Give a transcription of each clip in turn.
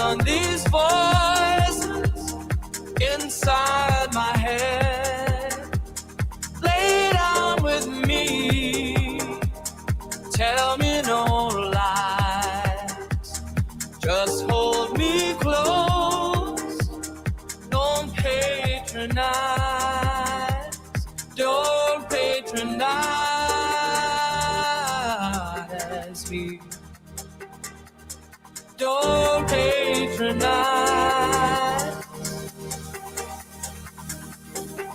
down these voices inside my head. Lay down with me, tell me no lies, just hold me close, don't patronize, don't patronize me, don't patronize,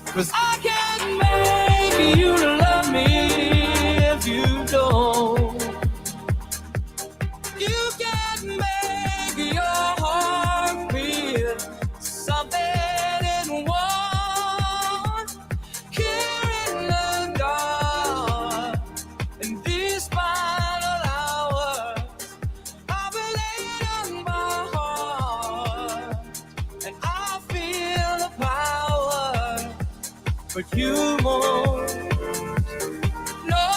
'cause I can't make you love me if you don't. You can't make your heart feel something it wants. Here in the dark, in these final hours, I've been laid on my heart, and I feel the power, but you won't. No,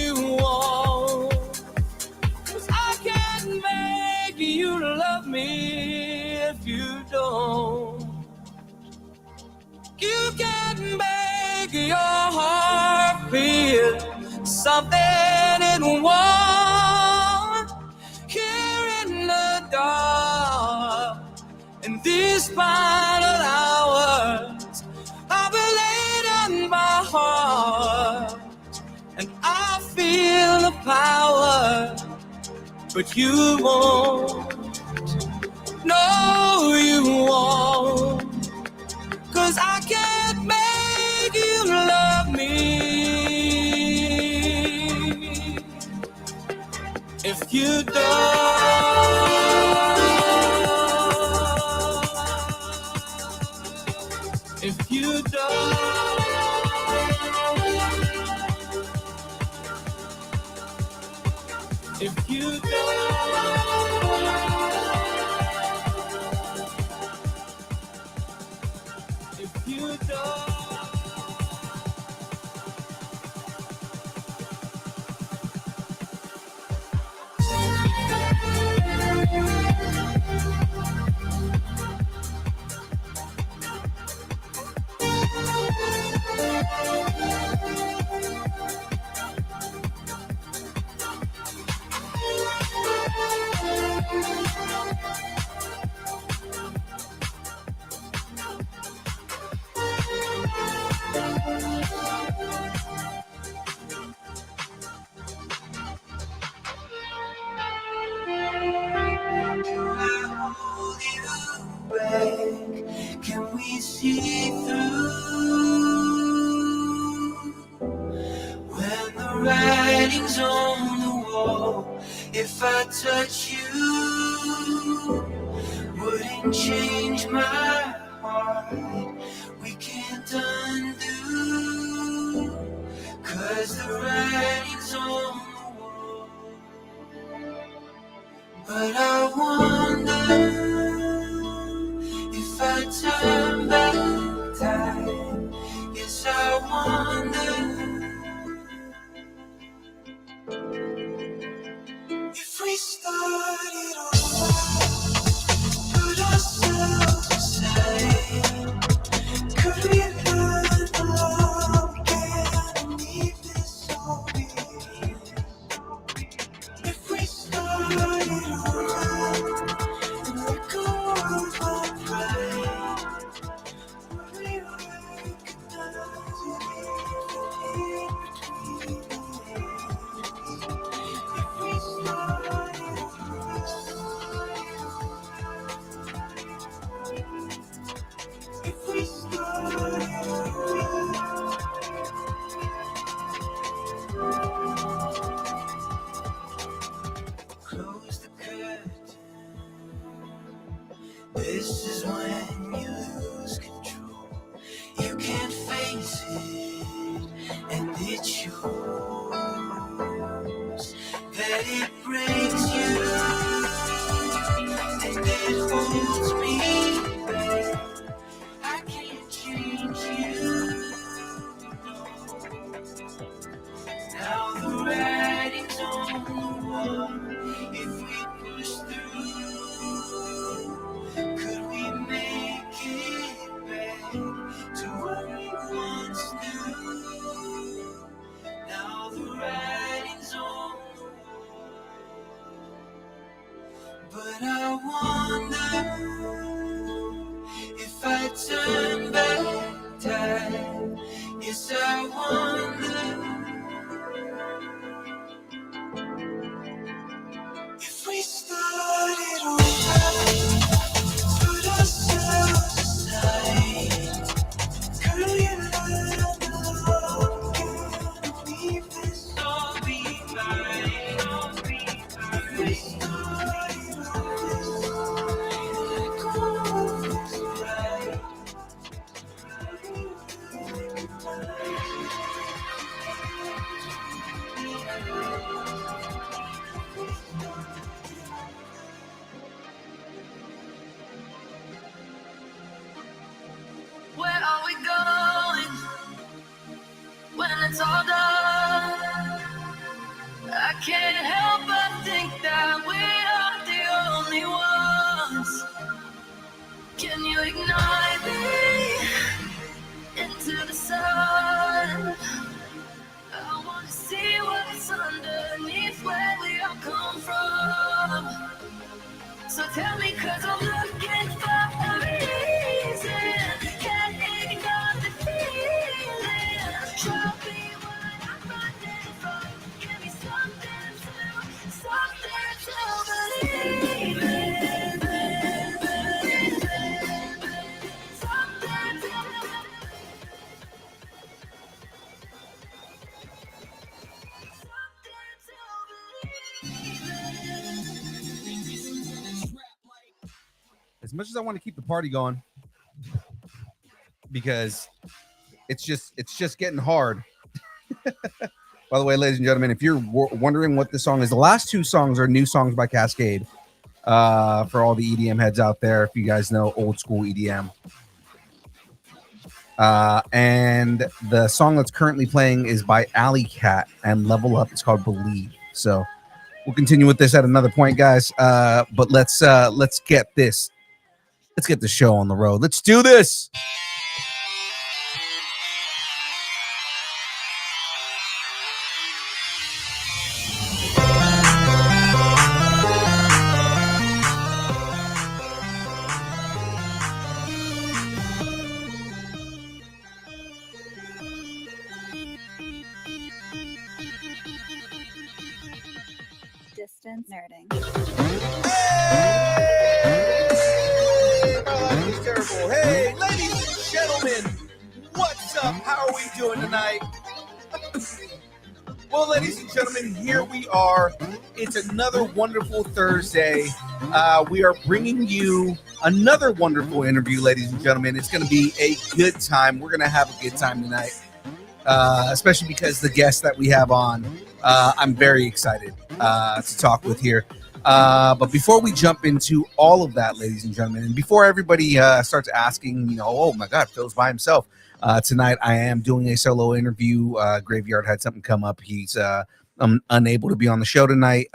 you won't. 'Cause I can't make you love me if you don't. You can't make your heart feel something it wants. Here in the dark, in these final hours, I've been laid on my heart, and I feel the power, but you won't. No, you won't. 'Cause I can't make you love me if you don't. If you don't. If you don't. If you don't. Can we see through when the writing's on the wall? If I touch you, wouldn't change my heart. We can't undo, 'cause the writing's on the wall. But I wonder if I turn back time. Yes, I wonder if we started over, put ourselves aside. Could we learn to love again and leave this all behind? If we started over and let go of our pride, would we recognize it even between the lines? If we started over, if we started over. Close the curtain. This is when you lose control. You can't face it, and it shows. That it breaks you, and it holds me back. I can't change you. Now the writing's on the wall. If we push through, it's all done, I can't help but think that we are the only ones. Can you ignite me into the sun? I wanna see what's underneath where we all come from. So tell me, cause I'm looking for a reason. Can't ignore the feeling. Show me what I'm running from. Give me something to believe in. Something to As much as I want to keep the party going, because it's just getting hard. By the way, ladies and gentlemen, if you're wondering what this song is, the last two songs are new songs by Cascade. For all the EDM heads out there, if you guys know old school EDM. And the song that's currently playing is by Alley Cat and Level Up. It's called Believe. So we'll continue with this at another point, guys. But let's get this. Let's get the show on the road. Let's do this. Distance nerding. He's terrible. Hey, ladies and gentlemen, what's up? How are we doing tonight? Well, ladies and gentlemen, here we are. It's another wonderful Thursday. We are bringing you another wonderful interview, ladies and gentlemen. It's going to be a good time. We're going to have a good time tonight, especially because the guest that we have on, I'm very excited to talk with here. But before we jump into all of that, ladies and gentlemen, and before everybody starts asking, oh my God, Phil's by himself. Tonight, I am doing a solo interview. Graveyard had something come up. He's unable to be on the show tonight.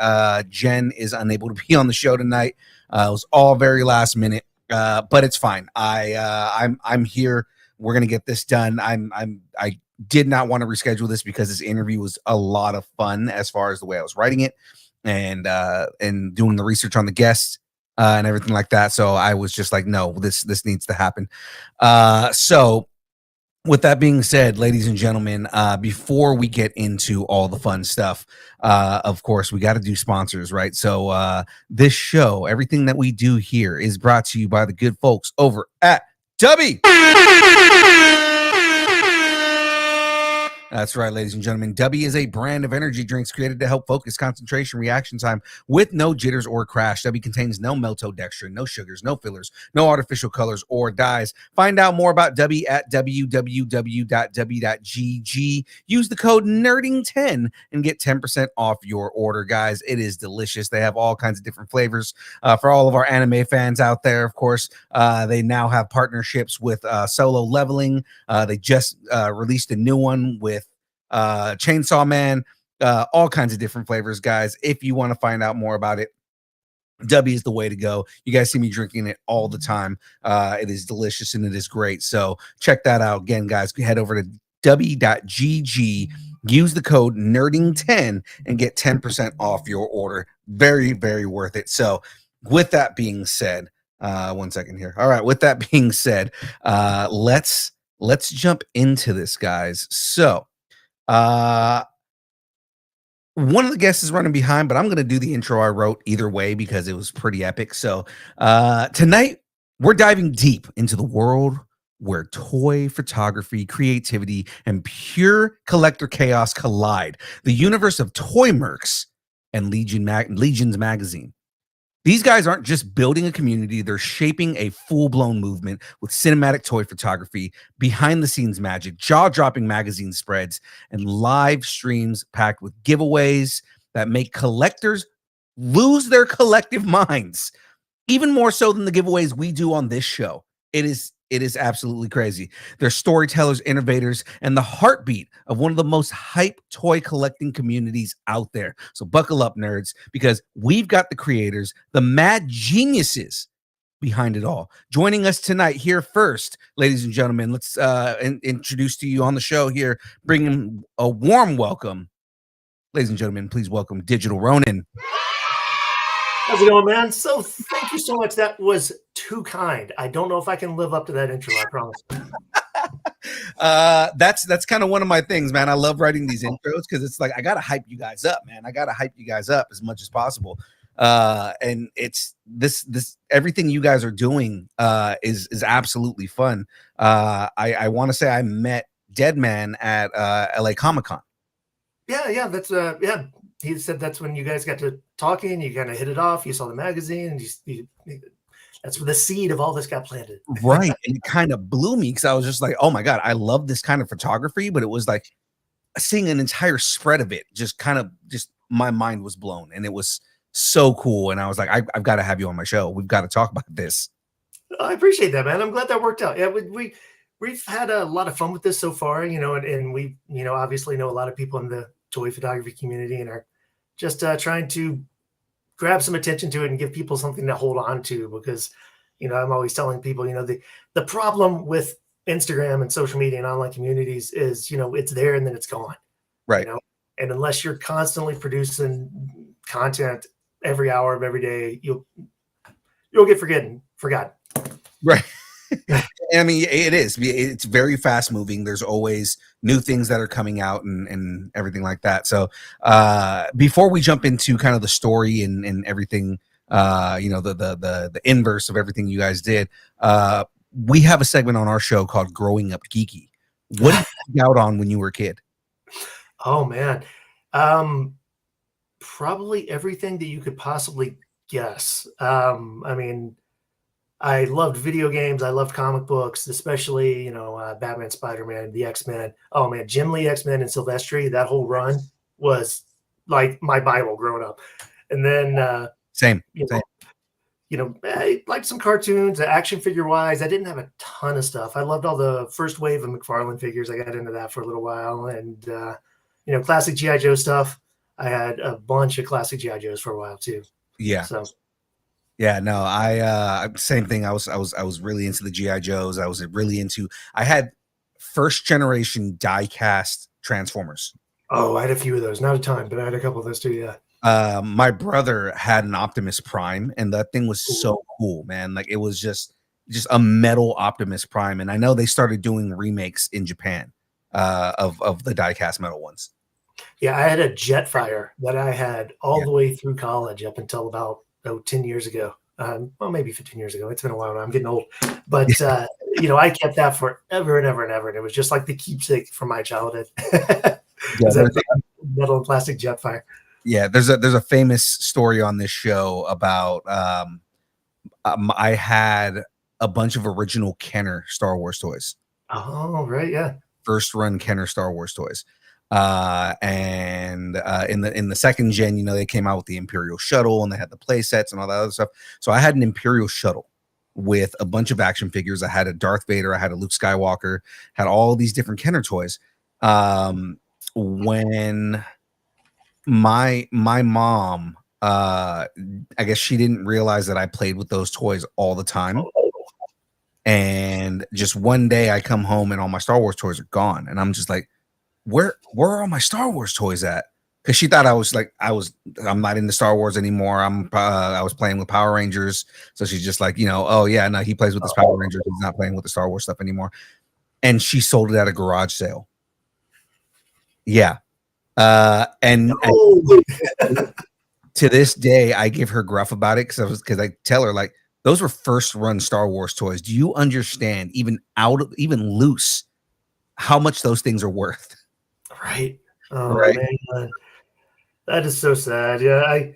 Jen is unable to be on the show tonight. It was all very last minute, but it's fine. I'm here. We're gonna get this done. I did not want to reschedule this because this interview was a lot of fun as far as the way I was writing it and doing the research on the guests and everything like that. So I was just like, no, this needs to happen. So with that being said, ladies and gentlemen, before we get into all the fun stuff, of course, we got to do sponsors, right? So this show, everything that we do here is brought to you by the good folks over at Dubby. That's right, ladies and gentlemen. Dubby is a brand of energy drinks created to help focus concentration reaction time with no jitters or crash. Dubby contains no maltodextrin, no sugars, no fillers, no artificial colors or dyes. Find out more about Dubby at www.dubby.gg. Use the code NERDING10 and get 10% off your order, guys. It is delicious. They have all kinds of different flavors. For all of our anime fans out there, of course, they now have partnerships with Solo Leveling. They just released a new one with Chainsaw Man, all kinds of different flavors, guys. If you want to find out more about it, Dubby is the way to go. You guys see me drinking it all the time. It is delicious and it is great. So check that out. Again, guys, head over to dubby.gg, use the code NERDING10 and get 10% off your order. Very, very worth it. So with that being said, one second here. All right. With that being said, let's jump into this, guys. So one of the guests is running behind, but I'm going to do the intro I wrote either way because it was pretty epic. So tonight we're diving deep into the world where toy photography, creativity, and pure collector chaos collide. The universe of ToyMercs and Legion's magazine. These guys aren't just building a community, they're shaping a full-blown movement with cinematic toy photography, behind-the-scenes magic, jaw-dropping magazine spreads, and live streams packed with giveaways that make collectors lose their collective minds, even more so than the giveaways we do on this show. It is It is absolutely crazy. They're storytellers, innovators, and the heartbeat of one of the most hype toy collecting communities out there. So buckle up, nerds, because we've got the creators, the mad geniuses behind it all. Joining us tonight here first, ladies and gentlemen, let's introduce to you on the show here, bring him a warm welcome. Ladies and gentlemen, please welcome Digital Ronin. How's it going, man? So thank you so much. That was too kind. I don't know if I can live up to that intro, I promise. That's kind of one of my things, man. I love writing these intros because it's like I gotta hype you guys up, man. I gotta hype you guys up as much as possible. And it's this everything you guys are doing is absolutely fun. I want to say I met Deadman at LA Comic-Con. Yeah, that's yeah. He said that's when you guys got to talking, you kind of hit it off, you saw the magazine, and that's where the seed of all this got planted. Right. And it kind of blew me because I was just like, oh my God, I love this kind of photography, but it was like seeing an entire spread of it, just my mind was blown, and it was so cool. And I was like, I've got to have you on my show. We've got to talk about this. I appreciate that, man. I'm glad that worked out. Yeah, we've had a lot of fun with this so far, and we, obviously know a lot of people in the toy photography community and are just trying to grab some attention to it and give people something to hold on to, because, I'm always telling people, the problem with Instagram and social media and online communities is, it's there and then it's gone. Right. And unless you're constantly producing content every hour of every day, you'll get forgotten. Right. I mean, it's very fast moving. There's always new things that are coming out and everything like that. So before we jump into kind of the story and everything, the inverse of everything you guys did, we have a segment on our show called Growing Up Geeky. What did you out on when you were a kid? Oh man. Probably everything that you could possibly guess. I mean, I loved video games. I loved comic books, especially, Batman, Spider-Man, the X-Men. Oh man, Jim Lee X-Men and Silvestri, that whole run was like my Bible growing up. And then Same. I liked some cartoons, action figure wise. I didn't have a ton of stuff. I loved all the first wave of McFarlane figures. I got into that for a little while. And classic G.I. Joe stuff. I had a bunch of classic G.I. Joes for a while too. Yeah. So yeah, no, I same thing. I was really into the G.I. Joes. I had first generation die cast Transformers. Oh, I had a few of those. Not a ton, but I had a couple of those too, yeah. My brother had an Optimus Prime, and that thing was so cool, man. Like it was just a metal Optimus Prime. And I know they started doing remakes in Japan of the die cast metal ones. Yeah, I had a Jetfire that I had all the way through college up until about 10 years ago. Well, maybe 15 years ago. It's been a while now. I'm getting old. But, I kept that forever and ever and ever. And it was just like the keepsake from my childhood. That metal and plastic Jetfire. Yeah, there's a famous story on this show about I had a bunch of original Kenner Star Wars toys. Oh, right, yeah. First run Kenner Star Wars toys. And in the second gen, they came out with the Imperial Shuttle and they had the play sets and all that other stuff. So I had an Imperial Shuttle with a bunch of action figures. I had a Darth Vader, I had a Luke Skywalker, had all these different Kenner toys. When my mom, I guess she didn't realize that I played with those toys all the time. And just one day I come home and all my Star Wars toys are gone. And I'm just like, where are all my Star Wars toys at? Because she thought I'm not into Star Wars anymore. I was playing with Power Rangers. So she's just like, oh yeah, no, he plays with his Power Rangers. He's not playing with the Star Wars stuff anymore. And she sold it at a garage sale. Yeah. And to this day, I give her gruff about it because I tell her, like, those were first run Star Wars toys. Do you understand, even loose, how much those things are worth? Right. Oh, right. Man. That is so sad. Yeah.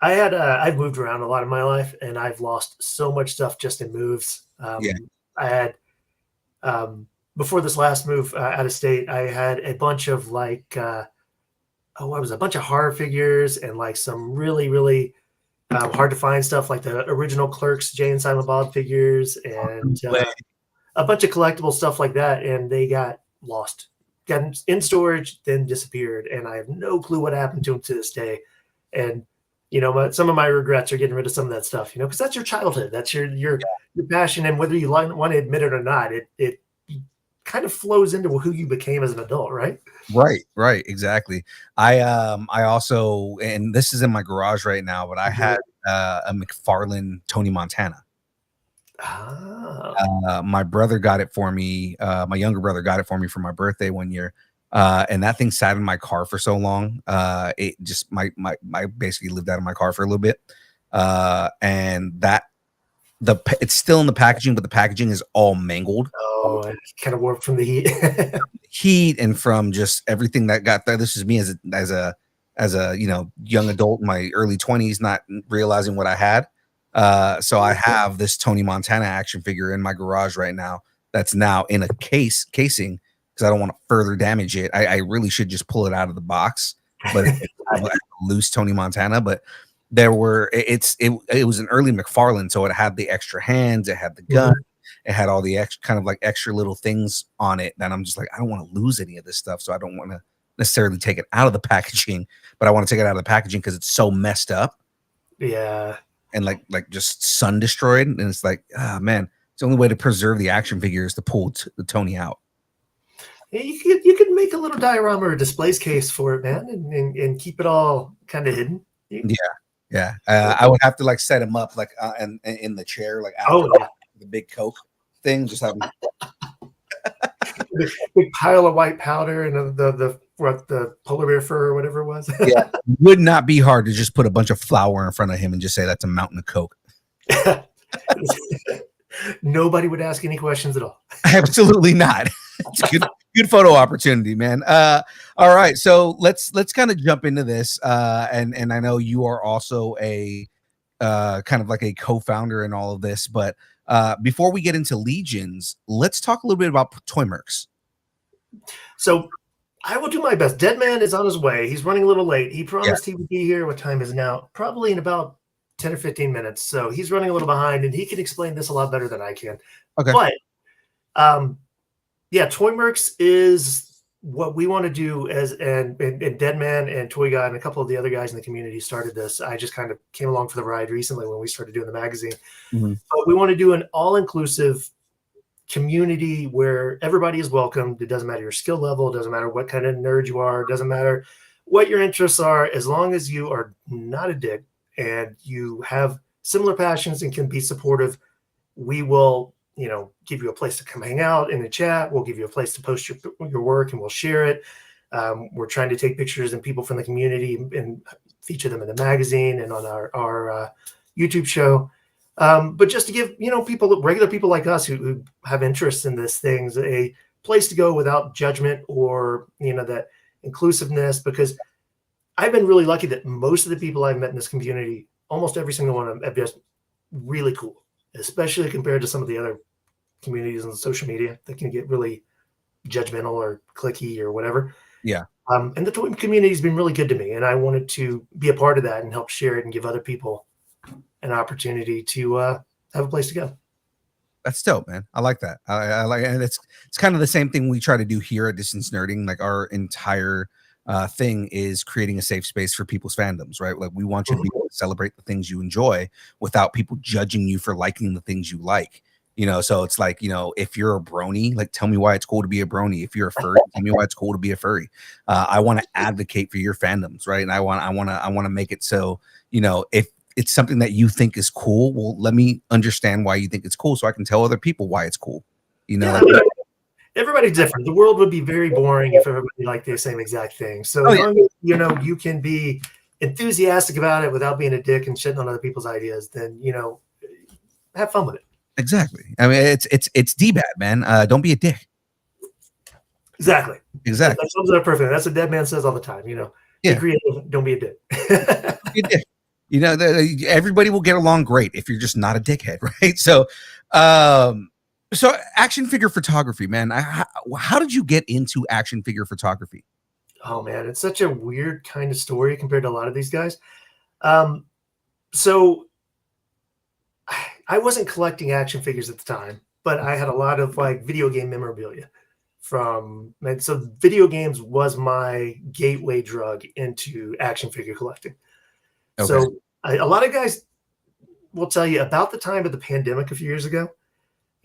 I've moved around a lot in my life, and I've lost so much stuff just in moves. I had, before this last move out of state, I had a bunch of a bunch of horror figures and like some really, really hard to find stuff, like the original Clerks, Jay and Silent Bob figures, and a bunch of collectible stuff like that, and they got lost, got in storage, then disappeared, and I have no clue what happened to them to this day. And some of my regrets are getting rid of some of that stuff, because that's your childhood, that's your passion, and whether you want to admit it or not, it kind of flows into who you became as an adult, right? Right, exactly. I also, and this is in my garage right now, but I had a McFarlane Tony Montana. My brother got it for me. My younger brother got it for me for my birthday one year. And that thing sat in my car for so long. It just my basically lived out of my car for a little bit. And it's still in the packaging, but the packaging is all mangled. Oh, it kind of warped from the heat, and from just everything that got there. This is me as a young adult in my early 20s, not realizing what I had. So I have this Tony Montana action figure in my garage right now. That's now in a casing because I don't want to further damage it. I really should just pull it out of the box, but I have a loose Tony Montana. But it was an early McFarlane, so it had the extra hands, it had the gun, it had all the extra little things on it. And I'm just like, I don't want to lose any of this stuff, so I don't want to necessarily take it out of the packaging, but I want to take it out of the packaging because it's so messed up. Yeah. And like just sun destroyed, and it's like, man, it's the only way to preserve the action figure is to pull the Tony out. Yeah, you could make a little diorama or displays case for it, man, and keep it all kind of hidden. Yeah. I would have to set him up and in the chair, after the big Coke thing, just have big pile of white powder and the polar bear fur or whatever it was. Yeah, it would not be hard to just put a bunch of flour in front of him and just say that's a mountain of Coke. Nobody would ask any questions at all. Absolutely not. It's a good photo opportunity, man. All right, so let's kind of jump into this. And I know you are also a kind of like a co-founder in all of this, but before we get into Legions, let's talk a little bit about ToyMercs. So I will do my best. Deadman is on his way. He's running a little late. He promised he would be here. What time is it now? Probably in about 10 or 15 minutes. So he's running a little behind, and he can explain this a lot better than I can. Okay. But ToyMercs is what we want to do and Deadman and Toy God and a couple of the other guys in the community started this. I just kind of came along for the ride recently when we started doing the magazine. But we want to do an all-inclusive community where everybody is welcomed. It doesn't matter your skill level, it doesn't matter what kind of nerd you are, it doesn't matter what your interests are, as long as you are not a dick and you have similar passions and can be supportive, we will give you a place to come hang out in the chat. We'll give you a place to post your work, and we'll share it. We're trying to take pictures and people from the community and feature them in the magazine and on our YouTube show. But just to give, regular people like us who have interests in this things, a place to go without judgment or, that inclusiveness, because I've been really lucky that most of the people I've met in this community, almost every single one of them, are just really cool, especially compared to some of the other communities on social media that can get really judgmental or cliquey or whatever. Yeah. And the toy community has been really good to me, and I wanted to be a part of that and help share it and give other people an opportunity to have a place to go. That's dope, man. I like that. I like it. And it's kind of the same thing we try to do here at Distance Nerding. Like our entire thing is creating a safe space for people's fandoms, right? Like we want you to be able to celebrate the things you enjoy without people judging you for liking the things you like. So it's like, if you're a brony, like tell me why it's cool to be a brony. If you're a furry, tell me why it's cool to be a furry. I want to advocate for your fandoms, right? And I want to make it so, if it's something that you think is cool, well, let me understand why you think it's cool so I can tell other people why it's cool. Everybody's different. The world would be very boring if everybody liked the same exact thing. So as long as, you can be enthusiastic about it without being a dick and shitting on other people's ideas, then, have fun with it. Exactly. I mean, it's D-bad, man. Don't be a dick. Exactly. That sums it up perfectly. That's what Deadman says all the time. Be creative, don't be a dick. Be a dick. Everybody will get along great if you're just not a dickhead, right? So, action figure photography, man. How did you get into action figure photography? Oh man, it's such a weird kind of story compared to a lot of these guys. So I wasn't collecting action figures at the time. but I had a lot of like video game memorabilia and so video games was my gateway drug into action figure collecting. Okay. So a lot of guys will tell you about the time of the pandemic a few years ago.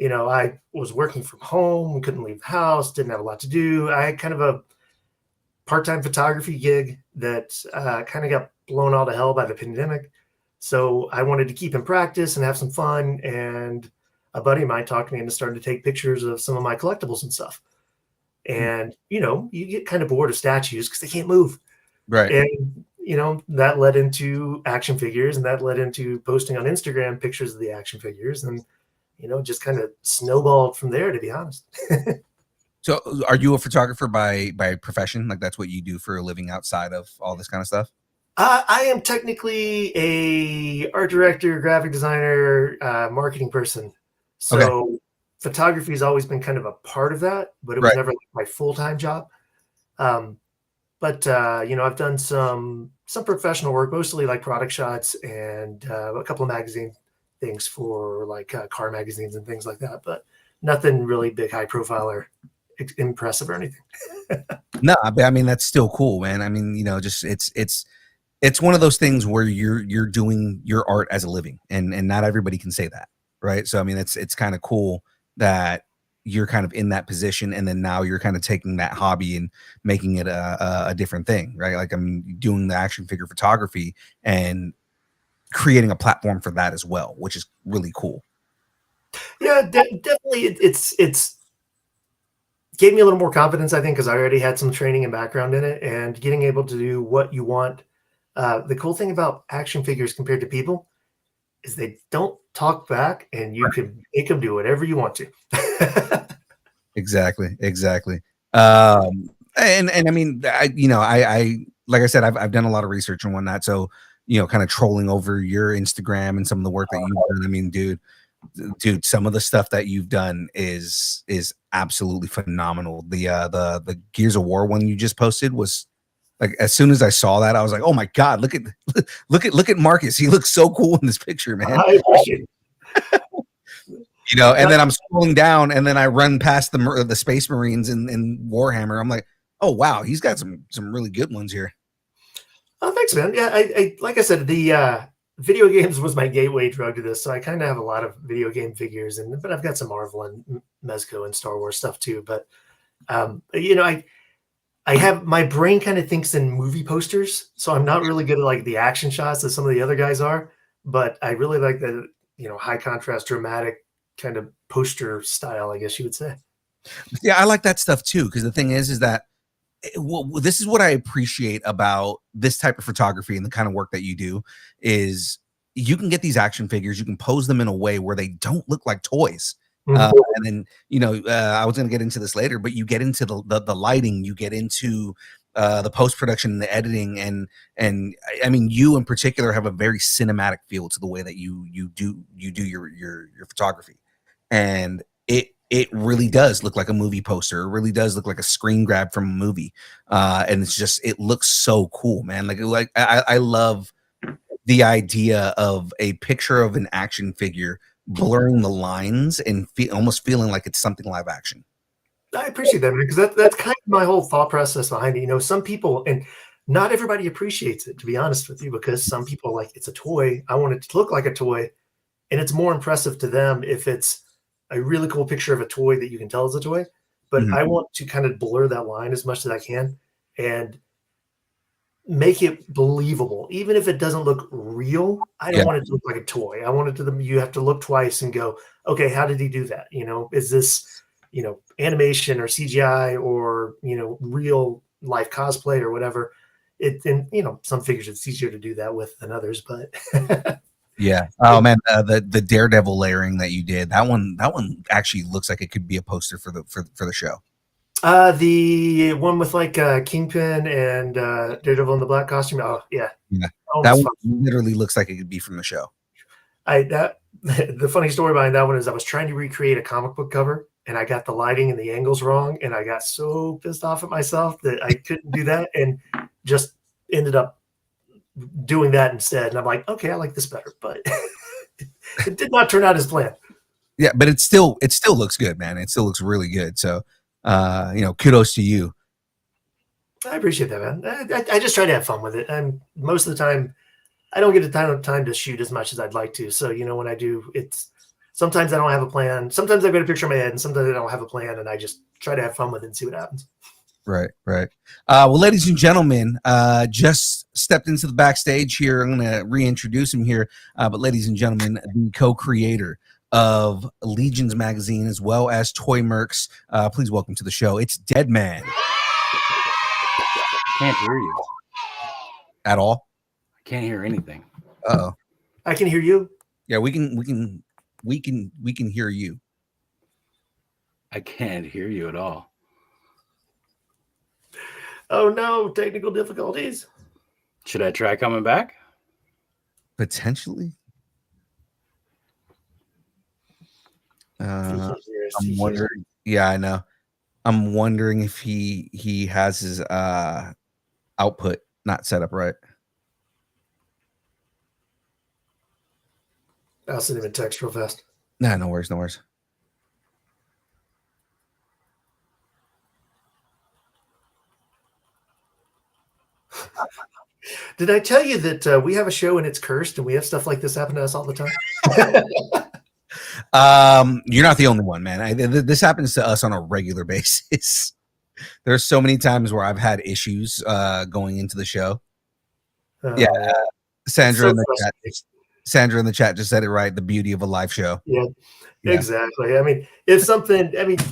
I was working from home, couldn't leave the house, didn't have a lot to do. I had kind of a part-time photography gig that kind of got blown all to hell by the pandemic. So I wanted to keep in practice and have some fun. And a buddy of mine talked me into starting to take pictures of some of my collectibles and stuff. And, you get kind of bored of statues because they can't move. Right. And, that led into action figures, and that led into posting on Instagram pictures of the action figures. And, just kind of snowballed from there, to be honest. So are you a photographer by profession? Like that's what you do for a living outside of all this kind of stuff? I am technically a art director, graphic designer, marketing person. So photography has always been kind of a part of that, but it was never like my full-time job. But I've done some professional work, mostly like product shots and a couple of magazine things for like car magazines and things like that, but nothing really big, high profile or impressive or anything. No, but I mean that's still cool, man. I mean, just it's one of those things where you're doing your art as a living, and not everybody can say that, right? So I mean, it's kind of cool that you're kind of in that position, and then now you're kind of taking that hobby and making it a different thing, right? Like I'm doing the action figure photography and creating a platform for that as well, which is really cool. Yeah, definitely. It's gave me a little more confidence, I think, because I already had some training and background in it, and getting able to do what you want. The cool thing about action figures compared to people is they don't talk back, and you can make them do whatever you want to. Exactly. And I mean, I like I said, I've done a lot of research and whatnot. So, kind of trolling over your Instagram and some of the work that you've done. I mean, dude, some of the stuff that you've done is absolutely phenomenal. The Gears of War one you just posted was like, as soon as I saw that, I was like, oh my God, look at Marcus. He looks so cool in this picture, man. I appreciate it. And then I'm scrolling down, and then I run past the Space Marines in Warhammer. I'm like, oh wow, he's got some really good ones here. Oh, thanks, man. Yeah, I like I said, the video games was my gateway drug to this, so I kind of have a lot of video game figures, but I've got some Marvel and Mezco and Star Wars stuff too. But I have my brain kind of thinks in movie posters, so I'm not really good at like the action shots that some of the other guys are. But I really like the high contrast, dramatic kind of poster style, I guess you would say. Yeah, I like that stuff too, because the thing is that this is what I appreciate about this type of photography and the kind of work that you do is you can get these action figures, you can pose them in a way where they don't look like toys. And then, I was going to get into this later, but you get into the lighting, you get into the post-production and the editing. And I mean, you in particular have a very cinematic feel to the way that you do your photography. And it really does look like a movie poster. It really does look like a screen grab from a movie. And it looks so cool, man. Like I love the idea of a picture of an action figure blurring the lines and almost feeling like it's something live action. I appreciate that, man, because that's kind of my whole thought process behind it. Some people, and not everybody appreciates it, to be honest with you, because some people like, it's a toy. I want it to look like a toy. And it's more impressive to them if it's a really cool picture of a toy that you can tell is a toy. But I want to kind of blur that line as much as I can and make it believable. Even if it doesn't look real, I don't want it to look like a toy. I want it to you have to look twice and go, okay, how did he do that? Is this, animation or CGI or, real life cosplay or whatever. Some figures it's easier to do that with than others, but yeah. Oh man, the Daredevil layering that you did, that one actually looks like it could be a poster for the show. The one with like Kingpin and Daredevil in the black costume. Oh yeah. That one literally looks like it could be from the show. The funny story behind that one is I was trying to recreate a comic book cover, and I got the lighting and the angles wrong, and I got so pissed off at myself that I couldn't do that, and just ended up doing that instead. And I'm like, okay, I like this better, but it did not turn out as planned. Yeah, but it still looks good, man. It still looks really good. So, kudos to you. I appreciate that, man. I just try to have fun with it, and most of the time, I don't get the time to shoot as much as I'd like to. So, when I do, it's sometimes I don't have a plan. Sometimes I've got a picture in my head, and sometimes I don't have a plan, and I just try to have fun with it and see what happens. Right. Well, ladies and gentlemen, just stepped into the backstage here. I'm going to reintroduce him here. But ladies and gentlemen, the co-creator of Legions magazine as well as ToyMercs, please welcome to the show. It's Deadman. Can't hear you At all? I can't hear anything. Uh-oh. I can hear you. Yeah, we can hear you. I can't hear you at all. Oh no, technical difficulties. Should I try coming back? Potentially. I'm wondering. Yeah, I know. I'm wondering if he has his output not set up right. I'll send him a text real fast. Nah, no worries. Did I tell you that we have a show and it's cursed, and we have stuff like this happen to us all the time? You're not the only one, man. This happens to us on a regular basis. There's so many times where I've had issues going into the show. Sandra in the chat just said it right. The beauty of a live show. Yeah. Exactly. I mean,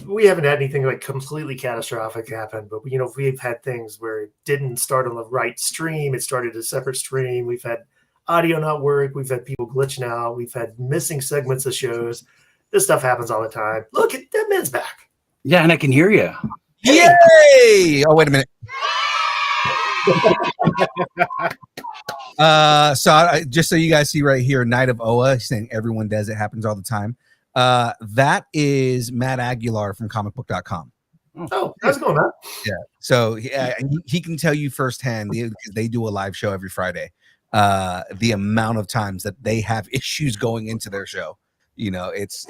we haven't had anything like completely catastrophic happen, but we've had things where it didn't start on the right stream. It started a separate stream. We've had audio not work. We've had people glitching out. We've had missing segments of shows. This stuff happens all the time. Look, that man's back. Yeah, and I can hear you. Yay! Oh, wait a minute. Just so you guys see right here, Night of Oa saying everyone does it, happens all the time. That is Matt Aguilar from comicbook.com. Oh, how's it going, Matt? Yeah. So he can tell you firsthand, because they do a live show every Friday, the amount of times that they have issues going into their show. It's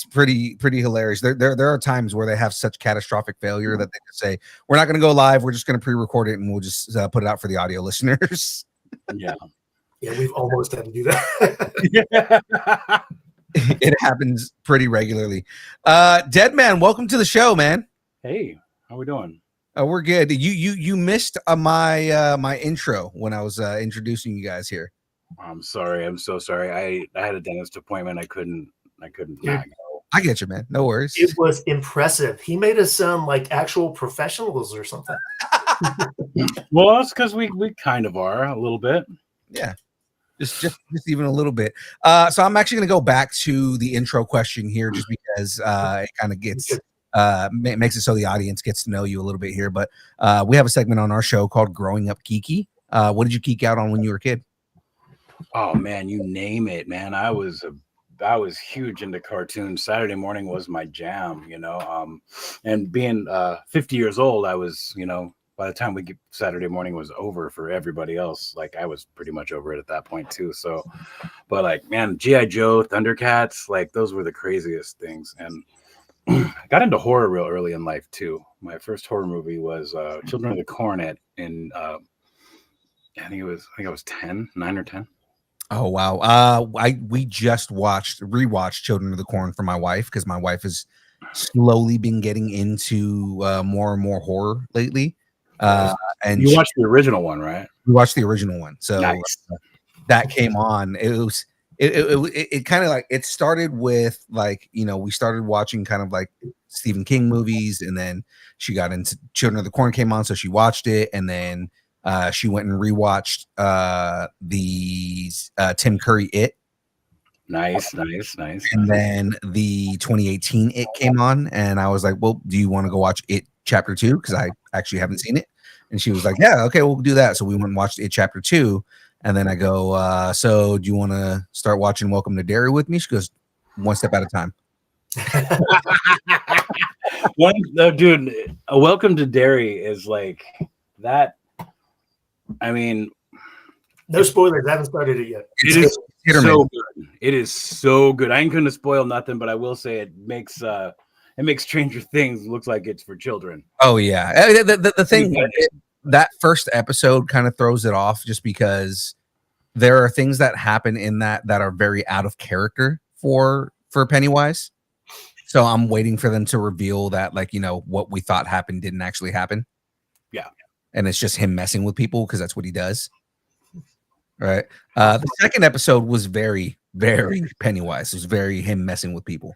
pretty hilarious. There are times where they have such catastrophic failure that they just say, we're not going to go live. We're just going to pre-record it and we'll just put it out for the audio listeners. Yeah, we've almost had to do that. It happens pretty regularly. Deadman, welcome to the show, man. Hey, how we doing? We're good. You missed my intro when I was introducing you guys here. I'm sorry. I'm so sorry. I had a dentist appointment. I couldn't not go. I get you, man. No worries. It was impressive. He made us sound like actual professionals or something. Well, that's because we kind of are a little bit. Yeah. Just even a little bit. So I'm actually going to go back to the intro question here, just because it kind of gets makes it so the audience gets to know you a little bit here. But we have a segment on our show called Growing Up Geeky. What did you geek out on when you were a kid? Oh man, you name it, man. I was huge into cartoons. Saturday morning was my jam, and being 50 years old, I was, by the time Saturday morning was over for everybody else, like I was pretty much over it at that point too. So, but like, man, G.I. Joe, Thundercats, like those were the craziest things. And I got into horror real early in life too. My first horror movie was Children of the Corn I think I was 9 or 10. Oh wow. We just rewatched Children of the Corn for my wife, because my wife has slowly been getting into more and more horror lately. And you watched the original one, right? We watched the original one. So nice. That came on. It kind of like, it started with like, we started watching kind of like Stephen King movies, and then she got into Children of the Corn came on, so she watched it, and then she went and rewatched the Tim Curry It. Nice. And then the 2018 It came on, and I was like, well, do you want to go watch It Chapter 2? Because I actually haven't seen it. And she was like, yeah, okay, we'll do that. So we went and watched It Chapter 2. And then I go, so do you want to start watching Welcome to Derry with me? She goes, one step at a time. Dude, a Welcome to Derry is like that. I mean, no spoilers. I haven't started it yet. Hit or So miss. good. It is so good. I ain't gonna spoil nothing, but I will say it makes Stranger Things looks like it's for children. Oh yeah. The thing that first episode kind of throws it off just because there are things that happen in that are very out of character for Pennywise. So I'm waiting for them to reveal that, like, you know, what we thought happened didn't actually happen. Yeah. And it's just him messing with people because that's what he does. Right. The second episode was very, very Pennywise. It was very him messing with people.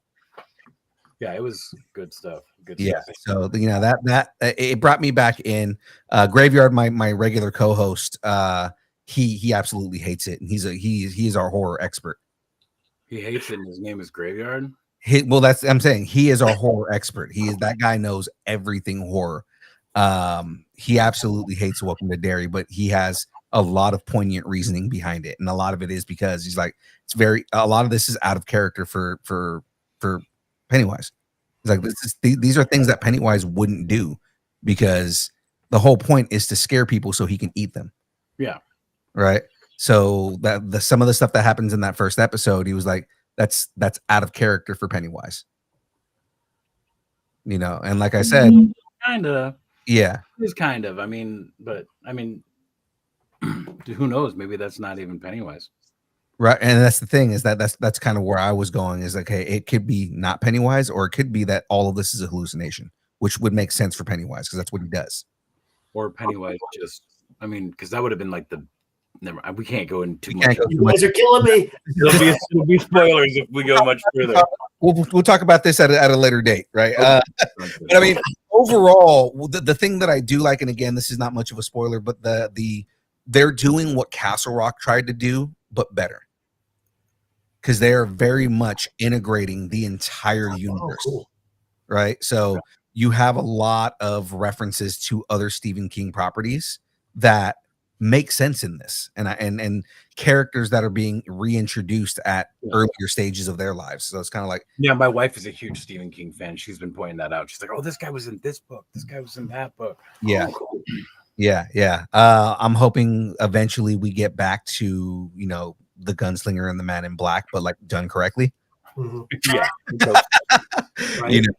Yeah, it was good stuff. Good Yeah. stuff. So you know that it brought me back in. Graveyard, my regular co-host, he absolutely hates it, and he's our horror expert. He hates it, and his name is Graveyard. Well, that's I'm saying he is our horror expert. That guy knows everything horror. He absolutely hates Welcome to Derry, but he has a lot of poignant reasoning behind it, and a lot of it is because he's like, a lot of this is out of character for Pennywise. It's like these are things that Pennywise wouldn't do, because the whole point is to scare people so he can eat them. Yeah. Right. So that some of the stuff that happens in that first episode, he was like, that's out of character for Pennywise. You know, and like I said, kind of. Yeah. It's kind of. I mean, who knows? Maybe that's not even Pennywise. Right. And that's the thing, is that's kind of where I was going, is like, hey, it could be not Pennywise, or it could be that all of this is a hallucination, which would make sense for Pennywise because that's what he does. Or Pennywise because that would have been like we can't go into too much. You guys are killing me. It'll be spoilers if we go much further. We'll talk about this at a later date, right? But I mean, overall, the thing that I do like, and again, this is not much of a spoiler, but they're doing what Castle Rock tried to do, but better, because they are very much integrating the entire universe. Cool. Right? So you have a lot of references to other Stephen King properties that make sense in this, and characters that are being reintroduced at earlier stages of their lives. So it's kind of like, yeah, my wife is a huge Stephen King fan. She's been pointing that out. She's like, oh, this guy was in this book. This guy was in that book. Yeah. Oh, cool. Yeah. I'm hoping eventually we get back to, you know, the Gunslinger and the Man in Black, but like done correctly. Mm-hmm. Yeah. Right. You know,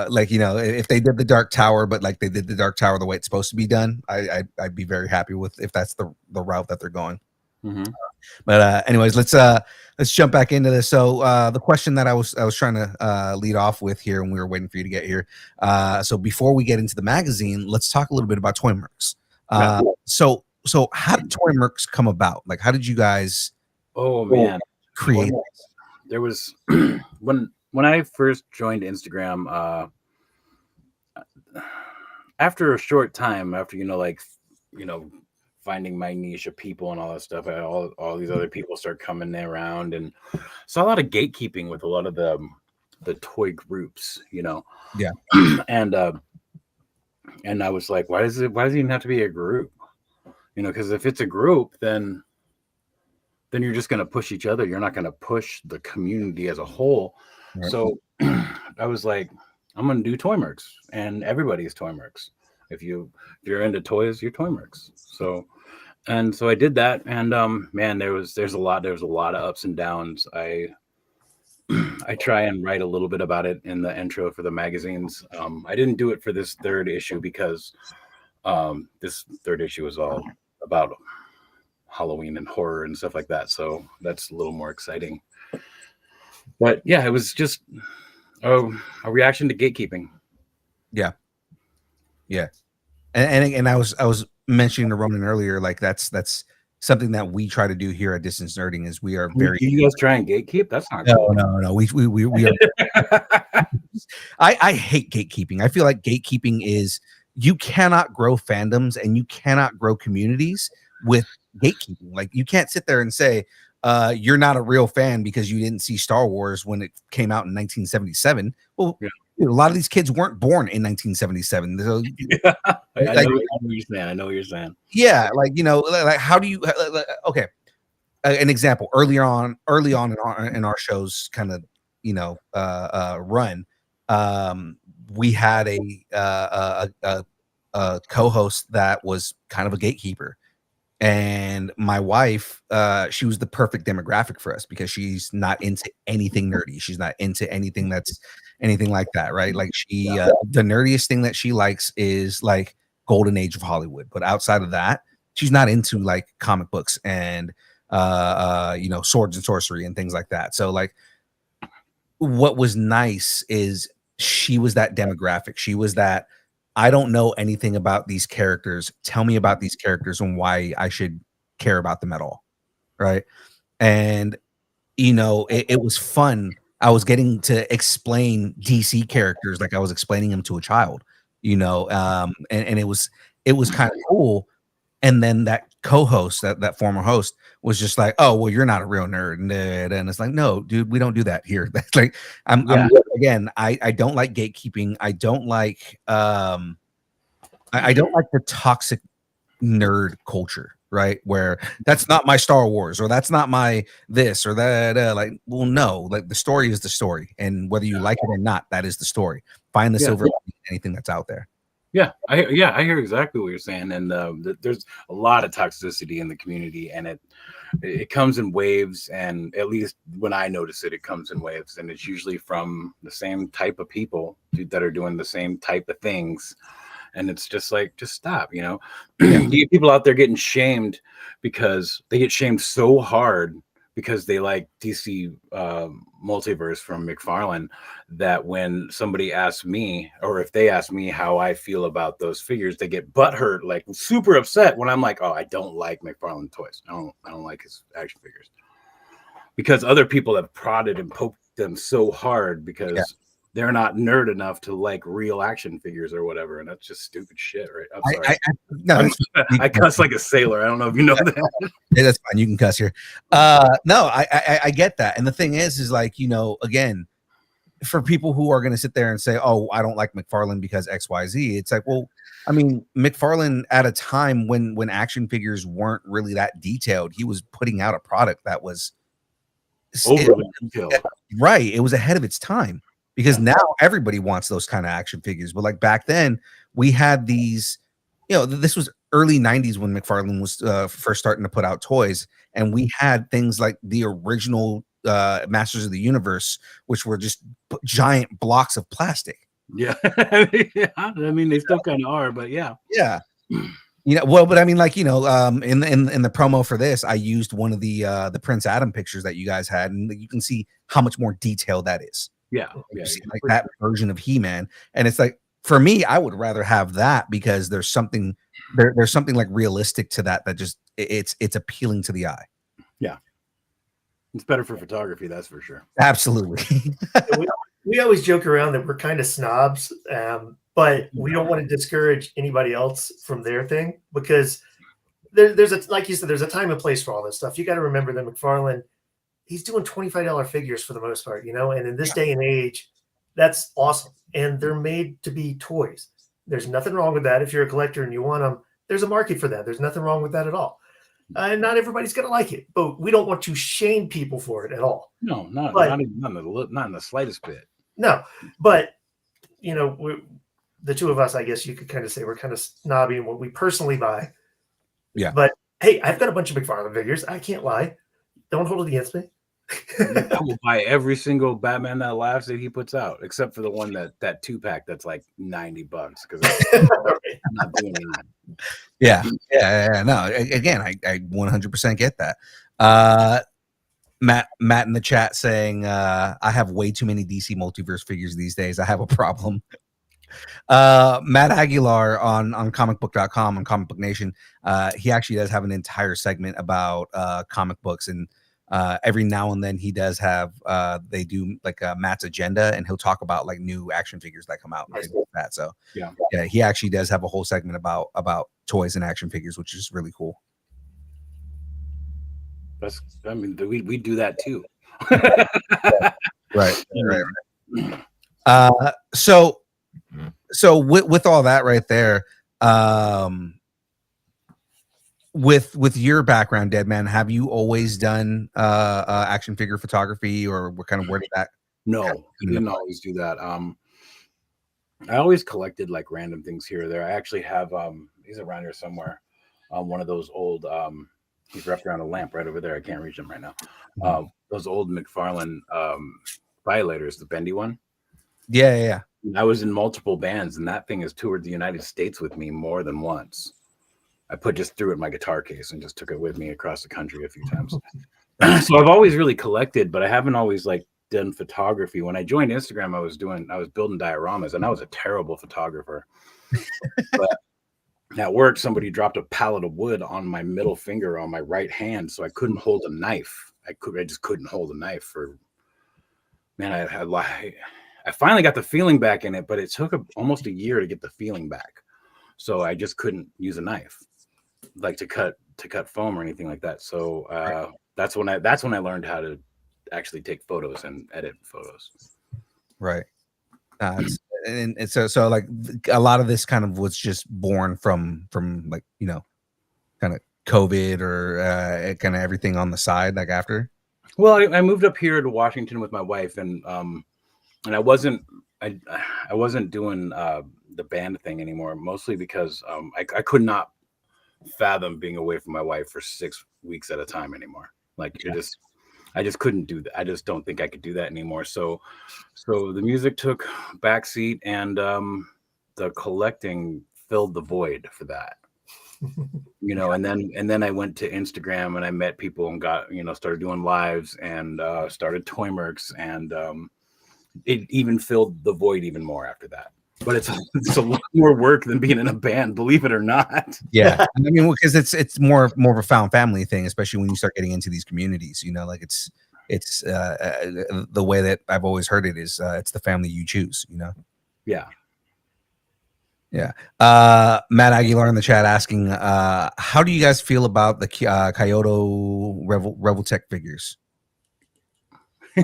like, you know, if they did the Dark Tower, but like they did the Dark Tower the way it's supposed to be done, I'd be very happy with if that's the route that they're going. Mm-hmm. But anyways, let's jump back into this. So the question that I was trying to lead off with here, and we were waiting for you to get here. So before we get into the magazine, let's talk a little bit about ToyMercs. So how did ToyMercs come about? Like, how did you guys create this? There was when I first joined Instagram, after a short time, after finding my niche of people and all that stuff, all these other people start coming around, and saw a lot of gatekeeping with a lot of the toy groups, you know. Yeah. And I was like, why does it even have to be a group? You know, because if it's a group, then you're just going to push each other. You're not going to push the community as a whole. Right. So I was like, I'm going to do ToyMercs, and everybody's ToyMercs. If you're into toys, you're ToyMercs. So I did that, and man, there's a lot of ups and downs. I try and write a little bit about it in the intro for the magazines. I didn't do it for this third issue because this third issue is all about Halloween and horror and stuff like that. So that's a little more exciting. But yeah, it was just a reaction to gatekeeping. Yeah. And I was mentioning to Ronan earlier, like that's something that we try to do here at Distance Nerding, is we are very. Do you guys try and gatekeep? That's not cool. No. We are. I hate gatekeeping. I feel like gatekeeping is, you cannot grow fandoms and you cannot grow communities with gatekeeping. Like, you can't sit there and say you're not a real fan because you didn't see Star Wars when it came out in 1977. Well, yeah. A lot of these kids weren't born in 1977. So, I know what you're saying. Yeah, like, you know, like, how do you? Okay, an example. Early on in our show's kind of, you know, run, we had a co-host that was kind of a gatekeeper. And my wife, she was the perfect demographic for us because she's not into anything nerdy. She's not into anything that's anything like that, right? Like the nerdiest thing that she likes is like golden age of Hollywood. But outside of that, she's not into like comic books and swords and sorcery and things like that. So like what was nice is she was that demographic. She was that, I don't know anything about these characters. Tell me about these characters and why I should care about them at all. Right. And, it was fun. I was getting to explain DC characters like I was explaining them to a child, and it was kind of cool. And then that co-host, that former host, was just like, "Oh, well, you're not a real nerd," and it's like, "No, dude, we don't do that here." That's like, again, I don't like gatekeeping. I don't like I don't like the toxic nerd culture, right? Where that's not my Star Wars or that's not my this or that. Like, well, no, like the story is the story, and whether you like it or not, that is the story. Find the silver lining in anything that's out there. Yeah, I hear exactly what you're saying, and there's a lot of toxicity in the community, and it comes in waves, and at least when I notice it, it comes in waves, and it's usually from the same type of people that are doing the same type of things, and it's just like, just stop, You get people out there getting shamed because they get shamed so hard because they like DC multiverse from McFarlane, that when somebody asks me, or if they ask me how I feel about those figures, they get butthurt, like super upset when I'm like, oh, I don't like McFarlane toys. I don't like his action figures, because other people have prodded and poked them so hard because they're not nerd enough to like real action figures or whatever, and that's just stupid shit, right? I'm sorry. I cuss like a sailor. I don't know if you know that. Yeah, that's fine. You can cuss here. No, I get that. And the thing is like, again, for people who are going to sit there and say, "Oh, I don't like McFarlane because XYZ," it's like, well, I mean, McFarlane at a time when action figures weren't really that detailed, he was putting out a product that was overly detailed. Right. It was ahead of its time. Because now everybody wants those kind of action figures. But like back then, we had these, this was early 90s when McFarlane was first starting to put out toys. And we had things like the original Masters of the Universe, which were just giant blocks of plastic. Yeah. I mean, they still kind of are, but yeah. Yeah. Well, but I mean, like, in the promo for this, I used one of the Prince Adam pictures that you guys had, and you can see how much more detailed that is. Yeah, like that version of He-Man, and it's like, for me, I would rather have that because there's something like realistic to that just it's appealing to the eye. Yeah, it's better for photography, that's for sure. Absolutely. we always joke around that we're kind of snobs, but we don't want to discourage anybody else from their thing, because there's a, like you said, there's a time and place for all this stuff. You got to remember that McFarlane, he's doing $25 figures for the most part, and in this day and age, that's awesome. And they're made to be toys. There's nothing wrong with that. If you're a collector and you want them, there's a market for that. There's nothing wrong with that at all. And not everybody's going to like it, but we don't want to shame people for it at all. No, not in the slightest bit. No, but, the two of us, I guess you could kind of say we're kind of snobby in what we personally buy. Yeah. But, hey, I've got a bunch of McFarlane figures. I can't lie. Don't hold it against me. I will buy every single Batman That Laughs that he puts out, except for the one that 2-pack that's like $90 because I'm not doing that. Yeah. No, again, I 100% get that. Matt in the chat saying, I have way too many DC multiverse figures these days. I have a problem. Matt Aguilar on comicbook.com, on Comic Book Nation, he actually does have an entire segment about comic books, and every now and then he does have they do like Matt's agenda, and he'll talk about like new action figures that come out and things like that. So yeah, he actually does have a whole segment about toys and action figures, which is really cool. I mean, we do that too. Right. So with all that right there, with your background, Deadman, have you always done action figure photography, or what kind of, where did that? No, I didn't always do that. I always collected like random things here or there. I actually have he's around here somewhere. one of those old. He's wrapped around a lamp right over there. I can't reach him right now. Those old McFarlane violators, the bendy one. Yeah. I was in multiple bands, and that thing has toured the United States with me more than once. I just threw it in my guitar case and just took it with me across the country a few times. So I've always really collected, but I haven't always like done photography. When I joined Instagram, I was building dioramas, and I was a terrible photographer. But at work, somebody dropped a pallet of wood on my middle finger on my right hand, so I couldn't hold a knife. I just couldn't hold a knife for. Man, I finally got the feeling back in it, but it took almost a year to get the feeling back. So I just couldn't use a knife, like to cut foam or anything like that. So that's when I learned how to actually take photos and edit photos. Right. And so like a lot of this kind of was just born from like, you know, kind of COVID or kind of everything on the side, like after. Well, I moved up here to Washington with my wife, and I wasn't doing the band thing anymore, mostly because I could not fathom being away from my wife for 6 weeks at a time anymore. Like I just couldn't do that. I just don't think I could do that anymore. So the music took backseat, and the collecting filled the void for that. You know, and then I went to Instagram, and I met people and got, you know, started doing lives, and started ToyMercs, and it even filled the void even more after that. But it's a lot more work than being in a band, believe it or not. Yeah, I mean, because it's more of a found family thing, especially when you start getting into these communities. You know, like it's the way that I've always heard it is it's the family you choose. You know. Yeah. Yeah. Matt Aguilar in the chat asking, how do you guys feel about the Kyoto Rebel Tech figures?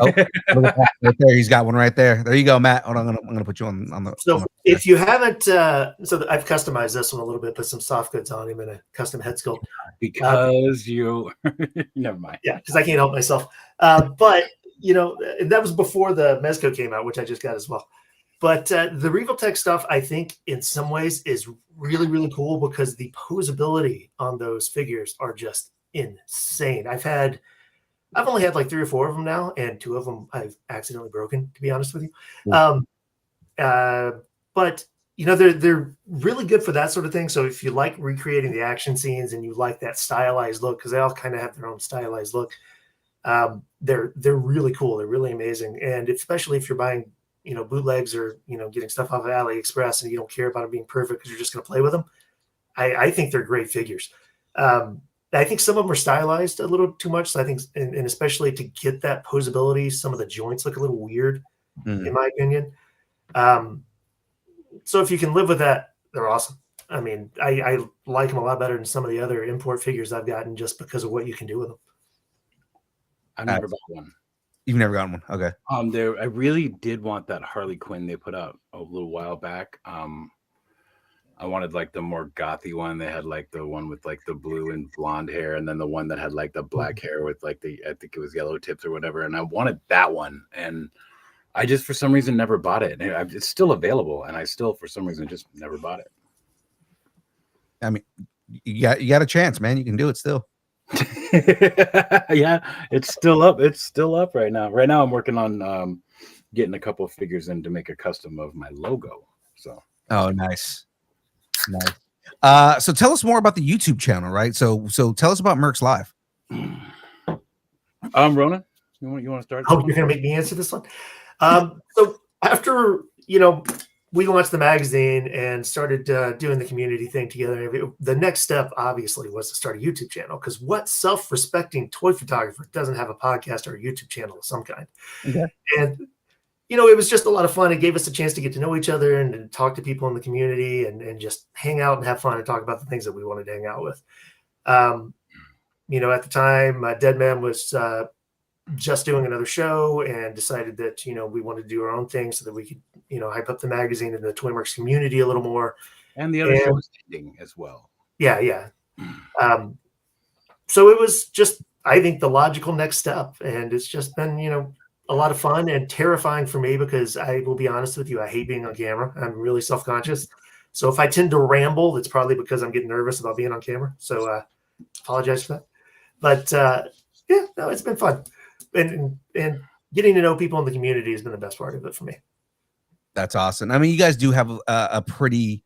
Oh, right there. He's got one right there. There you go, Matt. Hold on, I'm gonna put you on the. So if you haven't, so I've customized this one a little bit, put some soft goods on him and a custom head sculpt. Because you never mind. Yeah, because I can't help myself. But you know, that was before the Mezco came out, which I just got as well. But the Revoltech stuff, I think, in some ways, is really, really cool because the posability on those figures are just insane. I've only had like 3 or 4 of them now, and 2 of them I've accidentally broken, to be honest with you. But you know, they're really good for that sort of thing. So if you like recreating the action scenes and you like that stylized look, because they all kind of have their own stylized look, they're really cool. They're really amazing, and especially if you're buying, you know, bootlegs or, you know, getting stuff off of AliExpress and you don't care about them being perfect because you're just going to play with them. I think they're great figures. I think some of them are stylized a little too much. So I think, and especially to get that posability, some of the joints look a little weird, in my opinion. So if you can live with that, they're awesome. I mean, I like them a lot better than some of the other import figures I've gotten just because of what you can do with them. I've never bought one. You've never gotten one, okay? I really did want that Harley Quinn they put out a little while back. I wanted like the more gothy one. They had like the one with like the blue and blonde hair, and then the one that had like the black hair with like I think it was yellow tips or whatever. And I wanted that one, and I just for some reason never bought it. And it's still available, and I still for some reason just never bought it. I mean, you got a chance, man. You can do it still. Yeah, it's still up. It's still up right now. Right now, I'm working on getting a couple of figures in to make a custom of my logo. So, oh, nice. So tell us more about the YouTube channel, right? So tell us about Mercs Live. Ronan, you want to start? Oh, you're gonna make me answer this one. So after, you know, we launched the magazine and started doing the community thing together, the next step obviously was to start a YouTube channel, because what self-respecting toy photographer doesn't have a podcast or a YouTube channel of some kind? Okay. And you know, it was just a lot of fun. It gave us a chance to get to know each other and talk to people in the community and just hang out and have fun and talk about the things that we wanted to hang out with. You know, at the time, Deadman was just doing another show and decided that, you know, we wanted to do our own thing so that we could, you know, hype up the magazine and the ToyMercs community a little more. And the other show was ending as well. Yeah. So it was just, I think, the logical next step. And it's just been, you know, a lot of fun and terrifying for me because I will be honest with you, I hate being on camera. I'm really self-conscious. So if I tend to ramble, it's probably because I'm getting nervous about being on camera. So apologize for that. But yeah, no, it's been fun. And getting to know people in the community has been the best part of it for me. That's awesome. I mean, you guys do have a pretty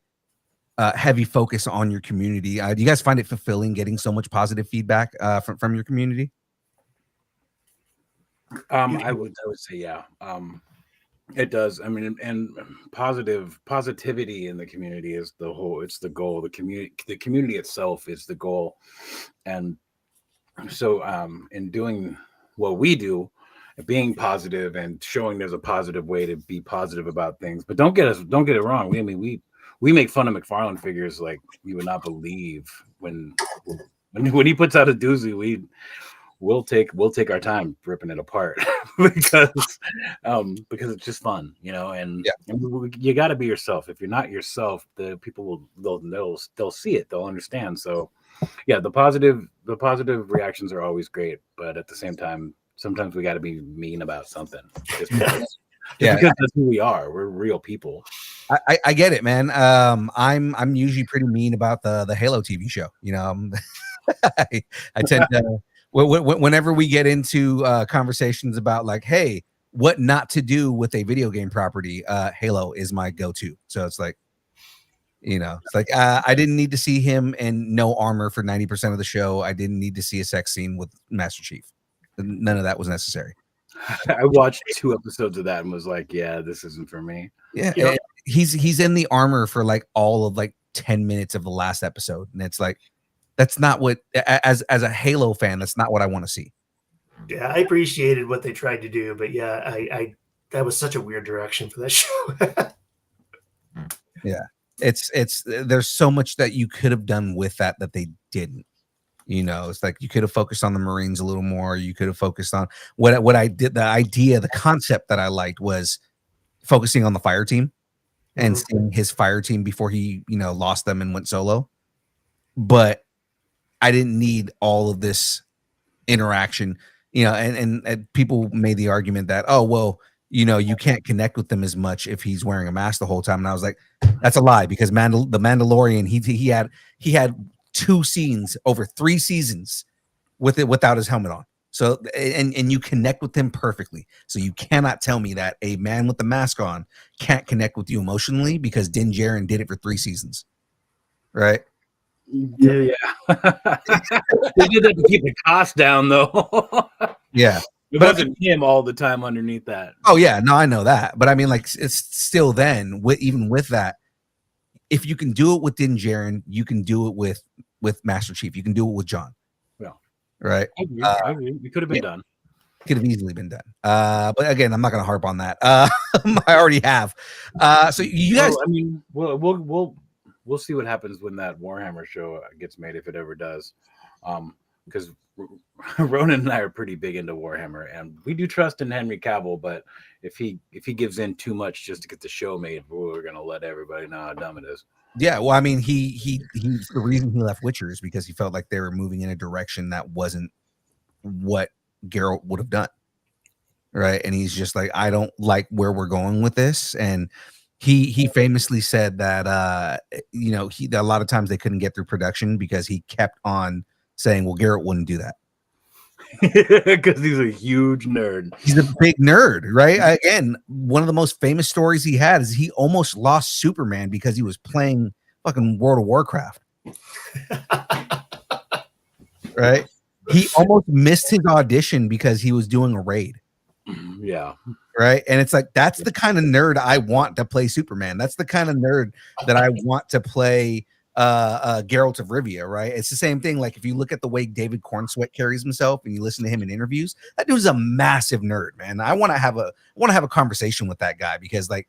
heavy focus on your community. Do you guys find it fulfilling getting so much positive feedback from your community? I would say, yeah. It does. I mean, and positivity in the community is it's the goal. The community itself is the goal. And so in doing what we do, being positive and showing there's a positive way to be positive about things. But don't get it wrong. We make fun of McFarlane figures like you would not believe. When he puts out a doozy, we'll take our time ripping it apart because it's just fun, and you got to be yourself. If you're not yourself, the people they'll see it, they'll understand. So yeah, the positive reactions are always great, but at the same time, sometimes we got to be mean about something just because, because that's who we are. We're real people. I get it, man. I'm usually pretty mean about the Halo TV show. I tend to whenever we get into conversations about like, hey, what not to do with a video game property, Halo is my go-to. So it's like, it's like I didn't need to see him in no armor for 90% of the show. I didn't need to see a sex scene with Master Chief. None of that was necessary. I watched 2 episodes of that and was like, yeah, this isn't for me. Yeah, he's in the armor for like all of like 10 minutes of the last episode, and it's like, that's not what, as a Halo fan, that's not what I want to see. Yeah, I appreciated what they tried to do, but yeah, I that was such a weird direction for that show. Yeah, it's there's so much that you could have done with that they didn't. It's like you could have focused on the Marines a little more. You could have focused on what I did. The idea, the concept that I liked was focusing on the fire team and seeing his fire team before he, lost them and went solo. But I didn't need all of this interaction, and people made the argument that, oh, well, you can't connect with them as much if he's wearing a mask the whole time. And I was like, that's a lie, because the Mandalorian, he had 2 scenes over 3 seasons with it without his helmet on. So and you connect with him perfectly. So you cannot tell me that a man with the mask on can't connect with you emotionally, because Din Djarin did it for 3 seasons, right? Yeah. They did that to keep the cost down, though. Yeah. It wasn't him all the time underneath that. Oh yeah, no, I know that, but I mean, like, it's still then even with that, if you can do it with Din Djarin, you can do it with Master Chief. You can do it with John. Yeah. Right. I agree. It could have been done. Could have easily been done. But again, I'm not going to harp on that. I already have. So you guys, I mean, we'll see what happens when that Warhammer show gets made, if it ever does. Because Ronan and I are pretty big into Warhammer, and we do trust in Henry Cavill, but if he gives in too much just to get the show made, we're gonna let everybody know how dumb it is. Yeah, well, I mean, he's the reason he left Witcher is because he felt like they were moving in a direction that wasn't what Geralt would have done, right? And he's just like, I don't like where we're going with this. And he famously said that a lot of times they couldn't get through production because he kept on saying, well, Geralt wouldn't do that. Because he's a huge nerd. He's a big nerd, right? Again, one of the most famous stories he had is he almost lost Superman because he was playing fucking World of Warcraft. Right? He almost missed his audition because he was doing a raid. Yeah. Right. And it's like, that's the kind of nerd I want to play Superman. That's the kind of nerd that I want to play Geralt of Rivia, right? It's the same thing. Like, if you look at the way David Cornsweet carries himself and you listen to him in interviews, that dude's a massive nerd, man. I want to have a conversation with that guy, because like,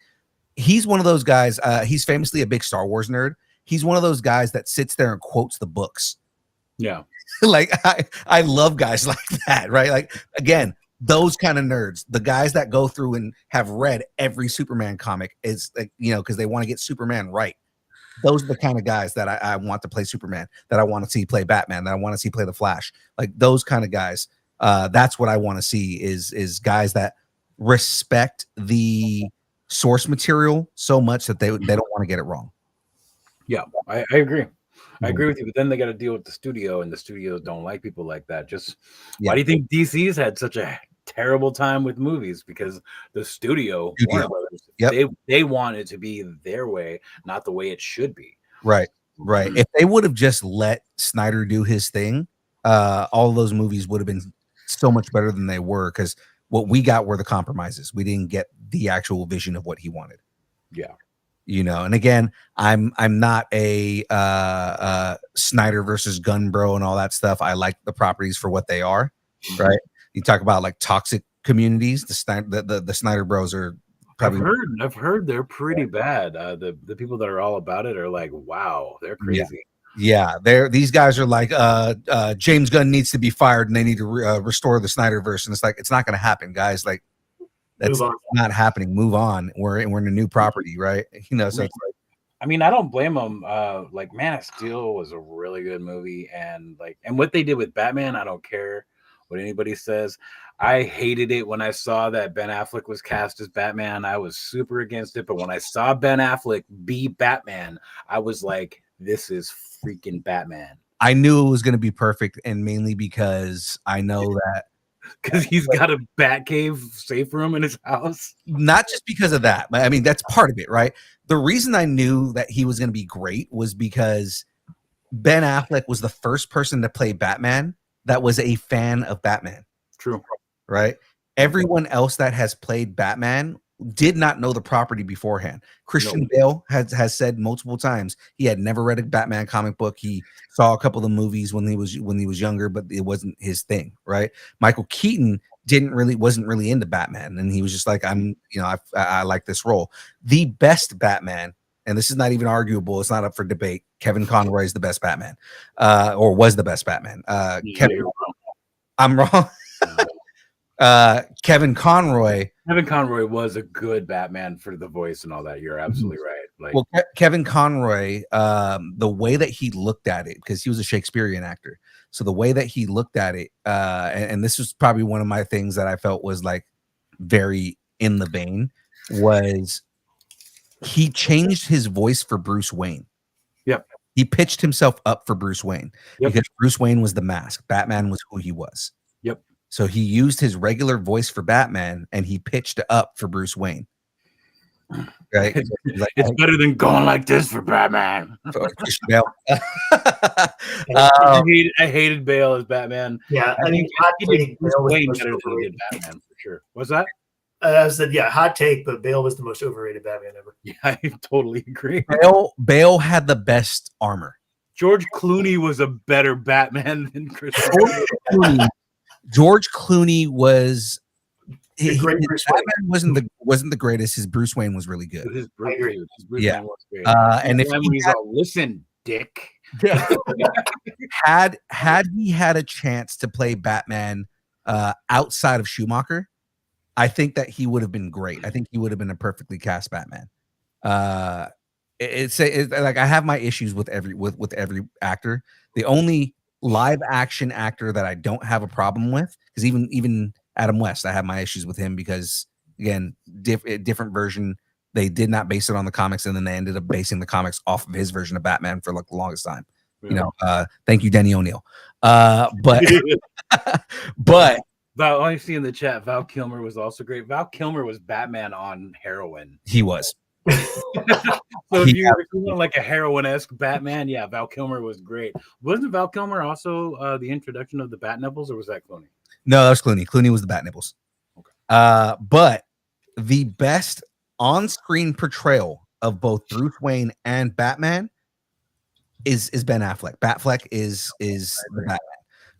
he's one of those guys. He's famously a big Star Wars nerd. He's one of those guys that sits there and quotes the books. Yeah. Like, I love guys like that, right? Like, again, those kind of nerds, the guys that go through and have read every Superman comic, is like, because they want to get Superman right. Those are the kind of guys that I want to play Superman, that I want to see play Batman, that I want to see play the Flash. Like, those kind of guys. That's what I want to see is guys that respect the source material so much that they don't want to get it wrong. Yeah, I agree. I agree with you, but then they got to deal with the studio, and the studios don't like people like that. Just why do you think DC's had such a terrible time with movies? Because the studio, Warner Brothers, they want it to be their way, not the way it should be. Right. If they would have just let Snyder do his thing, all those movies would have been so much better than they were, because what we got were the compromises. We didn't get the actual vision of what he wanted. Yeah. And again, I'm not a Snyder versus Gunn bro and all that stuff. I like the properties for what they are, right? You talk about like toxic communities. The Snyder bros are probably. I've heard they're pretty bad. The people that are all about it are like, wow, they're crazy. Yeah, these guys are like, James Gunn needs to be fired, and they need to restore the Snyderverse, and it's like, it's not going to happen, guys. Like, that's not happening. Move on. We're in a new property, right? So it's like, I mean, I don't blame them. Like, Man of Steel was a really good movie, and what they did with Batman, I don't care what anybody says. I hated it when I saw that Ben Affleck was cast as Batman. I was super against it, but when I saw Ben Affleck be Batman, I was like, this is freaking Batman. I knew it was going to be perfect, and mainly because I know that because he's got a Batcave safe room in his house. Not just because of that, but I mean, that's part of it, right? The reason I knew that he was going to be great was because Ben Affleck was the first person to play Batman that was a fan of Batman. True. Right? Everyone else that has played Batman did not know the property beforehand. Christian Bale has said multiple times he had never read a Batman comic book. He saw a couple of movies when he was younger, but it wasn't his thing, right? Michael Keaton wasn't really into Batman, and he was just like, I like this role. The best Batman, and this is not even arguable, it's not up for debate. Kevin Conroy is the best Batman, or was the best Batman. I'm wrong. Kevin Conroy was a good Batman for the voice and all that. You're absolutely right. Kevin Conroy, the way that he looked at it, because he was a Shakespearean actor, so the way that he looked at it, and this was probably one of my things that I felt was like very in the vein, was he changed his voice for Bruce Wayne. Yep. He pitched himself up for Bruce Wayne because Bruce Wayne was the mask. Batman was who he was. Yep. So he used his regular voice for Batman, and he pitched up for Bruce Wayne. Right? It's better than going like this for Batman. I hated Bale as Batman. Yeah, I think he did Bruce Wayne better than he did Batman for sure. What's that? I said, yeah, hot take, but Bale was the most overrated Batman ever. Yeah, I totally agree. Bale had the best armor. George Clooney was a better Batman than Chris. George Clooney was Batman wasn't the greatest. His Bruce Wayne was really good. His Bruce Wayne was great. And if listen, Dick, had he had a chance to play Batman outside of Schumacher, I think that he would have been great. I think he would have been a perfectly cast Batman. It's like I have my issues with every actor. The only live action actor that I don't have a problem with, because even Adam West, I have my issues with him because, again, different version. They did not base it on the comics, and then they ended up basing the comics off of his version of Batman for like the longest time. Yeah. Thank you, Denny O'Neil. But Val, I see in the chat, Val Kilmer was also great. Val Kilmer was Batman on heroin. He was. So if you want like a heroin-esque Batman, yeah, Val Kilmer was great. Wasn't Val Kilmer also the introduction of the Bat Nipples, or was that Clooney? No, that was Clooney. Clooney was the Bat Nipples. Okay. But the best on-screen portrayal of both Bruce Wayne and Batman is Ben Affleck. Batfleck is the Batman.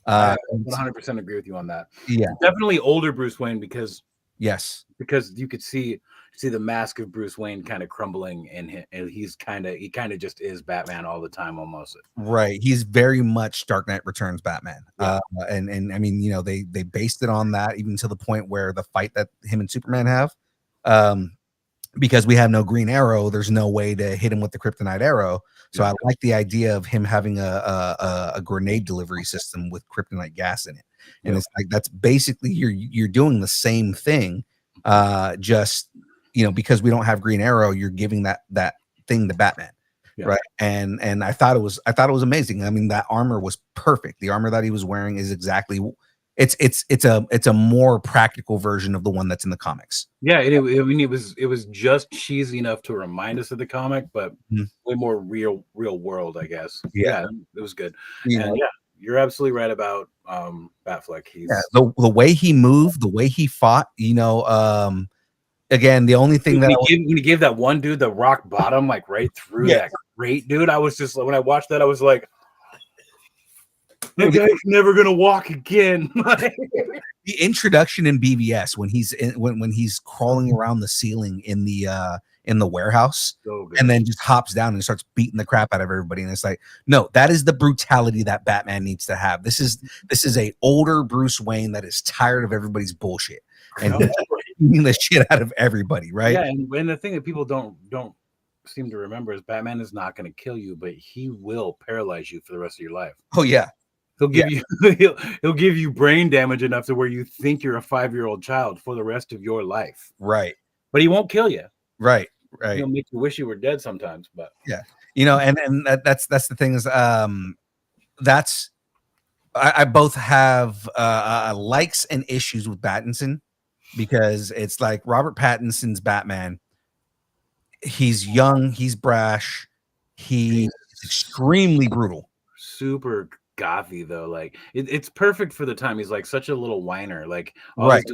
I 100% agree with you on that. Yeah, definitely older Bruce Wayne because you could see the mask of Bruce Wayne kind of crumbling in him, and he kind of just is Batman all the time almost. Right, he's very much Dark Knight Returns Batman. Yeah. And I mean, they based it on that, even to the point where the fight that him and Superman have, because we have no Green Arrow, there's no way to hit him with the Kryptonite arrow. So I like the idea of him having a grenade delivery system with kryptonite gas in it, and it's like that's basically you're doing the same thing, just because we don't have Green Arrow, you're giving that thing to Batman. Yeah. Right. And I thought it was amazing. I mean, that armor was perfect. The armor that he was wearing is exactly it's a more practical version of the one that's in the comics. Yeah, I mean, it was just cheesy enough to remind us of the comic, but way more real world, I guess. Yeah, it was good. And yeah, you're absolutely right about Batfleck. He's the way he moved, the way he fought, again, the only thing when he gave that one dude the rock bottom, like right through that crate, dude, I was just when I watched that, I was like, that guy's never gonna walk again. The introduction in BVS when he's crawling around the ceiling in the warehouse, and then just hops down and starts beating the crap out of everybody, and it's like, no, that is the brutality that Batman needs to have. This is a older Bruce Wayne that is tired of everybody's bullshit and beating the shit out of everybody, right? Yeah, and the thing that people don't seem to remember is Batman is not going to kill you, but he will paralyze you for the rest of your life. Oh yeah. He'll give you he'll give you brain damage enough to where you think you're a 5-year-old child for the rest of your life. Right. But he won't kill you. Right. He'll make you wish you were dead sometimes. But yeah, and that's the thing is that's I both have likes and issues with Pattinson, because it's like Robert Pattinson's Batman. He's young, he's brash, he's extremely brutal, super gothy though. Like it's perfect for the time. He's like such a little whiner. Like all he's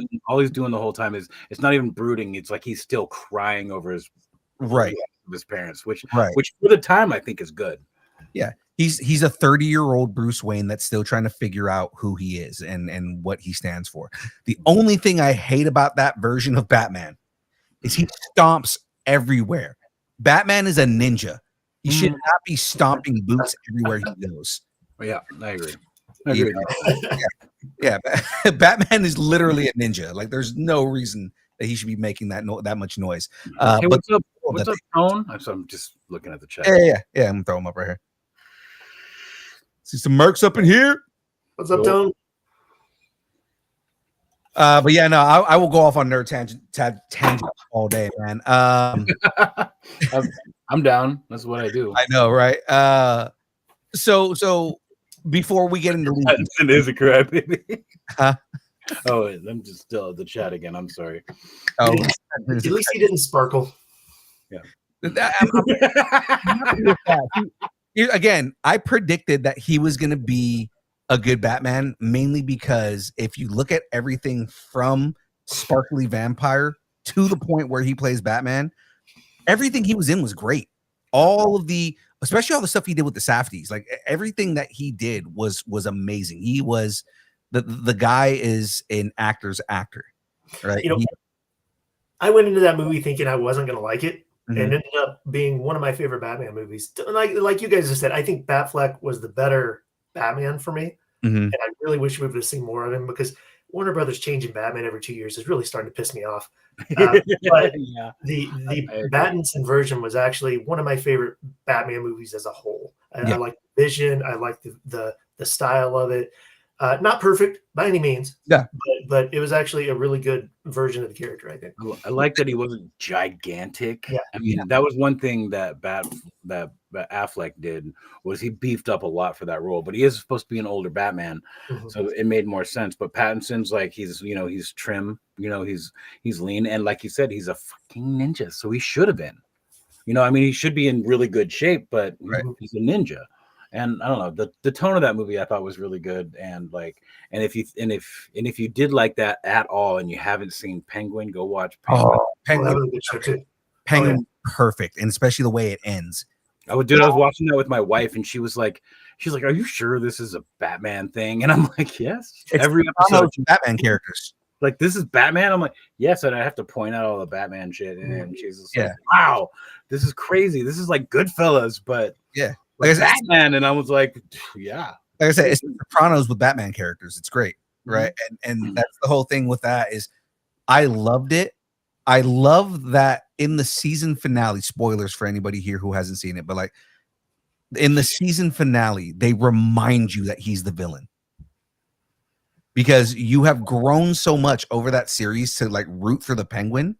doing the whole time is it's not even brooding. It's like he's still crying over his parents, which for the time I think is good. Yeah, he's a 30-year-old Bruce Wayne that's still trying to figure out who he is and what he stands for. The only thing I hate about that version of Batman is he stomps everywhere. Batman is a ninja. He should not be stomping boots everywhere he goes. Yeah, I agree. Yeah, Batman is literally a ninja. Like, there's no reason that he should be making that much noise. Hey, what's up, Tone? I'm just looking at the chat. Yeah. I'm gonna throw him up right here. See some mercs up in here. What's up, Tone? But yeah, no, I will go off on nerd tangent all day, man. I'm down. That's what I do. I know, right? So before we get into it is a crap, baby. Huh? Oh, I'm just still at the chat again. I'm sorry. Oh, at least he didn't sparkle. Yeah. Again, I predicted that he was going to be a good Batman, mainly because if you look at everything from Sparkly Vampire to the point where he plays Batman, everything he was in was great. Especially all the stuff he did with the Safdies, like everything that he did was amazing. He was the guy is an actor's actor, right? I went into that movie thinking I wasn't going to like it, and ended up being one of my favorite Batman movies. Like you guys have said, I think Batfleck was the better Batman for me, and I really wish we would have seen more of him, because Warner Brothers changing Batman every 2 years is really starting to piss me off. But the Pattinson version was actually one of my favorite Batman movies as a whole. I like the vision. I like the style of it. Not perfect by any means. Yeah. But it was actually a really good version of the character, I think. I like that he wasn't gigantic. Yeah. I mean, that was one thing that Affleck did, was he beefed up a lot for that role, but he is supposed to be an older Batman, so it made more sense. But Pattinson's like, he's trim, he's lean, and like you said, he's a fucking ninja, so he should have been. I mean, he should be in really good shape, but he's a ninja. And I don't know, the tone of that movie I thought was really good, and if you did like that at all and you haven't seen Penguin, go watch Penguin. Penguin, perfect, and especially the way it ends. I was watching that with my wife, and she's like, "Are you sure this is a Batman thing?" And I'm like, "Yes." Every episode, Batman characters. Like, this is Batman. I'm like, yes, and I have to point out all the Batman shit, and she's just like, "Wow, this is crazy. This is like Goodfellas, but like Batman." And I was like, "Yeah." Like I said, it's the Sopranos with Batman characters. It's great, right? And that's the whole thing with that is, I loved it. I love that in the season finale, spoilers for anybody here who hasn't seen it, but like in the season finale, they remind you that he's the villain, because you have grown so much over that series to like root for the Penguin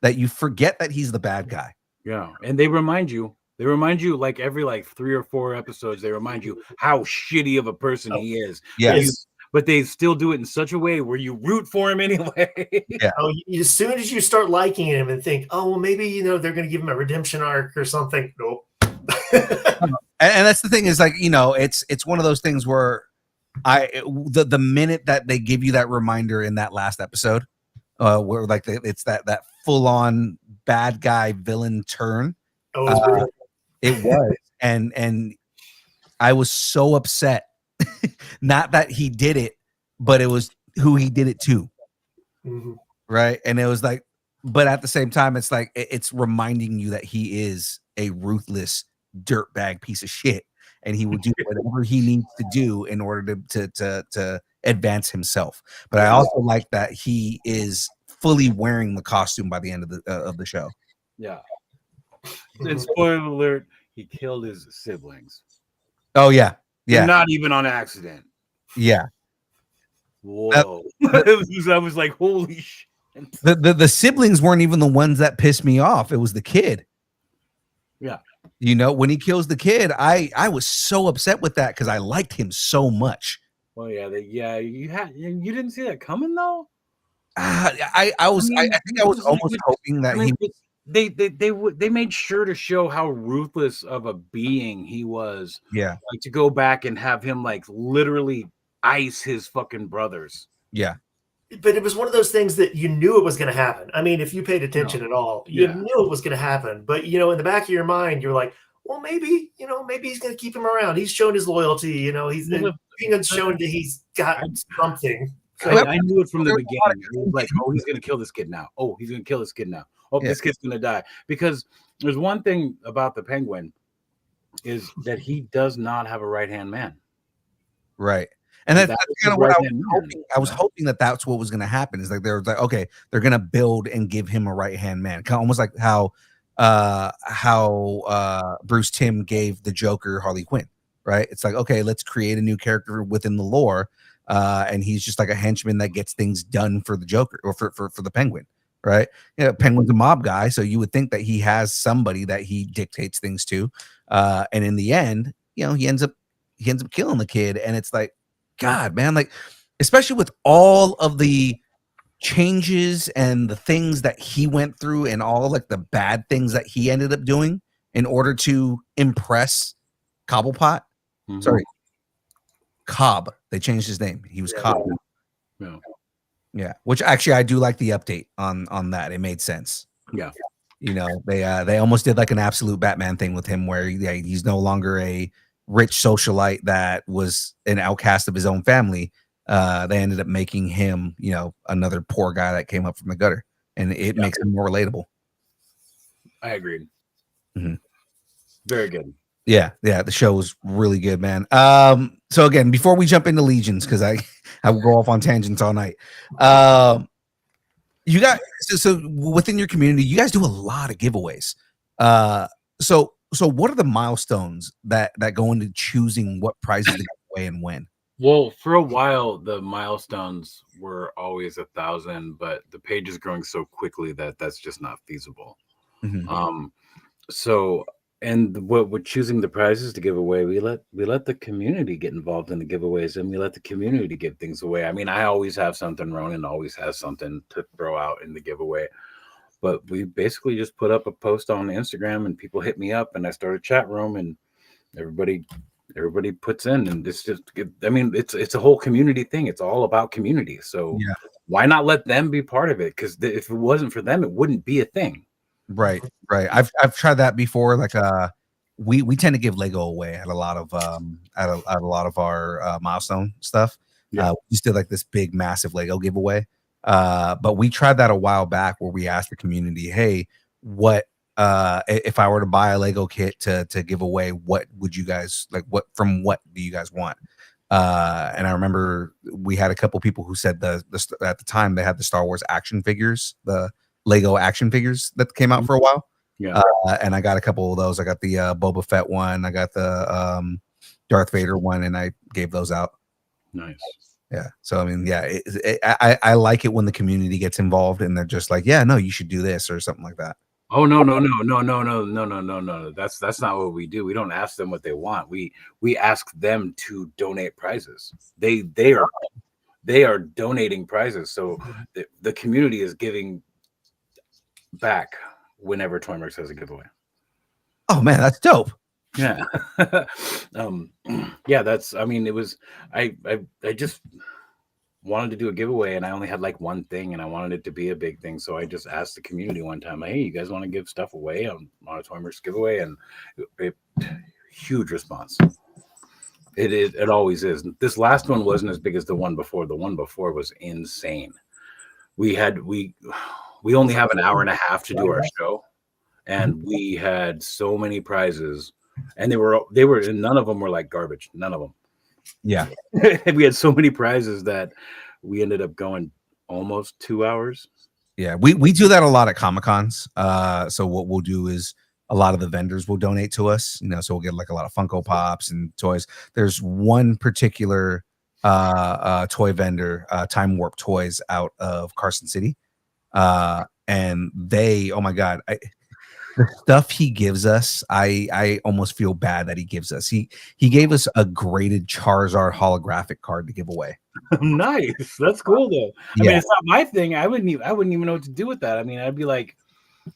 that you forget that he's the bad guy. Yeah. And they remind you They remind you like every like 3 or 4 episodes. They remind you how shitty of a person he is. Yes. But they still do it in such a way where you root for him anyway. Yeah. Oh, as soon as you start liking him and think, oh, well, maybe they're going to give him a redemption arc or something. Nope. And that's the thing is like, it's one of those things where the minute that they give you that reminder in that last episode, where like it's that full on bad guy villain turn. Oh, it was, and I was so upset. Not that he did it, but it was who he did it to. mm-hmm. Right. And it was like, but at the same time, it's like it's reminding you that he is a ruthless dirtbag piece of shit, and he will do whatever he needs to do in order to advance himself. But I also like that he is fully wearing the costume by the end of the show. Yeah. And spoiler alert, he killed his siblings. Oh yeah. Yeah. Not even on accident. Yeah. Whoa. I was like, holy shit. The siblings weren't even the ones that pissed me off. It was the kid. Yeah. When he kills the kid, I was so upset with that because I liked him so much. Well, yeah, you didn't see that coming though. I think I was almost hoping that they made sure to show how ruthless of a being he was. Yeah, like to go back and have him like literally ice his fucking brothers. Yeah. But it was one of those things that you knew it was going to happen. I mean, if you paid attention at all, you knew it was going to happen. But, in the back of your mind, you're like, well, maybe he's going to keep him around. He's shown his loyalty. He's being shown that he's got something. So I knew it from the beginning. It was like, oh, he's going to kill this kid now. Oh, he's going to kill this kid now. Oh, this kid's going to die. Because there's one thing about the Penguin is that he does not have a right-hand man. Right. And that's kind of what I was hoping. I was hoping that that's what was going to happen. Is like they're like, okay, they're going to build and give him a right hand man, kind of almost like how Bruce Timm gave the Joker Harley Quinn. Right? It's like, okay, let's create a new character within the lore, and he's just like a henchman that gets things done for the Joker or for the Penguin. Right? Penguin's a mob guy, so you would think that he has somebody that he dictates things to, and in the end, he ends up killing the kid, and it's like, God, man, like, especially with all of the changes and the things that he went through and all like the bad things that he ended up doing in order to impress Cobblepot. Mm-hmm. Sorry, Cobb. They changed his name. He was Cobb. Yeah. Which actually I do like the update on that. It made sense. Yeah. They almost did like an absolute Batman thing with him where he's no longer a rich socialite that was an outcast of his own family. They ended up making him, another poor guy that came up from the gutter, and it makes him more relatable. I agreed. Mm-hmm. Very good. Yeah. The show was really good, man. So again, before we jump into Legions, because I will go off on tangents all night. You got so within your community, you guys do a lot of giveaways. So what are the milestones that go into choosing what prizes to give away and when? Well, for a while, the milestones were always 1,000, but the page is growing so quickly that that's just not feasible. Mm-hmm. And what choosing the prizes to give away, we let the community get involved in the giveaways, and we let the community give things away. I mean, I always have something. Ronan always has something to throw out in the giveaway. But we basically just put up a post on Instagram, and people hit me up, and I started a chat room, and everybody puts in, and it's just, it's a whole community thing. It's all about community. So why not let them be part of it? Because if it wasn't for them, it wouldn't be a thing. Right. I've tried that before. Like we tend to give Lego away at a lot of our milestone stuff. Yeah. We just did like this big, massive Lego giveaway. But we tried that a while back where we asked the community, hey, what if I were to buy a Lego kit to give away, what would you guys like? What do you guys want? And I remember we had a couple people who said at the time they had the Star Wars action figures, the Lego action figures that came out for a while. Yeah. And I got a couple of those. I got the Boba Fett one. I got the Darth Vader one, and I gave those out. Nice. Yeah. So, I like it when the community gets involved and they're just like, yeah, no, you should do this or something like that. Oh no. That's not what we do. We don't ask them what they want. We ask them to donate prizes. They are donating prizes. So the community is giving back whenever ToyMercs has a giveaway. Oh man, that's dope. Yeah. Yeah, that's, I mean, it was, I just wanted to do a giveaway and I only had like one thing and I wanted it to be a big thing. So I just asked the community one time, hey, you guys want to give stuff away on a ToyMercs giveaway? And huge response. It always is. This last one wasn't as big as the one before. The one before was insane. We only have an hour and a half to do our show, and we had so many prizes, and they were and none of them were like garbage. None of them. Yeah. We had so many prizes that we ended up going almost 2 hours. Yeah, we do that a lot at Comic Cons. So what we'll do is a lot of the vendors will donate to us, you know, so we'll get like a lot of Funko Pops and toys. There's one particular toy vendor, Time Warp Toys, out of Carson City. And they, oh my God, the stuff he gives us, I almost feel bad that he gives us. He gave us a graded Charizard holographic card to give away. Nice. That's cool though. I Yeah. mean, it's not my thing. I wouldn't even know what to do with that. I mean, I'd be like,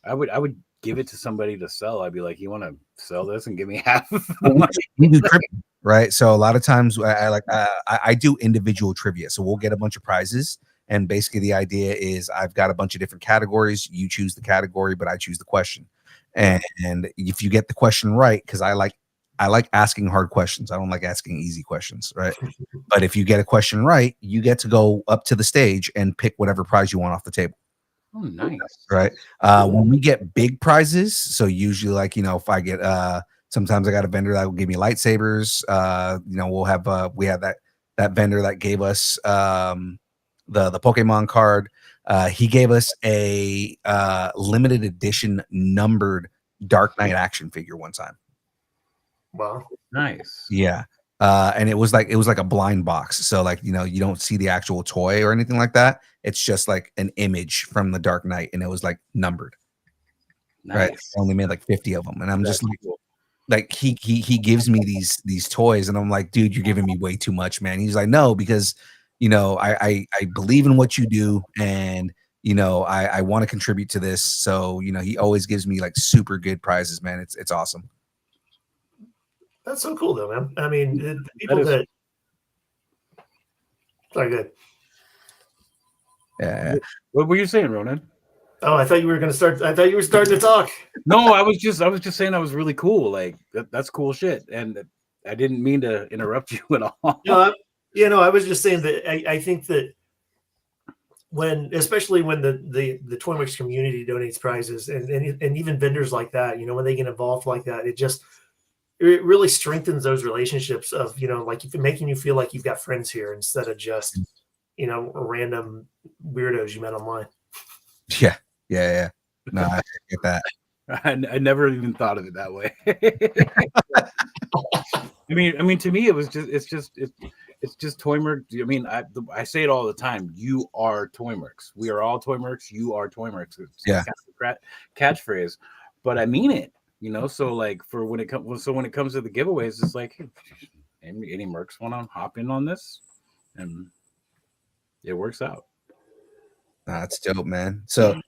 I would give it to somebody to sell. I'd be like, you want to sell this and give me half of the money? We do trivia, right? So a lot of times I do individual trivia. So we'll get a bunch of prizes. And basically the idea is I've got a bunch of different categories. You choose the category, but I choose the question. And if you get the question right, because I like asking hard questions. I don't like asking easy questions, right? But if you get a question right, you get to go up to the stage and pick whatever prize you want off the table. Oh, nice. Right. When we get big prizes, so usually like, you know, if I get sometimes I got a vendor that will give me lightsabers. You know, we'll have we have that vendor that gave us the Pokemon card. He gave us a limited edition numbered Dark Knight action figure one time. Wow. Nice. Yeah. And it was like a blind box. So like, you know, you don't see the actual toy or anything like that. It's just like an image from the Dark Knight, and it was like numbered. Nice. Right. I only made like 50 of them. And I'm That's just cool. like he gives me these toys, and I'm like, dude, you're giving me way too much, man. He's like, no, because you know, I believe in what you do, and you know, I want to contribute to this. So, you know, he always gives me like super good prizes, man. It's awesome. That's so cool, though, man. I mean, the people that. Sorry, good. Yeah. What were you saying, Ronan? Oh, I thought you were going to start. I thought you were starting to talk. No, I was just saying that was really cool. Like that's cool shit, and I didn't mean to interrupt you at all. No, I was just saying that I think that especially when the ToyMercs community donates prizes and even vendors like that, you know, when they get involved like that, it really strengthens those relationships of, you know, like making you feel like you've got friends here instead of just, you know, random weirdos you met online. Yeah. No, I get that. I never even thought of it that way. I mean, to me, it's just ToyMercs. I mean, I say it all the time. You are ToyMercs. We are all ToyMercs. You are ToyMercs. It's Yeah. kind of a catchphrase, but I mean it. You know, so like when it comes to the giveaways, it's like, hey, any Mercs want to hop in on this, and it works out. That's dope, man. So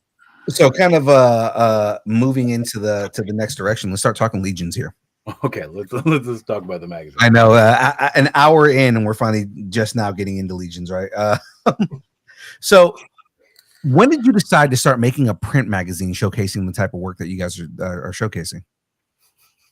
kind of moving into the next direction. Let's start talking Legions here. Okay, let's talk about the magazine. I know an hour in, and we're finally just now getting into Legions, right? So when did you decide to start making a print magazine showcasing the type of work that you guys are showcasing?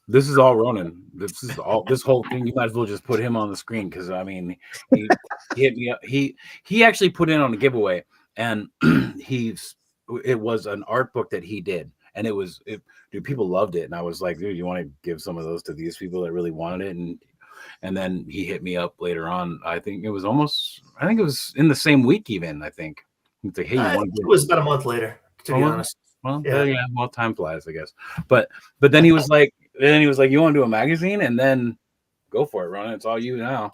This is all Ronan. This whole thing. You might as well just put him on the screen, because I mean, he hit me up. He actually put in on a giveaway, and it was an art book that he did, and dude, people loved it, and I was like, dude, you want to give some of those to these people that really wanted it, and then he hit me up later on. I think it was in the same week even. I think he's like, hey, it was about a month later, to be honest. Well, yeah. Well, time flies, I guess. But then he was like, you want to do a magazine? And then go for it, Ronan. It's all you now.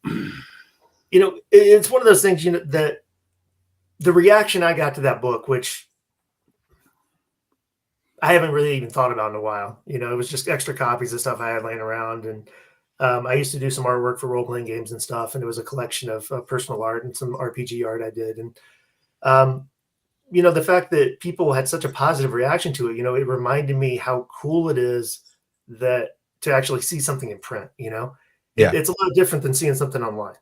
You know, it's one of those things, you know, that the reaction I got to that book, which I haven't really even thought about in a while. You know, it was just extra copies of stuff I had laying around. And I used to do some artwork for role-playing games and stuff. And it was a collection of personal art and some RPG art I did. And, you know, the fact that people had such a positive reaction to it, you know, it reminded me how cool it is that to actually see something in print, you know, it's a lot different than seeing something online.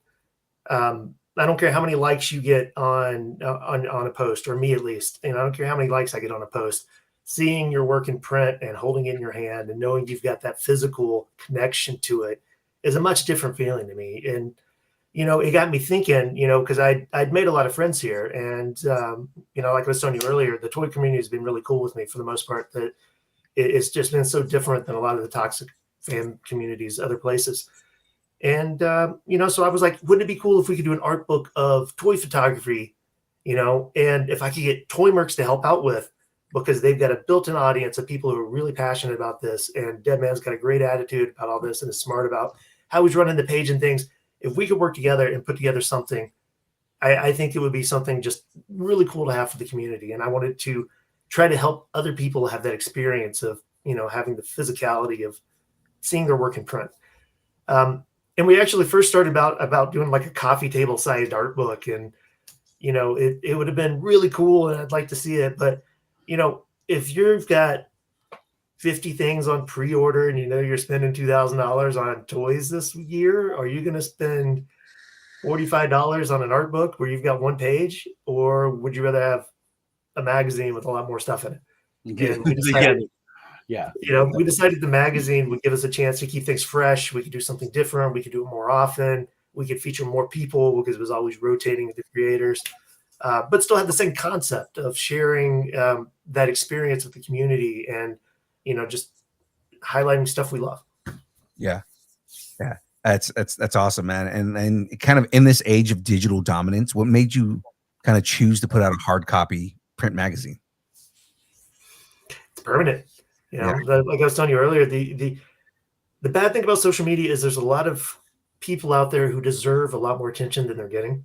I don't care how many likes you get on a post, or me at least, and I don't care how many likes I get on a post. Seeing your work in print and holding it in your hand and knowing you've got that physical connection to it is a much different feeling to me. And, you know, it got me thinking, you know, because I'd made a lot of friends here. And, you know, like I was telling you earlier, the toy community has been really cool with me for the most part, that it's just been so different than a lot of the toxic fan communities other places. And, you know, so I was like, wouldn't it be cool if we could do an art book of toy photography, you know, and if I could get ToyMercs to help out with, because they've got a built-in audience of people who are really passionate about this. And Deadman's got a great attitude about all this and is smart about how he's running the page and things. If we could work together and put together something, I think it would be something just really cool to have for the community. And I wanted to try to help other people have that experience of, you know, having the physicality of seeing their work in print. And we actually first started about doing like a coffee table sized art book. And, you know, it would have been really cool and I'd like to see it. But, you know, if you've got 50 things on pre-order and you know you're spending $2,000 on toys this year, are you going to spend $45 on an art book where you've got one page, or would you rather have a magazine with a lot more stuff in it? And we decided, you know, we decided the magazine would give us a chance to keep things fresh. We could do something different. We could do it more often. We could feature more people because it was always rotating with the creators. But still have the same concept of sharing that experience with the community and, you know, just highlighting stuff we love. Yeah. That's awesome, man. And kind of in this age of digital dominance, what made you kind of choose to put out a hard copy print magazine? It's permanent. You know, like I was telling you earlier, the bad thing about social media is there's a lot of people out there who deserve a lot more attention than they're getting.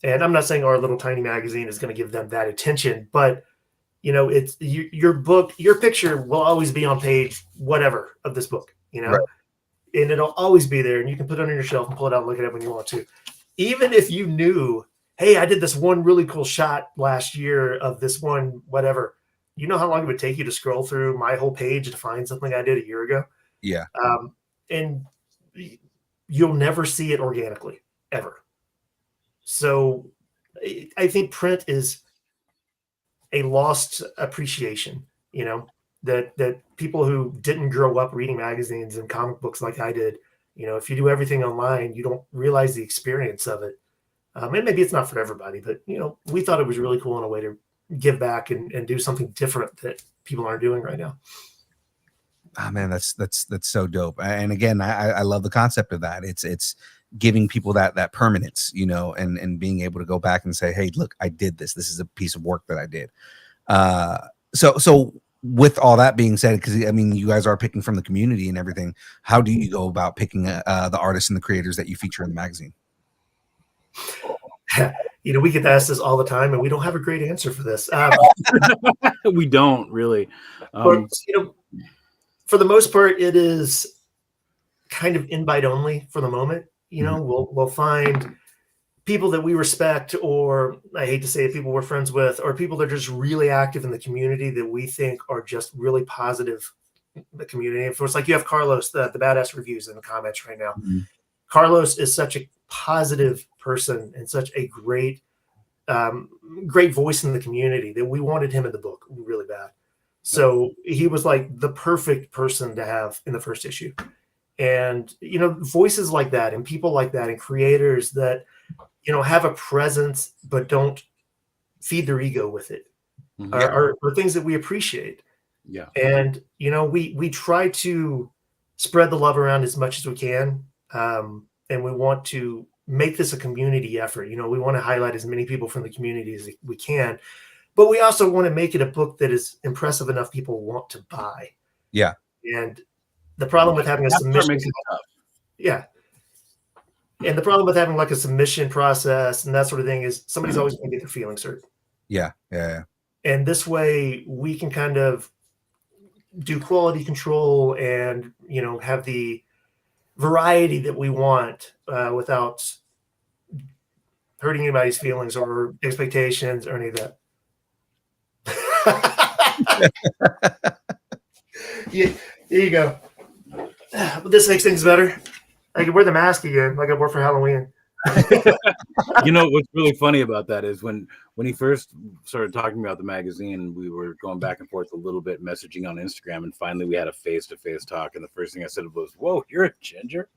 And I'm not saying our little tiny magazine is going to give them that attention, but, you know, it's your book, your picture will always be on page whatever of this book, you know, and it'll always be there. And you can put it on your shelf and pull it out and look at it when you want to. Even if you knew, hey, I did this one really cool shot last year of this one, whatever, you know how long it would take you to scroll through my whole page to find something I did a year ago? Yeah. And you'll never see it organically, ever. So I think print is a lost appreciation, you know, that people who didn't grow up reading magazines and comic books like I did, you know, if you do everything online, you don't realize the experience of it. And maybe it's not for everybody, but, you know, we thought it was really cool in a way to give back and do something different that people aren't doing right now. Oh man, that's so dope. And again, I love the concept of that. It's giving people that permanence, you know, and being able to go back and say, hey, look, I did this. This is a piece of work that I did. So with all that being said, because I mean, you guys are picking from the community and everything, how do you go about picking the artists and the creators that you feature in the magazine? You know, we get asked this all the time, and we don't have a great answer for this. We don't really. But, you know, for the most part, it is kind of invite only for the moment. You know, we'll find people that we respect, or I hate to say it, people we're friends with, or people that are just really active in the community that we think are just really positive in the community. Of course, like you have Carlos, the badass reviews in the comments right now. Carlos is such a positive person and such a great voice in the community that we wanted him in the book really bad. So he was like the perfect person to have in the first issue. And, you know, voices like that and people like that and creators that, you know, have a presence but don't feed their ego with it are things that we appreciate. Yeah. And, you know, we try to spread the love around as much as we can. And we want to make this a community effort. You know, we want to highlight as many people from the community as we can, but we also want to make it a book that is impressive enough people want to buy. Yeah. And the problem with having a submission, and the problem with having like a submission process and that sort of thing is somebody's always going to get their feelings hurt. Yeah. And this way we can kind of do quality control and, have the variety that we want without hurting anybody's feelings or expectations or any of that. Yeah, there you go. But this makes things better. I can wear the mask again, like I wore for Halloween. You know what's really funny about that is when he first started talking about the magazine, we were going back and forth a little bit, messaging on Instagram, and finally we had a face-to-face talk. And the first thing I said was, "Whoa, you're a ginger."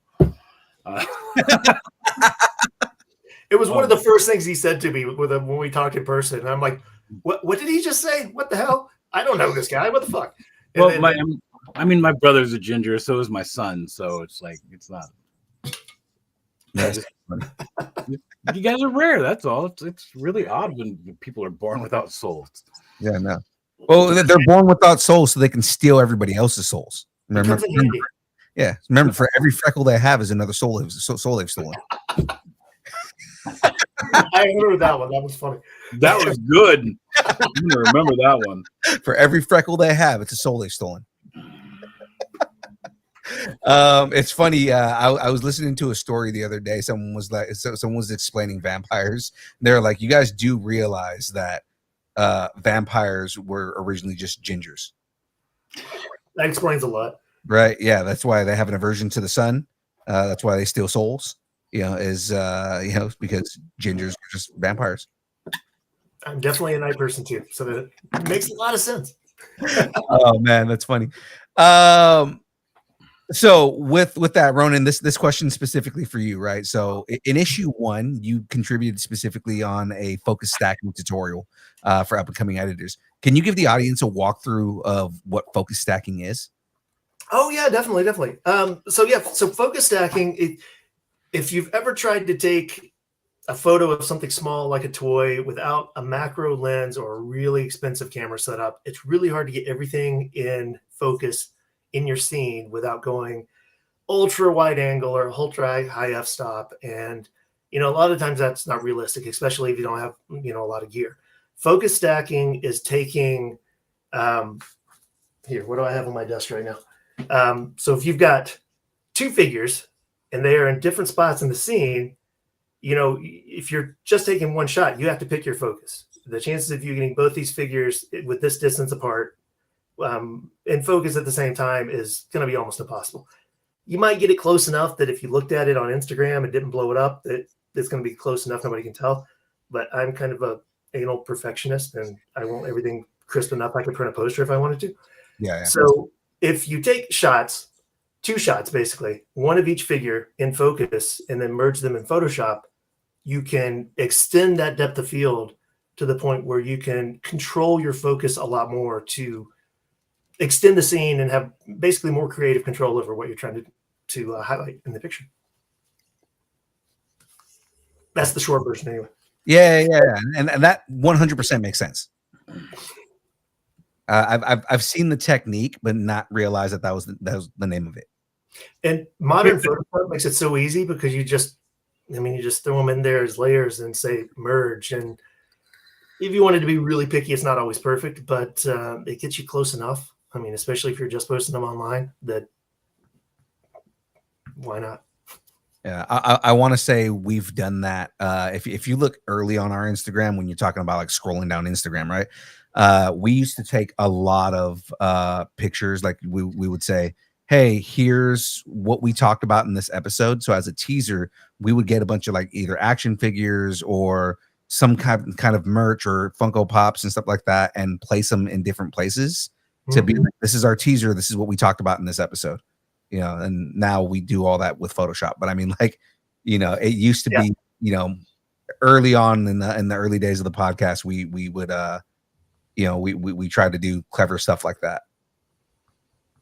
It was one of the first things he said to me when we talked in person. And I'm like, "What did he just say? What the hell? I don't know this guy. What the fuck?" And well, my brother's a ginger, so is my son. So it's like it's not. You guys are rare. That's all. It's really odd when people are born without souls. Yeah, no. Well, they're born without souls, so they can steal everybody else's souls. Remember, for every freckle they have is another soul they've stolen. I remember that one. That was funny. That was good. I'm gonna remember that one. For every freckle they have, it's a soul they've stolen. It's funny. I was listening to a story the other day. Someone was explaining vampires. They're like, you guys do realize that vampires were originally just gingers. That explains a lot. Right. Yeah. That's why they have an aversion to the sun. That's why they steal souls. Because gingers are just vampires. I'm definitely a night person too, so that it makes a lot of sense. Oh man, that's funny. So with that, Ronan, this question specifically for you, right? So in issue 1, you contributed specifically on a focus stacking tutorial for up and coming editors. Can you give the audience a walkthrough of what focus stacking is? Oh yeah, definitely. So focus stacking. If you've ever tried to take a photo of something small like a toy without a macro lens or a really expensive camera setup, it's really hard to get everything in focus in your scene without going ultra wide angle or ultra high f-stop. And, a lot of times that's not realistic, especially if you don't have, a lot of gear. Focus stacking is taking, here, what do I have on my desk right now? So if you've got 2 figures and they are in different spots in the scene, if you're just taking one shot, you have to pick your focus. The chances of you getting both these figures with this distance apart in focus at the same time is going to be almost impossible. You might get it close enough that if you looked at it on Instagram and didn't blow it up, that it's going to be close enough nobody can tell. But I'm kind of a anal perfectionist, and I want everything crisp enough I could print a poster if I wanted to. Yeah. So if you take shots, 2 shots basically, one of each figure in focus, and then merge them in Photoshop, you can extend that depth of field to the point where you can control your focus a lot more to extend the scene and have basically more creative control over what you're trying to highlight in the picture. That's the short version anyway. Yeah. And that 100% makes sense. I've seen the technique, but not realized that was the name of it. And modern Photoshop makes it so easy because you just throw them in there as layers and say merge. And if you wanted to be really picky, it's not always perfect, but it gets you close enough. Especially if you're just posting them online, that why not? Yeah, I want to say we've done that. If you look early on our Instagram, when you're talking about like scrolling down Instagram, right? We used to take a lot of pictures. Like we would say, hey, here's what we talked about in this episode. So as a teaser, we would get a bunch of like either action figures or some kind of merch or Funko Pops and stuff like that, and place them in different places to be like, this is our teaser. This is what we talked about in this episode. And now we do all that with Photoshop. But it used to be, early on in the early days of the podcast, we would, we tried to do clever stuff like that.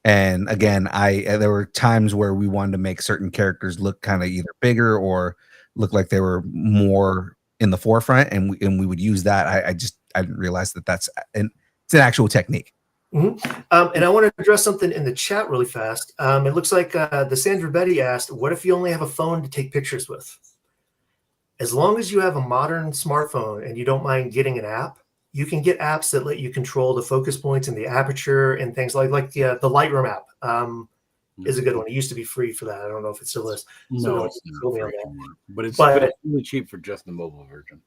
And again, there were times where we wanted to make certain characters look kind of either bigger or look like they were more in the forefront, and we would use that. I didn't realize that it's an actual technique. And I want to address something in the chat really fast. It looks like the Sandra Betty asked, what if you only have a phone to take pictures with? As long as you have a modern smartphone and you don't mind getting an app, you can get apps that let you control the focus points and the aperture and things like the Lightroom app is a good one. It used to be free for that. I don't know if it still is. So No, don't it's not quote me on free that. anymore. But it's But really cheap for just the mobile version.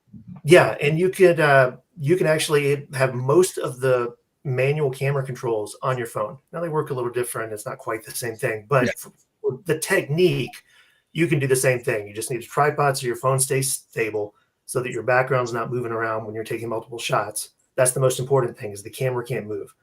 yeah, and you can actually have most of the manual camera controls on your phone. Now they work a little different. It's not quite the same thing, but for the technique, you can do the same thing. You just need a tripod so your phone stays stable so that your background's not moving around when you're taking multiple shots. That's the most important thing, is the camera can't move.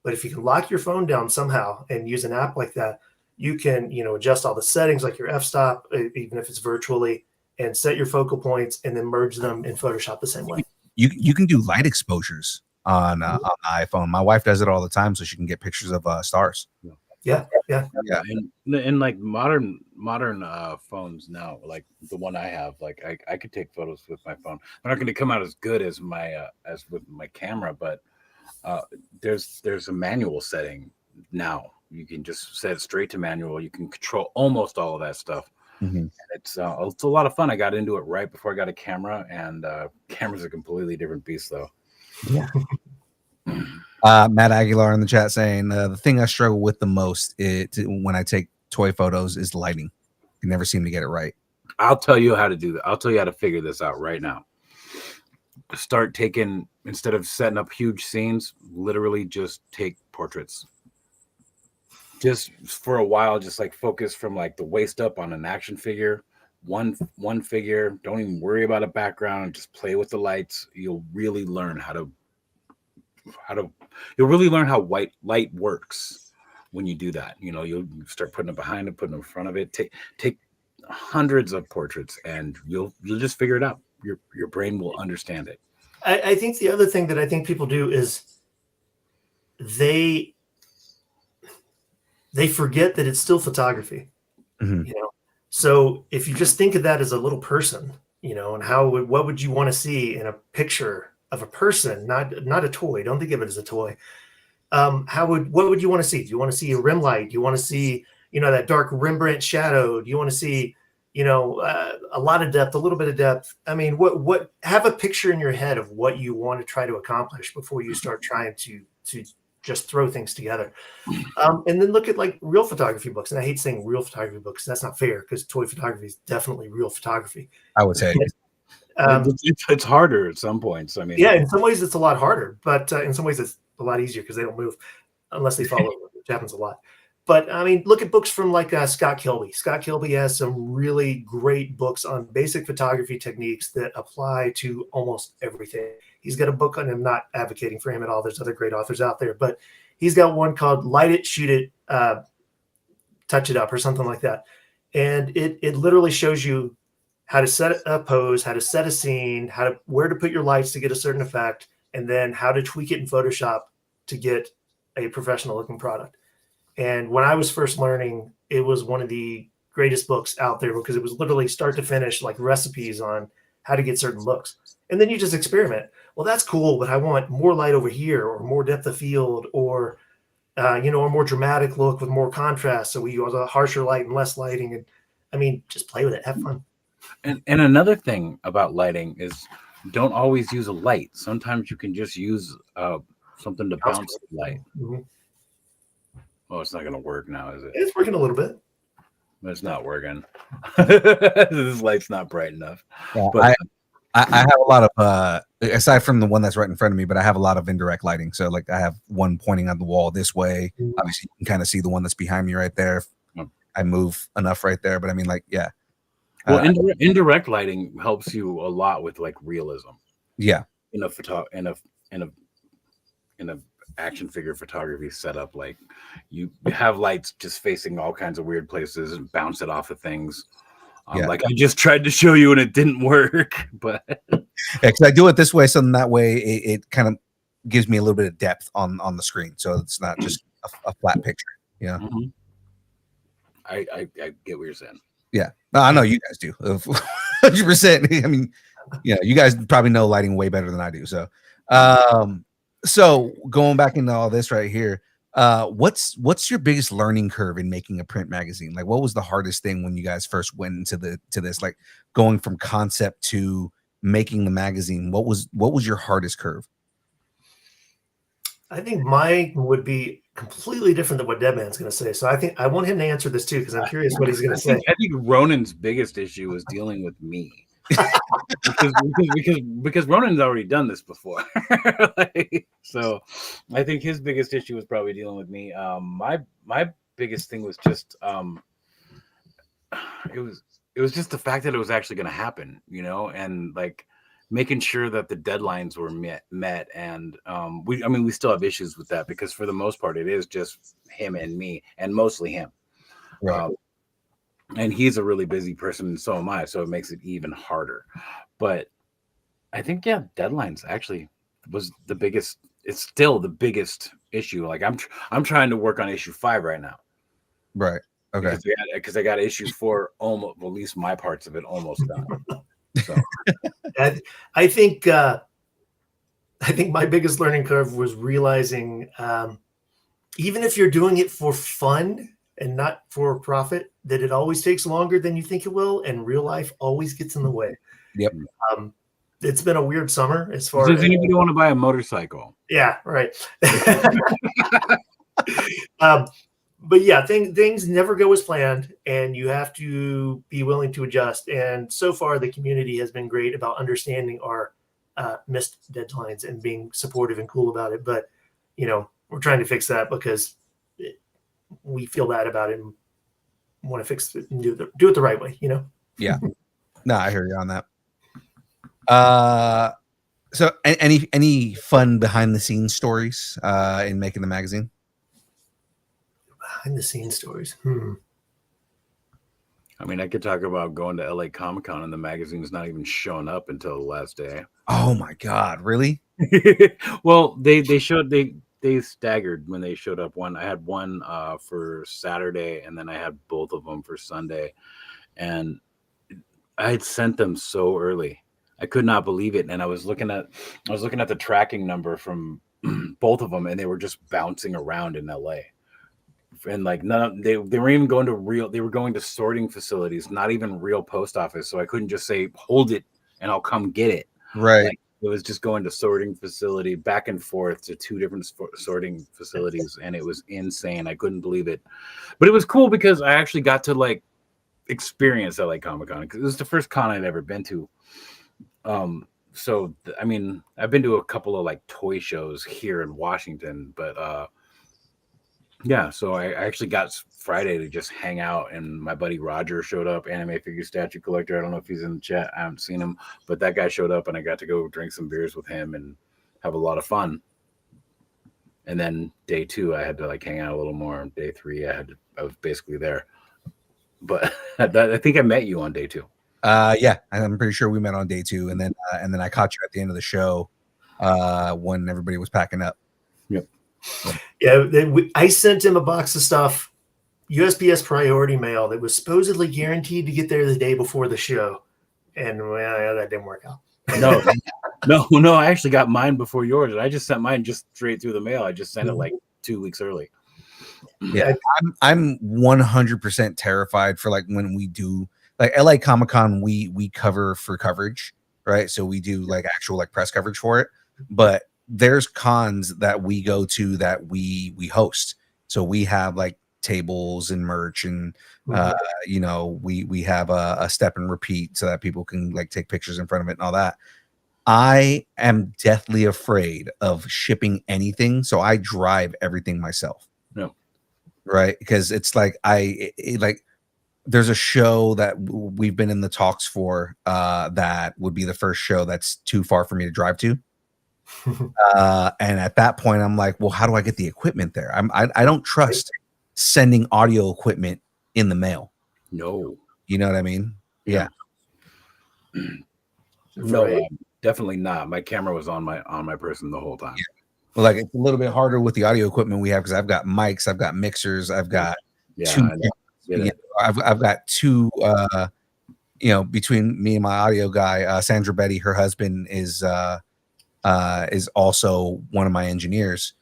But if you can lock your phone down somehow and use an app like that, you can, adjust all the settings like your f-stop, even if it's virtually, and set your focal points and then merge them in Photoshop the same way. You can do light exposures on the iPhone. My wife does it all the time so she can get pictures of stars. Yeah. And like modern phones now, like the one I have, like I could take photos with my phone. They're not going to come out as good as my as with my camera, but there's a manual setting now. You can just set it straight to manual. You can control almost all of that stuff. Mm-hmm. It's a lot of fun. I got into it right before I got a camera, and camera's a completely different beast, though. Yeah. Matt Aguilar in the chat saying the thing I struggle with the most when I take toy photos is lighting. I never seem to get it right. I'll tell you how to do that. I'll tell you how to figure this out right now. Start taking, instead of setting up huge scenes, literally just take portraits. Just for a while, just like focus from like the waist up on an action figure, one figure. Don't even worry about a background. Just play with the lights. You'll really learn you'll really learn how light works when you do that. You'll start putting it behind it, putting it in front of it. Take hundreds of portraits, and you'll just figure it out. Your brain will understand it. I think the other thing that I think people do is they forget that it's still photography. Mm-hmm. So if you just think of that as a little person, and what would you want to see in a picture of a person, not a toy? Don't think of it as a toy. What would you want to see? Do you want to see a rim light? Do you want to see, that dark Rembrandt shadow? Do you want to see, a lot of depth, a little bit of depth? I mean, what have a picture in your head of what you want to try to accomplish before you start trying to just throw things together. And then look at like real photography books. And I hate saying real photography books. That's not fair, because toy photography is definitely real photography. I would say it's harder at some points. I mean, yeah, in some ways it's a lot harder, but in some ways it's a lot easier because they don't move unless they fall over, which happens a lot. But I mean, look at books from like Scott Kilby. Scott Kilby has some really great books on basic photography techniques that apply to almost everything. He's got a book on him, not advocating for him at all. There's other great authors out there, but he's got one called Light It, Shoot It, Touch It Up, or something like that. And it literally shows you how to set a pose, how to set a scene, where to put your lights to get a certain effect, and then how to tweak it in Photoshop to get a professional looking product. And when I was first learning, it was one of the greatest books out there, because it was literally start to finish, like recipes on how to get certain looks. And then you just experiment. Well, that's cool, but I want more light over here, or more depth of field, or, a more dramatic look with more contrast. So we use a harsher light and less lighting. And I mean, just play with it, have fun. And another thing about lighting is don't always use a light. Sometimes you can just use something to bounce the light. Mm-hmm. Oh, it's not going to work now, is it? It's working a little bit. It's not working. This light's not bright enough. Yeah, but I have a lot of aside from the one that's right in front of me, but I have a lot of indirect lighting. So like I have one pointing on the wall this way. Obviously, you can kind of see the one that's behind me right there. I move enough right there, but I mean, like, yeah. Well, indirect lighting helps you a lot with like realism. Yeah. In a action figure photography setup, like you have lights just facing all kinds of weird places and bounce it off of things. Like I just tried to show you and it didn't work, but because I do it this way, so that way it kind of gives me a little bit of depth on the screen, so it's not just a flat picture. Yeah. Mm-hmm. I get what you're saying. Yeah, I know you guys do. 100%. I mean, you guys probably know lighting way better than I do. So, so going back into all this right here, what's your biggest learning curve in making a print magazine? Like, what was the hardest thing when you guys first went into this? Like, going from concept to making the magazine. What was your hardest curve? I think mine would be completely different than what Deadman's going to say. So I think I want him to answer this too, because I'm curious what he's going to say. I think Ronan's biggest issue is dealing with me. because Ronan's already done this before. So I think his biggest issue was probably dealing with me. My biggest thing was just it was just the fact that it was actually going to happen, and like making sure that the deadlines were met. And we still have issues with that because for the most part it is just him and me, and mostly him. Right. And he's a really busy person, and so am I, so it makes it even harder. But I think deadlines actually was the biggest. It's still the biggest issue. Like I'm trying to work on issue 5 right now. Right. Okay. Because I got issue 4 almost, well, at least my parts of it almost done. So I think my biggest learning curve was realizing even if you're doing it for fun and not for profit, that it always takes longer than you think it will, and real life always gets in the way. Yep. It's been a weird summer as far does as anybody want to buy a motorcycle? Yeah, right. But yeah, things never go as planned, and you have to be willing to adjust. And so far, the community has been great about understanding our missed deadlines and being supportive and cool about it. But we're trying to fix that because we feel bad about it and want to fix it and do it the right way. Yeah. No, I hear you on that. So any fun behind the scenes stories in making the magazine? Behind the scenes stories. I mean, I could talk about going to LA Comic-Con and the magazine's not even showing up until the last day. Oh my God, really? Well, they staggered when they showed up. I had one for Saturday, and then I had both of them for Sunday, and I had sent them so early. I could not believe it, and I was looking at the tracking number from both of them, and they were just bouncing around in LA. And like they weren't even going to they were going to sorting facilities, not even real post office. So I couldn't just say hold it and I'll come get it. Right. Like, it was just going to sorting facility back and forth to 2 different sorting facilities, and it was insane. I couldn't believe it, but it was cool because I actually got to like experience LA Comic-Con because it was the first con I'd ever been to. So I mean, I've been to a couple of like toy shows here in Washington, but yeah, so I actually got Friday to just hang out, and my buddy Roger showed up, anime figure statue collector. I don't know if he's in the chat. I haven't seen him, but that guy showed up, and I got to go drink some beers with him and have a lot of fun. And then day 2, I had to like hang out a little more. Day 3, I was basically there. But I think I met you on day 2. Yeah, I'm pretty sure we met on day 2, and then I caught you at the end of the show when everybody was packing up. Yep. Yeah, I sent him a box of stuff, USPS priority mail, that was supposedly guaranteed to get there the day before the show, and well, that didn't work out. No, I actually got mine before yours. I just sent mine just straight through the mail. I just sent it like 2 weeks early. Yeah, I'm 100% terrified for like when we do like LA Comic-Con, we cover for coverage, right? So we do like actual like press coverage for it, but there's cons that we go to that we host. So we have like tables and merch, and we have a step and repeat so that people can like take pictures in front of it and all that. I am deathly afraid of shipping anything, so I drive everything myself. No. Right? Because it's like there's a show that we've been in the talks for that would be the first show that's too far for me to drive to. And at that point, I'm like, well, how do I get the equipment there? I don't trust sending audio equipment in the mail. No. You know what I mean? Yeah. No, definitely not. My camera was on my person the whole time. Yeah. Well, like it's a little bit harder with the audio equipment we have because I've got mics, I've got mixers, I've got I've got 2 between me and my audio guy, Sandra Betty, her husband is also one of my engineers.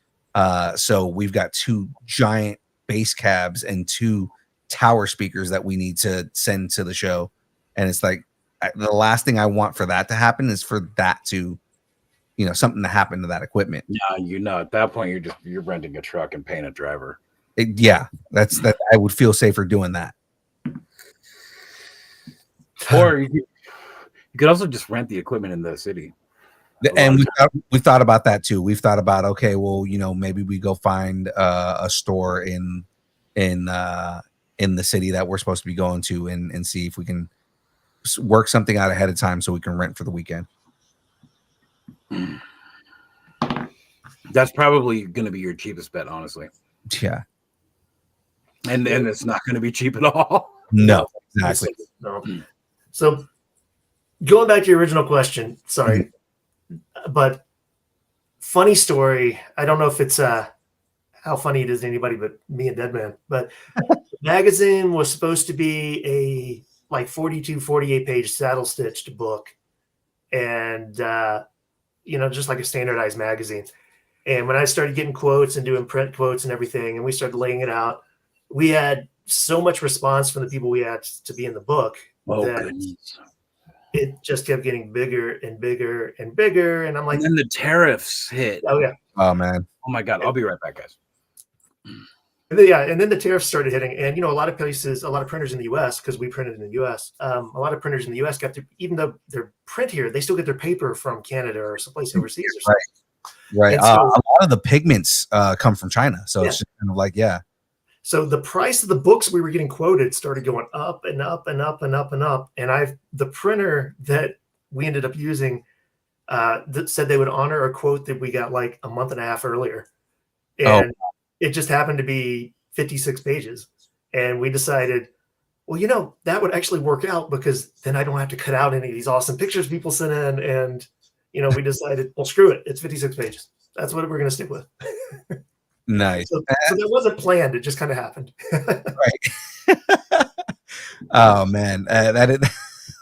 So we've got 2 giant bass cabs and 2 tower speakers that we need to send to the show. And it's like the last thing I want for that to happen is for that to something to happen to that equipment. Yeah, at that point you're renting a truck and paying a driver. That's that. I would feel safer doing that. Or you could also just rent the equipment in the city. And we've thought about that too. We've thought about, okay, well, maybe we go find a store in the city that we're supposed to be going to and see if we can work something out ahead of time so we can rent for the weekend. That's probably going to be your cheapest bet, honestly. Yeah. And it's not going to be cheap at all. No, exactly. No. So going back to your original question, sorry, but funny story. I don't know if it's how funny it is to anybody but me and Deadman, but the magazine was supposed to be a like 42, 48 page saddle stitched book. And, just like a standardized magazine. And when I started getting quotes and doing print quotes and everything, and we started laying it out, we had so much response from the people we had to be in the book that goodness. It just kept getting bigger and bigger and bigger. And I'm like, and then the tariffs hit. Oh yeah. Oh man. Oh my God. I'll be right back, guys. And then the tariffs started hitting, and a lot of places, a lot of printers in the U.S. because we printed in the U.S. A lot of printers in the U.S. even though they're print here, they still get their paper from Canada or someplace overseas. Or something. Right. So, a lot of the pigments come from China, so it's just kind of like So the price of the books we were getting quoted started going up and up and up and up and up. And the printer that we ended up using that said they would honor a quote that we got like a month and a half earlier, and it just happened to be 56 pages. And we decided, well, that would actually work out because then I don't have to cut out any of these awesome pictures people sent in. And, we decided, well, screw it. It's 56 pages. That's what we're going to stick with. Nice. So that wasn't planned. It just kind of happened. Right. Oh man. That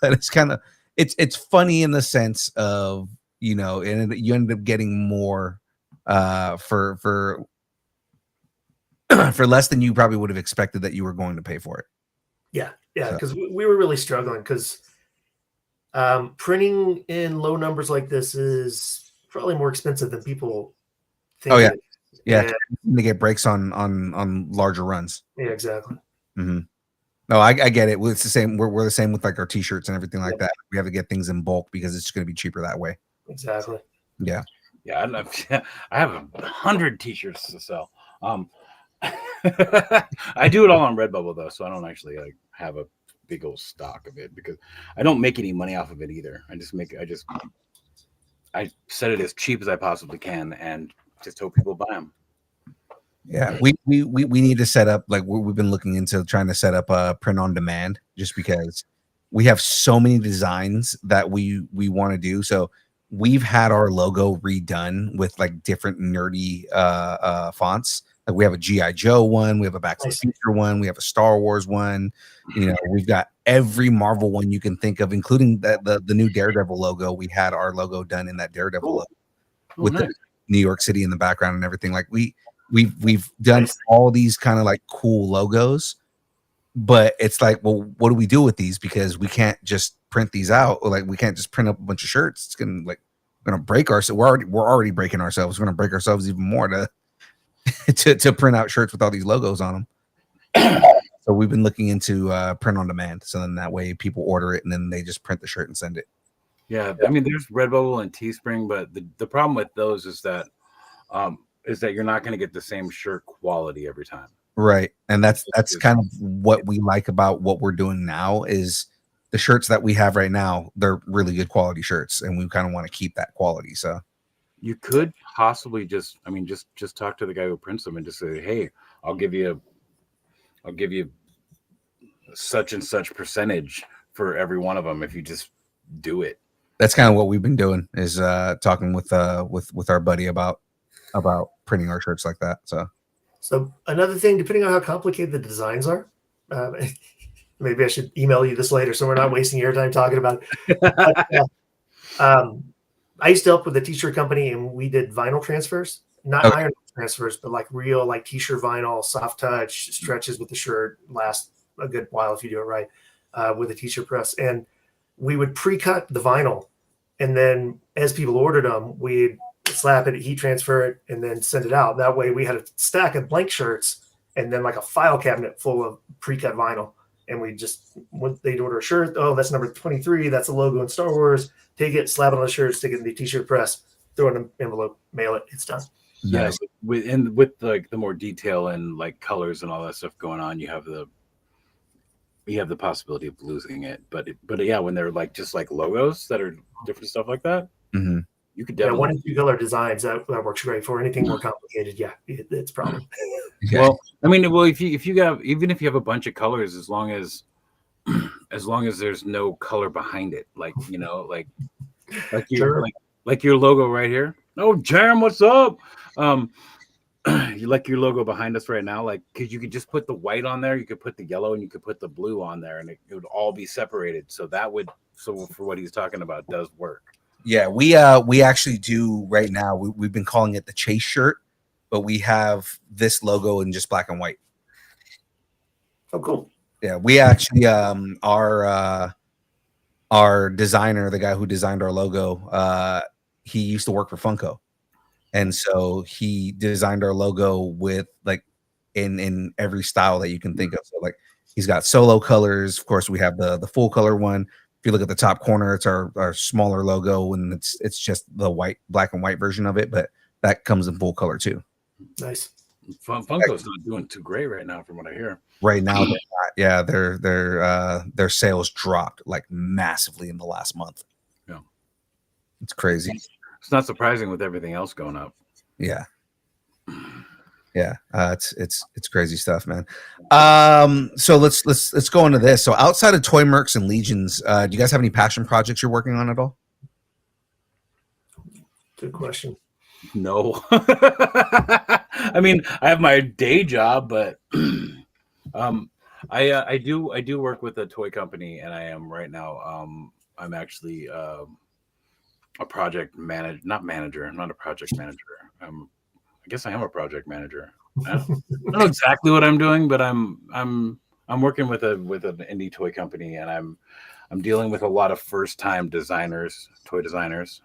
is kind of, it's funny in the sense of, and you end up getting more for for less than you probably would have expected that you were going to pay for it. Yeah, because we were really struggling because printing in low numbers like this is probably more expensive than people think. Oh yeah, to get breaks on larger runs. Yeah, exactly. Mm-hmm. No, I get it. It's the same. We're the same with like our t-shirts and everything like that. We have to get things in bulk because it's going to be cheaper that way. Exactly. Yeah. Yeah, I have 100 t-shirts to sell. I do it all on Redbubble though, so I don't actually have a big old stock of it because I don't make any money off of it either. I set it as cheap as I possibly can and just hope people buy them. Yeah, we need to set up, like we've been looking into trying to set up a print on demand just because we have so many designs that we want to do. So we've had our logo redone with like different nerdy fonts. Like we have a G.I. Joe one, we have a Back to the Future one, we have a Star Wars one. We've got every Marvel one you can think of, including the new Daredevil logo. We had our logo done in that Daredevil logo with the New York City in the background and everything. Like we've done all these kind of like cool logos, but it's like, well, what do we do with these? Because we can't just print these out. Like we can't just print up a bunch of shirts. It's gonna break ourselves. We're already breaking ourselves. We're gonna break ourselves even more to print out shirts with all these logos on them. So we've been looking into print on demand. So then that way people order it and then they just print the shirt and send it. Yeah, I mean, there's Redbubble and Teespring, but the problem with those is that you're not going to get the same shirt quality every time. Right, and that's kind of what we like about what we're doing now is the shirts that we have right now. They're really good quality shirts, and we kind of want to keep that quality. So you could possibly just talk to the guy who prints them and just say, hey, I'll give you such and such percentage for every one of them if you just do it. That's kind of what we've been doing is talking with our buddy about printing our shirts like that. So another thing, depending on how complicated the designs are, maybe I should email you this later so we're not wasting your time talking about it. But, I used to help with a t-shirt company and we did vinyl transfers, not iron transfers, but like real like t-shirt vinyl, soft touch, stretches with the shirt, last a good while if you do it right with a t-shirt press. And we would pre-cut the vinyl And then as people ordered them, we'd slap it, heat transfer it, and then send it out. That way we had a stack of blank shirts and then like a file cabinet full of pre-cut vinyl. And we just, when they'd order a shirt, oh, that's number 23. That's a logo in Star Wars. Take it, slap it on the shirt, stick it in the t-shirt press, throw it in an envelope, mail it. It's done. Yeah, Nice. with like the more detail and like colors and all that stuff going on, you have the possibility of losing it. But yeah, when they're like just like logos that are different stuff like that, Mhm. you could Yeah, definitely. 1 and 2 color designs that works great. For anything more complicated, yeah, it's a problem. Yeah. Well, I mean, well, if you have, even if you have a bunch of colors, as long as there's no color behind it, like like your Sure. like your logo right here. Oh, Jam, what's up? You like your logo behind us right now, like, because you could just put the white on there, you could put the yellow, and you could put the blue on there, and it would all be separated. So for what he's talking about does work. Yeah, we actually do right now. We've been calling it the Chase shirt, but we have this logo in just black and white. Oh, cool. Yeah, we actually our designer, the guy who designed our logo, he used to work for Funko, and so he designed our logo with like in every style that you can think of. So like he's got solo colors. Of course, we have the full color one. If you look at the top corner, it's our smaller logo, and it's just the black and white version of it, but that comes in full color too. Nice. Funko's not doing too great right now, from what I hear. Right now, they're not. Yeah, their sales dropped like massively in the last month. Yeah, it's crazy. It's not surprising with everything else going up. Yeah, yeah, it's crazy stuff, man. So let's go into this. So outside of ToyMercs and Legions, do you guys have any passion projects you're working on at all? Good question. No. I mean, I have my day job, but I do work with a toy company, and I am right now. I'm actually a project manager, not manager. I'm not a project manager. I guess I am a project manager. I don't know exactly what I'm doing, but I'm working with an indie toy company, and I'm dealing with a lot of first time designers, toy designers.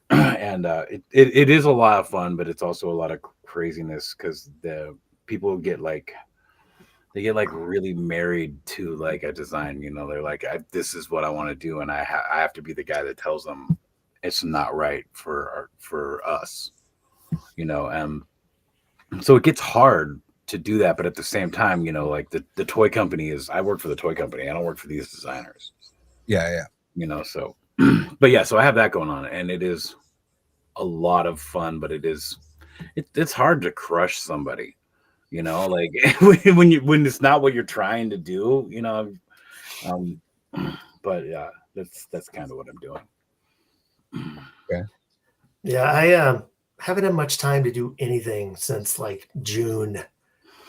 And it is a lot of fun, but it's also a lot of craziness because the people get like really married to like a design. They're like, this is what I want to do, and I have to be the guy that tells them it's not right for us. And so it gets hard to do that, but at the same time, like the toy company I work for the toy company. I don't work for these designers. Yeah. So but yeah, so I have that going on, and it is a lot of fun, but it's hard to crush somebody, like when it's not what you're trying to do, but yeah, that's kind of what I'm doing. Yeah, I haven't had much time to do anything since like June,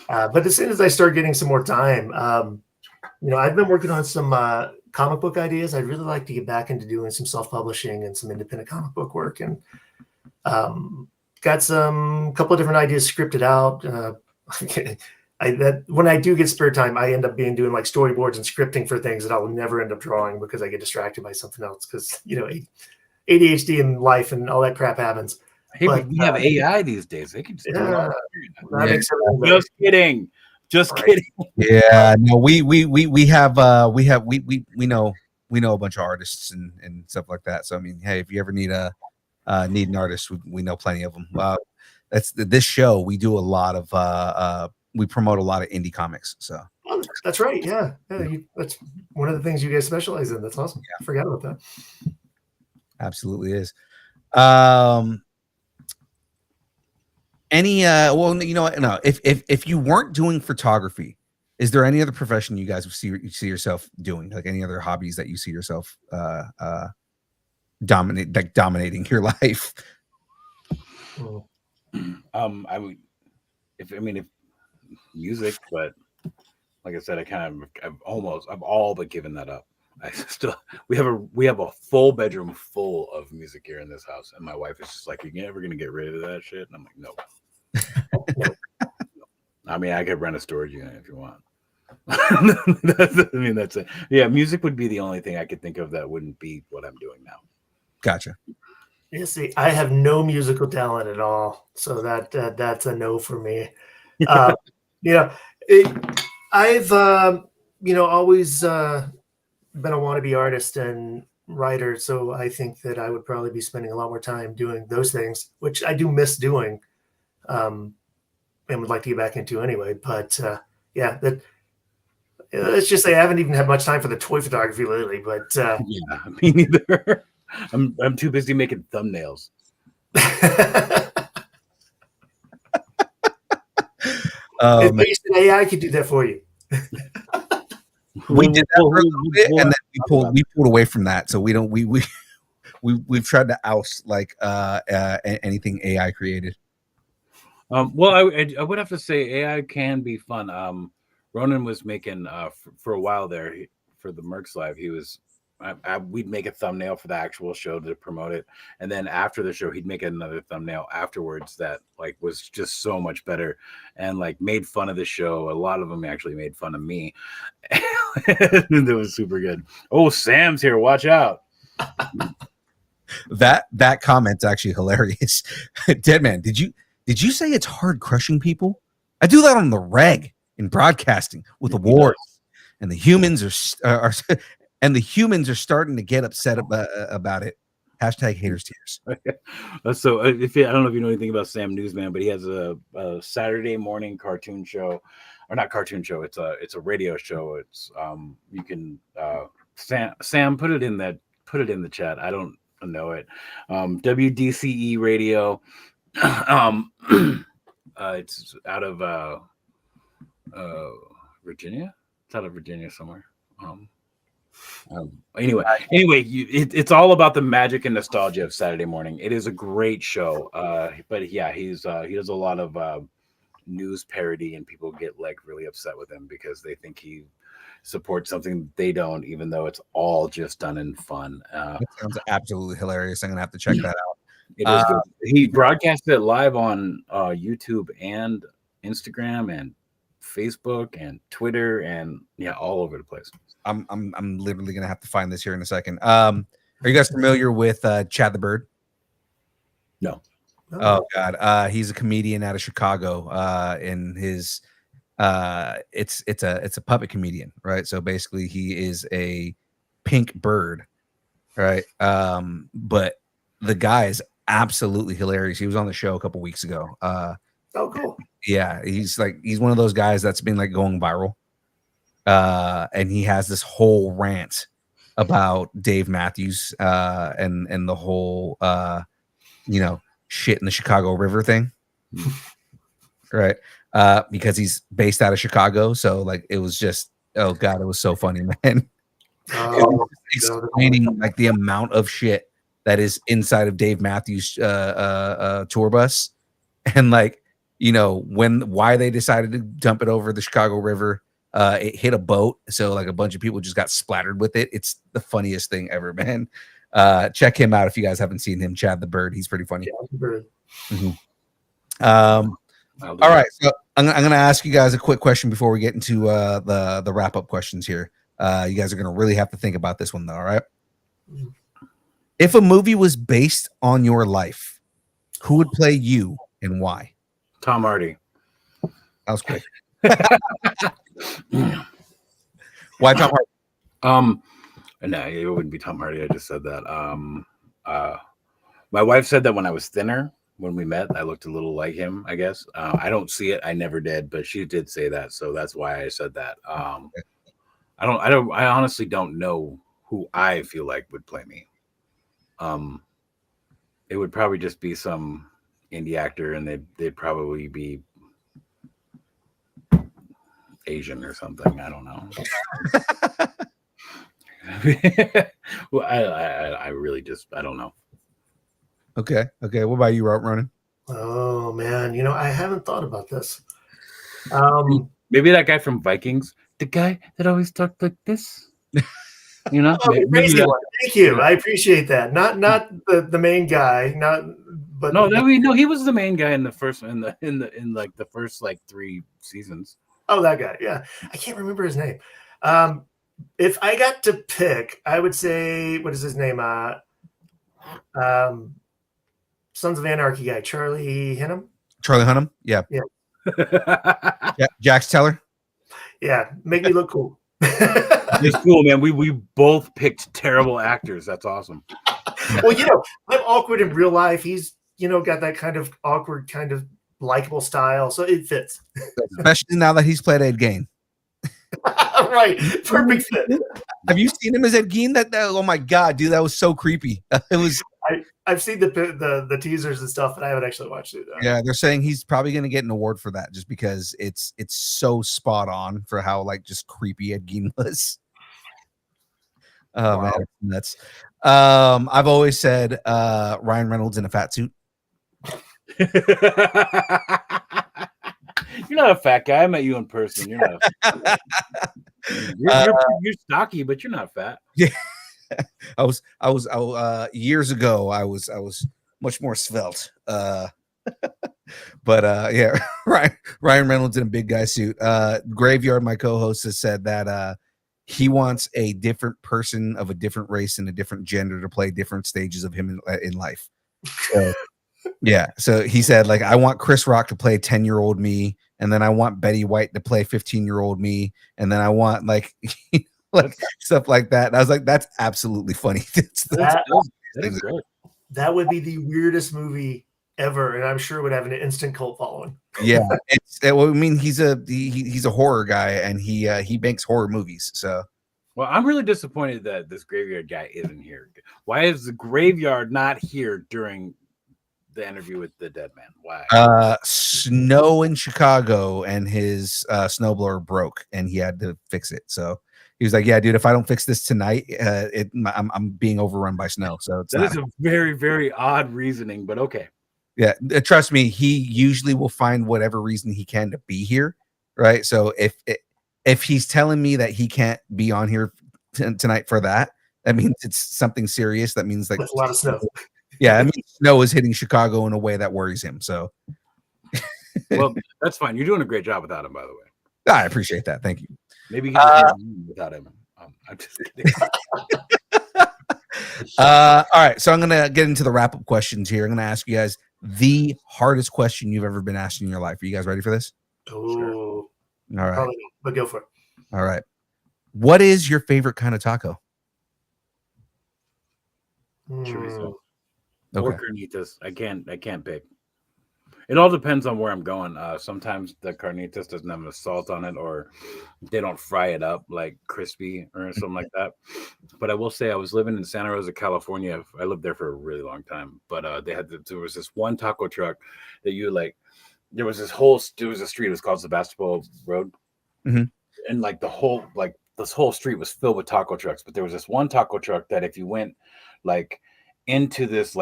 but as soon as I start getting some more time, I've been working on some comic book ideas. I'd really like to get back into doing some self-publishing and some independent comic book work, and got some couple of different ideas scripted out. When I do get spare time, I end up doing like storyboards and scripting for things that I will never end up drawing because I get distracted by something else. Because ADHD and life and all that crap happens. Hey, but we have AI these days. They can just do it all. That makes everything better. Just kidding. Just kidding. Yeah, no, we know a bunch of artists and stuff like that. So I mean, hey, if you ever need an artist, we know plenty of them. That's this show. We do a lot of we promote a lot of indie comics. So that's right. Yeah, that's one of the things you guys specialize in. That's awesome. Yeah. I forgot about that. Absolutely is. Any well, no, if you weren't doing photography, is there any other profession you guys would see yourself doing, like any other hobbies that you see yourself dominating your life? I would if music, but like I said, I've all but given that up. We have a full bedroom full of music here in this house, and my wife is just like, "You're never gonna get rid of that shit," and I'm like, "No." I mean, I could rent a storage unit if you want. I mean, that's it. Yeah, music would be the only thing I could think of that wouldn't be what I'm doing now. Gotcha. Yeah, see, I have no musical talent at all, so that's a no for me. You know, I've always been a wannabe artist and writer, so I think that I would probably be spending a lot more time doing those things, which I do miss doing, and would like to get back into anyway. But yeah, that let's just say I haven't even had much time for the toy photography lately. But Yeah, me neither. I'm too busy making thumbnails. Man. AI could do that for you. We did that for a little bit, and then we pulled away from that. So we don't we've tried to oust like anything AI created. Well, I would have to say AI can be fun. Ronan was making for a while there for the Mercs Live. He was we'd make a thumbnail for the actual show to promote it, and then after the show, he'd make another thumbnail afterwards that like was just so much better, and like made fun of the show. A lot of them actually made fun of me. It was super good. Oh, Sam's here! Watch out. That comment's actually hilarious. Deadman, did you say it's hard crushing people? I do that on the reg in broadcasting with awards, and the humans are and the humans are starting to get upset about it. Hashtag haters tears. So I don't know if you know anything about Sam Newsman, but he has a Saturday morning cartoon show, or not cartoon show. It's a radio show. It's you can Sam put it in the chat. I don't know it. WDCE radio. It's out of Virginia. It's out of Virginia somewhere. Anyway, it's all about the magic and nostalgia of Saturday morning. It is a great show. But yeah, he does a lot of news parody, and people get like really upset with him because they think he supports something they don't, even though it's all just done in fun. That sounds absolutely hilarious. I'm gonna have to check that out. It is good. He broadcasted it live on YouTube and Instagram and Facebook and Twitter and all over the place. I'm literally gonna have to find this here in a second. Are you guys familiar with Chad the Bird? No. Oh God, he's a comedian out of Chicago. In his it's a puppet comedian, right? So basically, he is a pink bird, right? But the guy is absolutely hilarious. He was on the show a couple weeks ago. Oh, cool. Yeah, he's one of those guys that's been like going viral. And he has this whole rant about Dave Matthews and the whole shit in the Chicago River thing. Right. Because he's based out of Chicago. So like it was just, oh God, it was so funny, man. Explaining like the amount of shit that is inside of Dave Matthews tour bus, and like why they decided to dump it over the Chicago River. It hit a boat, so like a bunch of people just got splattered with it. It's the funniest thing ever, man. Check him out if you guys haven't seen him. Chad the Bird, he's pretty funny. Mm-hmm. All right, so I'm gonna ask you guys a quick question before we get into the wrap up questions here. You guys are gonna really have to think about this one though. All right. If a movie was based on your life, who would play you and why? Tom Hardy. That was quick. Why Tom Hardy? No, it wouldn't be Tom Hardy. I just said that. My wife said that when I was thinner, when we met, I looked a little like him, I guess. I don't see it. I never did, but she did say that, so that's why I said that. I honestly don't know who I feel like would play me. It would probably just be some indie actor, and they'd probably be Asian or something. I don't know. Well, I really just I don't know. Okay. What about you, Ronan? Oh man, I haven't thought about this. Maybe that guy from Vikings, the guy that always talked like this. Maybe thank you. I appreciate that. Not the main guy. No, he was the main guy in the first in the first like 3 seasons. Oh, that guy. Yeah. I can't remember his name. If I got to pick, I would say, what is his name? Sons of Anarchy guy, Charlie Hunnam. Charlie Hunnam. Yeah. Yeah. Yeah. Jax Teller. Yeah. Make me look cool. It's cool, man. We both picked terrible actors. That's awesome. Well, I'm awkward in real life. He's, got that kind of awkward, kind of likable style. So it fits. Especially now that he's played Ed Gein. Right. Perfect fit. Have you seen him as Ed Gein? That oh my god, dude, that was so creepy. It was. I've seen the teasers and stuff, but I haven't actually watched it. Yeah, they're saying he's probably going to get an award for that just because it's so spot on for how like just creepy Ed Gein was. Oh Wow. man, that's I've always said Ryan Reynolds in a fat suit. You're not a fat guy. I met you in person. You're not. You're stocky, but you're not fat. Yeah, I was years ago. I was much more svelte. But yeah, Ryan Reynolds in a big guy suit. Graveyard, my co-host, has said that he wants a different person of a different race and a different gender to play different stages of him in life. So, yeah, so he said like I want Chris Rock to play 10-year-old me, and then I want Betty White to play 15-year-old me, and then I want like stuff like that. And I was like, that's absolutely funny. That is great. That would be the weirdest movie ever, and I'm sure it would have an instant cult following. Yeah, well, I mean, he's a horror guy, and he makes horror movies. So, well, I'm really disappointed that this Graveyard guy isn't here. Why is the Graveyard not here during the interview with the dead man? Why? Snow in Chicago, and his snowblower broke, and he had to fix it. So he was like, "Yeah, dude, if I don't fix this tonight, I'm being overrun by snow." So that is a very, very odd reasoning, but okay. Yeah, trust me, he usually will find whatever reason he can to be here, right? So if he's telling me that he can't be on here tonight for that means it's something serious. That means like a lot of snow. Yeah, I mean, snow is hitting Chicago in a way that worries him. So, well, that's fine. You're doing a great job without him, by the way. I appreciate that. Thank you. Maybe without him. I'm just kidding. All right, so I'm gonna get into the wrap-up questions here. I'm gonna ask you guys the hardest question you've ever been asked in your life. Are you guys ready for this? Oh, sure. All right. Probably not, but go for it. All right. What is your favorite kind of taco? Chorizo. Okay. Or carnitas. I can't pick. It all depends on where I'm going. Sometimes the carnitas doesn't have enough salt on it, or they don't fry it up like crispy or something like that. But I will say I was living in Santa Rosa, California. I lived there for a really long time. But there was this one taco truck that there was a street. It was called Sebastopol Road, and like this whole street was filled with taco trucks. But there was this one taco truck that if you went like into this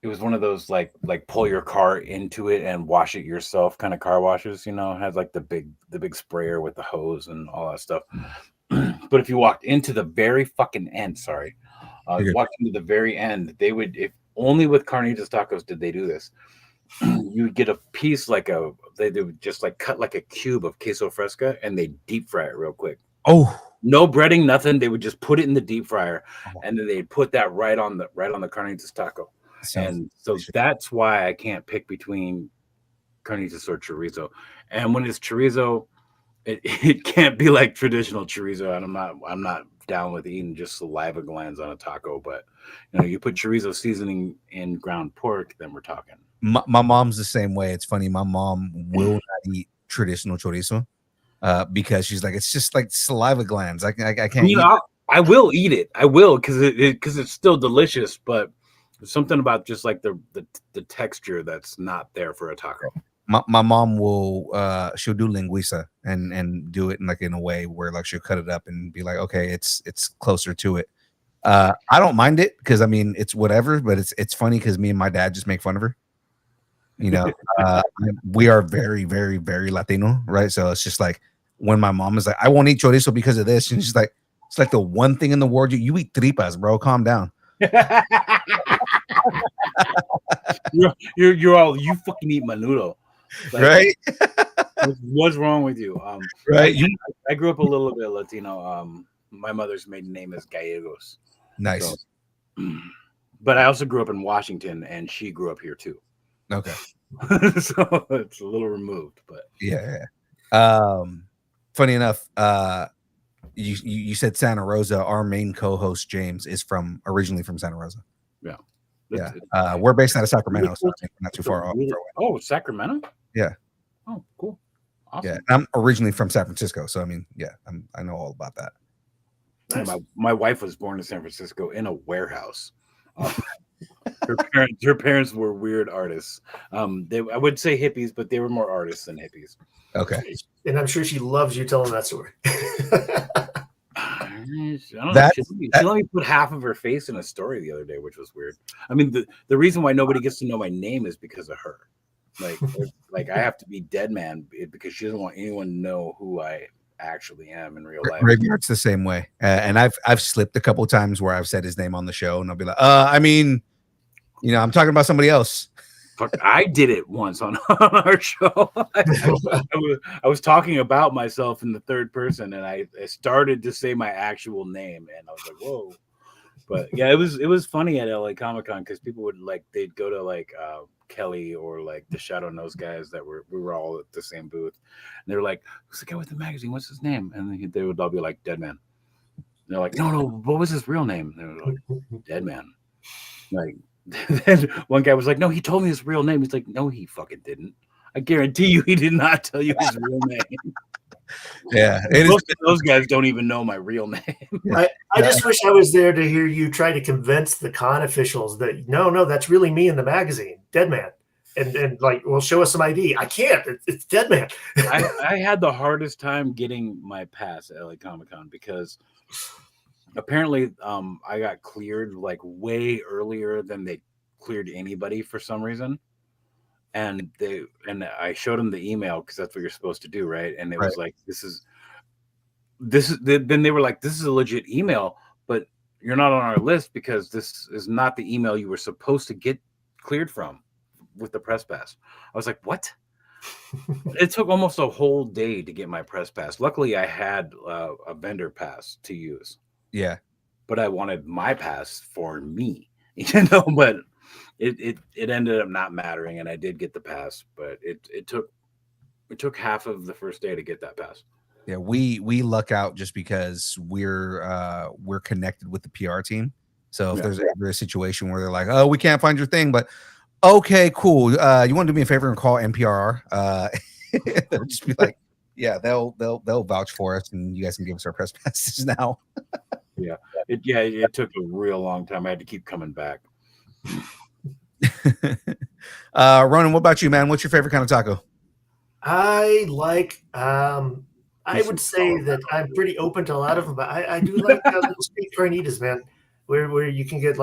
it was one of those like pull your car into it and wash it yourself kind of car washes, it had like the big sprayer with the hose and all that stuff. But if you walked into the very fucking end, walked into the very end, they would, if only with carnitas tacos did they do this, you would get a piece they would just like cut like a cube of queso fresca and they deep fry it real quick. Oh, no breading, nothing. They would just put it in the deep fryer, and then they'd put that right on the carnitas taco. And so that's why I can't pick between carnitas or chorizo. And when it's chorizo, it can't be like traditional chorizo. And I'm not down with eating just saliva glands on a taco. But you put chorizo seasoning in ground pork, then we're talking. My mom's the same way. It's funny. My mom will not eat traditional chorizo because she's like, it's just like saliva glands. I can't. I will eat it. I will because it's still delicious, but there's something about just like the texture that's not there for a taco. My mom will she'll do linguiça and do it in a way where like she'll cut it up and be like, okay, it's closer to it. I don't mind it because I mean it's whatever, but it's funny because me and my dad just make fun of her. We are very, very, very Latino, right? So it's just like when my mom is like, I won't eat chorizo because of this, and she's like, it's like the one thing in the world you eat tripas, bro. Calm down. you're all you fucking eat menudo. Like, right? what's wrong with you? Right. I grew up a little bit Latino. My mother's maiden name is Gallegos. Nice. So, but I also grew up in Washington, and she grew up here too. Okay. So it's a little removed, but yeah. Funny enough, you said Santa Rosa. Our main co-host James is originally from Santa Rosa. Yeah. Yeah. We're based out of Sacramento, so I think we're not too far off. Oh, Sacramento? Yeah. Oh, cool. Awesome. Yeah. I'm originally from San Francisco, so I mean, yeah, I know all about that. Nice. My wife was born in San Francisco in a warehouse. Her parents were weird artists. I would say hippies, but they were more artists than hippies. Okay. And I'm sure she loves you telling that story. I don't know. She let me put half of her face in a story the other day, which was weird. I mean, the reason why nobody gets to know my name is because of her. Like I have to be Deadman because she doesn't want anyone to know who I actually am in real life. Graveyard's the same way, and I've slipped a couple of times where I've said his name on the show, and I'll be like, I mean, I'm talking about somebody else. Fuck, I did it once on our show. I was talking about myself in the third person, and I started to say my actual name, and I was like, whoa. But yeah, it was funny at LA Comic-Con because people would they'd go to Kelly or the Shadow Nose guys we were all at the same booth, and they were like, who's the guy with the magazine? What's his name? And they would all be like, Deadman. And they're like, no, what was his real name? And they were like, Deadman. Then one guy was like, no, he told me his real name. He's like, no, he fucking didn't. I guarantee you he did not tell you his real name. Yeah. Most of those guys don't even know my real name. I just wish I was there to hear you try to convince the con officials that no, that's really me in the magazine, Deadman. And well, show us some ID. I can't. It's Deadman. I had the hardest time getting my pass at LA Comic-Con because apparently I got cleared way earlier than they cleared anybody for some reason. And I showed them the email because that's what you're supposed to do, right? And it was like, then they were like, this is a legit email, but you're not on our list because this is not the email you were supposed to get cleared from with the press pass. I was like, what? It took almost a whole day to get my press pass. Luckily, I had a vendor pass to use. Yeah. But I wanted my pass for me, but it ended up not mattering, and I did get the pass, but it took half of the first day to get that pass. Yeah, we luck out just because we're connected with the PR team. So if there's ever a situation where they're like, oh, we can't find your thing, but okay, cool. You want to do me a favor and call NPR? They'll just be like, yeah, they'll vouch for us, and you guys can give us our press passes now. It took a real long time. I had to keep coming back. Ronan, what about you, man? What's your favorite kind of taco? I like I would say that I'm pretty open to a lot of them, but I do like little street carnitas, man, where you can get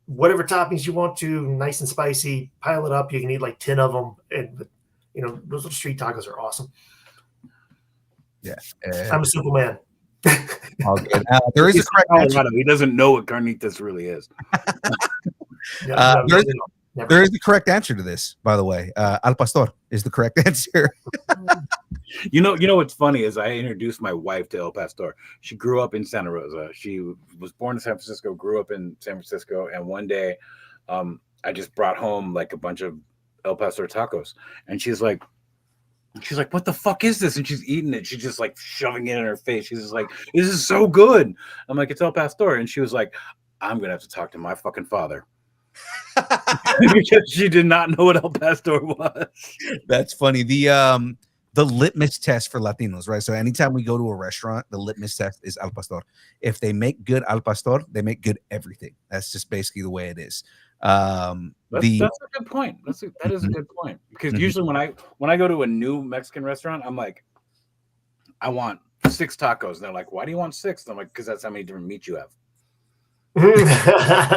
whatever toppings you want to, nice and spicy, pile it up. You can eat 10 of them, and those little street tacos are awesome. Yeah, I'm a simple man. All good. There is a correct answer. He doesn't know what carnitas really is. There is the correct answer to this, by the way. Al pastor is the correct answer. You know what's funny is I introduced my wife to El Pastor. She grew up in Santa Rosa. She was born in San Francisco, grew up in San Francisco, and one day I just brought home a bunch of El Pastor tacos, and she's like, what the fuck is this? And she's eating it. She's just shoving it in her face. She's just like, this is so good. I'm like, it's El Pastor. And she was like, I'm going to have to talk to my fucking father. Because she did not know what El Pastor was. That's funny. The litmus test for Latinos, right? So anytime we go to a restaurant, the litmus test is Al Pastor. If they make good Al Pastor, they make good everything. That's just basically the way it is. That's a good point. That is a good point, because usually when I go to a new Mexican restaurant, I'm like, I want 6 tacos. And they're like, why do you want 6? And I'm like, because that's how many different meats you have.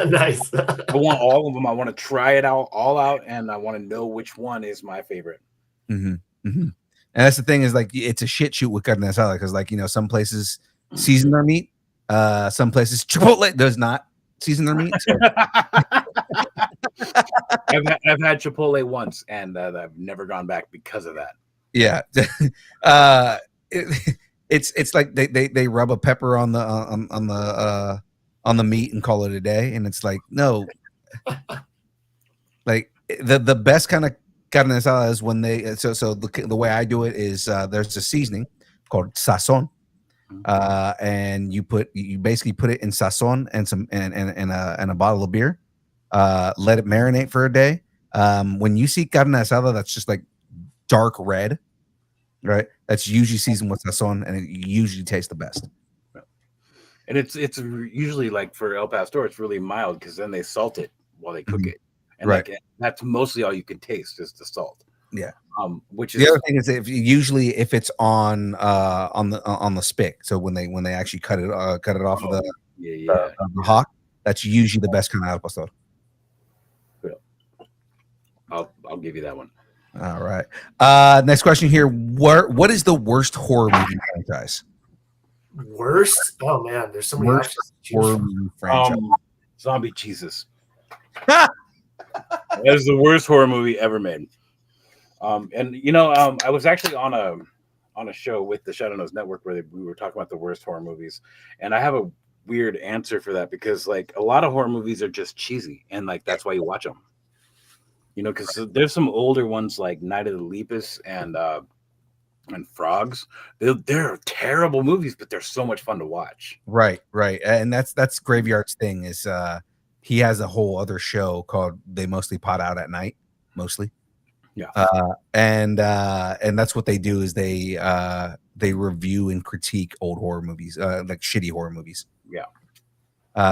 Nice. I want all of them. I want to try it all out, and I want to know which one is my favorite. And that's the thing is it's a shit shoot with carne asada because some places season their meat, some places Chipotle does not season their meat. So. I've had Chipotle once, and I've never gone back because of that. Yeah. It's like they rub a pepper on the on the meat and call it a day, and it's like, no, like the best kind of carne asada is when they so the way I do it is there's a seasoning called sazon, and you basically put it in sazon and some and a bottle of beer, let it marinate for a day. When you see carne asada that's just like dark red, right? That's usually seasoned with sazon, and it usually tastes the best. And it's usually like for El Pastor, it's really mild because then they salt it while they cook it, and Right. like that's mostly all you can taste is the salt. Yeah. Which The is other thing is if it's on the spick, so when they actually cut it off of the hawk, that's usually the best kind of al pastor. I'll give you that one. All right. Next question here. What is the worst horror movie franchise? Worst? Oh man, there's so many Worst options to choose horror from. movie franchise. Zombie Jesus. That is the worst horror movie ever made. And you know, I was actually on a show with the Shadow Nose Network where we were talking about the worst horror movies, and I have a weird answer for that because like a lot of horror movies are just cheesy, and like that's why you watch them. You know, because there's some older ones like Night of the Lepus and Frogs. They're terrible movies, but they're so much fun to watch. Right. And that's Graveyard's thing is he has a whole other show called They Mostly Pot Out at Night, mostly. Yeah. And that's what they do is they review and critique old horror movies, like shitty horror movies. Yeah.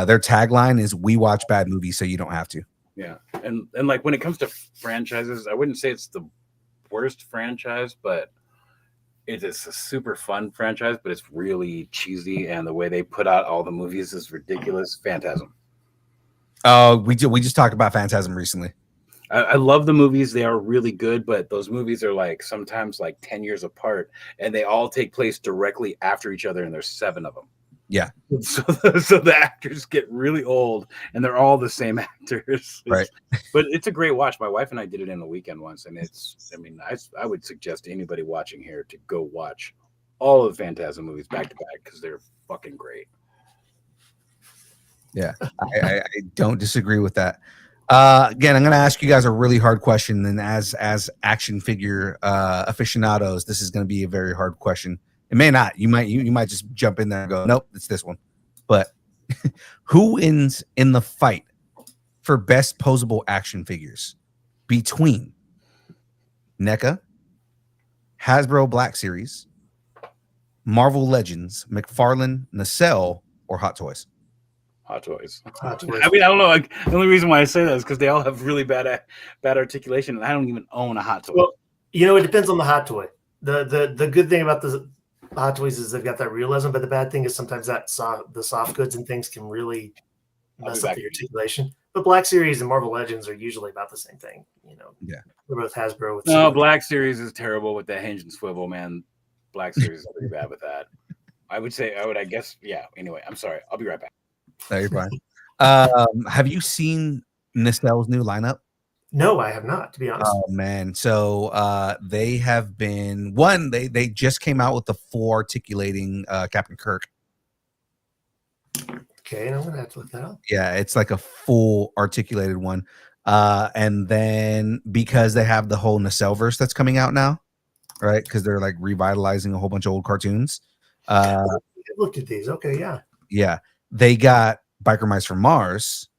Their tagline is "We watch bad movies so you don't have to." Yeah. And like when it comes to franchises, I wouldn't say it's the worst franchise, but it is a super fun franchise, but it's really cheesy, and the way they put out all the movies is ridiculous. Phantasm. We just talked about Phantasm recently. I love the movies. They are really good, but those movies are like sometimes like 10 years apart, and they all take place directly after each other, and there's 7 of them. Yeah. So the actors get really old, and they're all the same actors. Right. But it's a great watch. My wife and I did it in a weekend once, and I would suggest to anybody watching here to go watch all of the Phantasm movies back to back because they're fucking great. Yeah, I don't disagree with that. Again, I'm going to ask you guys a really hard question, and as action figure aficionados, this is going to be a very hard question. It may not. You might just jump in there and go, nope, it's this one. But who wins in the fight for best posable action figures between NECA, Hasbro Black Series, Marvel Legends, McFarlane, Nacelle, or Hot Toys? Hot Toys. Hot Toys. I mean, I don't know. Like, the only reason why I say that is because they all have really bad articulation, and I don't even own a Hot Toy. Well, you know, it depends on the Hot Toy. The good thing about the Hot Toys is they've got that realism, but the bad thing is sometimes the soft goods and things can really mess up the articulation. But Black Series and Marvel Legends are usually about the same thing. You know, yeah, they're both Hasbro. No, Black Series is terrible with that hinge and swivel, man. Black Series is pretty bad with that. I guess, yeah. Anyway, I'm sorry. I'll be right back. No, you're fine. Have you seen Nacelle's new lineup? No, I have not, to be honest. Oh man, so they have been they just came out with the full articulating Captain Kirk. Okay, and I'm gonna have to look that up. Yeah, it's like a full articulated one. And then because they have the whole Nacelleverse that's coming out now, right? Because they're like revitalizing a whole bunch of old cartoons. I looked at these. Okay, yeah. Yeah. They got Biker Mice from Mars,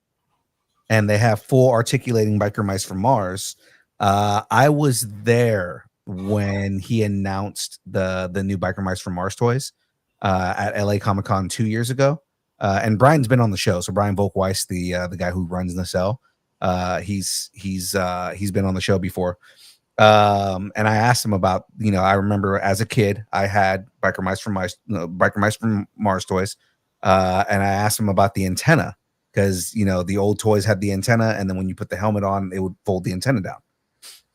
and they have full articulating Biker Mice from Mars. I was there when he announced the new Biker Mice from Mars toys at LA Comic-Con 2 years ago. And Brian's been on the show. So Brian Volkweiss, the guy who runs Nacelle, he's been on the show before. And I asked him about, I remember as a kid, I had Biker Mice from Mars toys. And I asked him about the antenna because, the old toys had the antenna, and then when you put the helmet on, it would fold the antenna down.